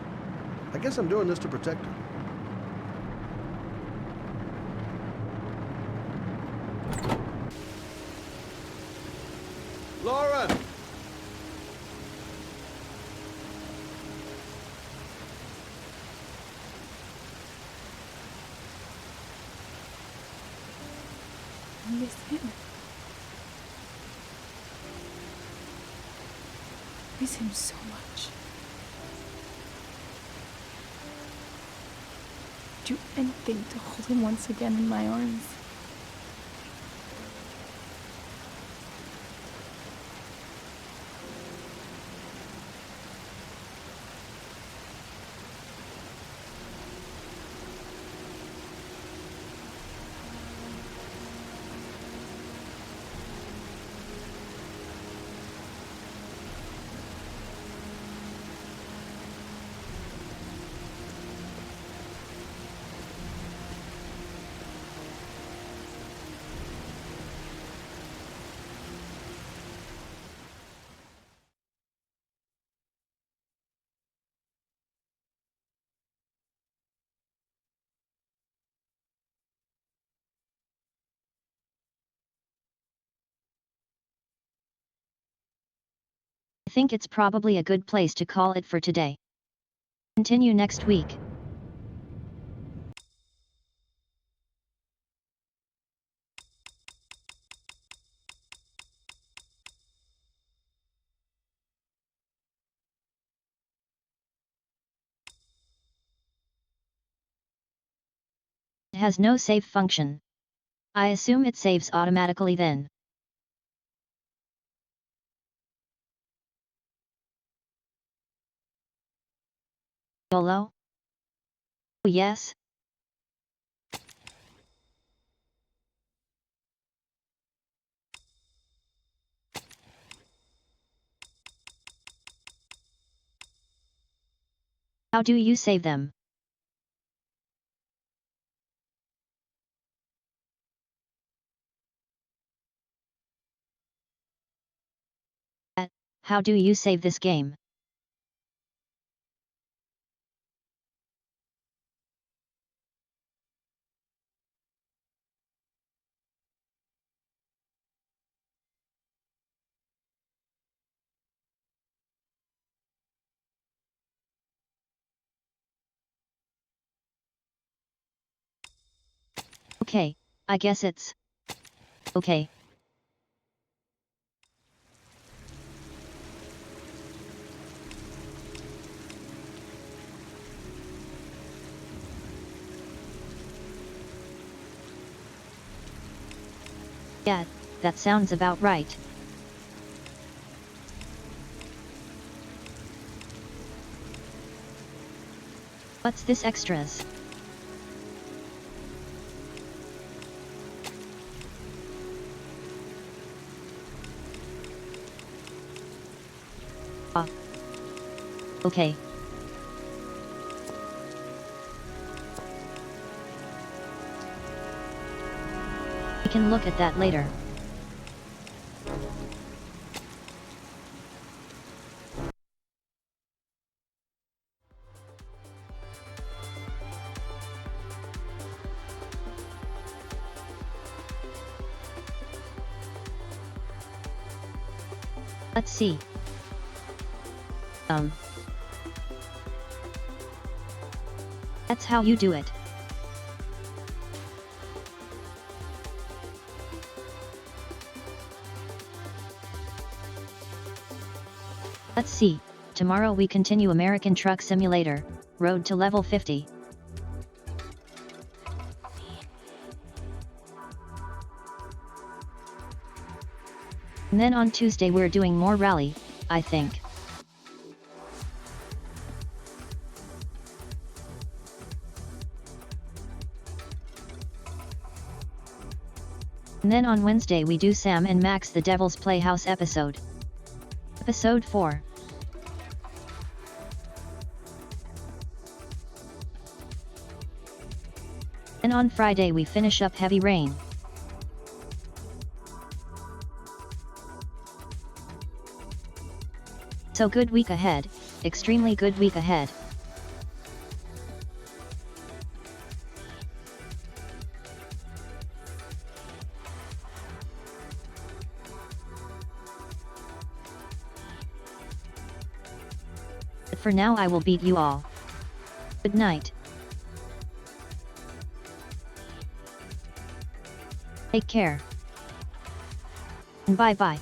K: I guess I'm doing this to protect her. Lauren!
T: I miss him. I miss him so much. Do anything to hold him once again in my arms.
C: think it's probably a good place to call it for today. Continue next week. It has no save function. I assume it saves automatically then. YOLO? Oh yes? How do you save them? How do you save this game? Okay, I guess it's... okay. Yeah, that sounds about right. What's this extras? Okay. We can look at that later. Let's see. That's how you do it. Let's see. Tomorrow we continue American Truck Simulator, Road to Level 50. And then on Tuesday we're doing more rally, I think. And then on Wednesday we do Sam and Max the Devil's Playhouse episode. Episode 4. And on Friday we finish up Heavy Rain. So good week ahead, extremely good week ahead. But for now I will beat you all. Good night. Take care. And bye bye.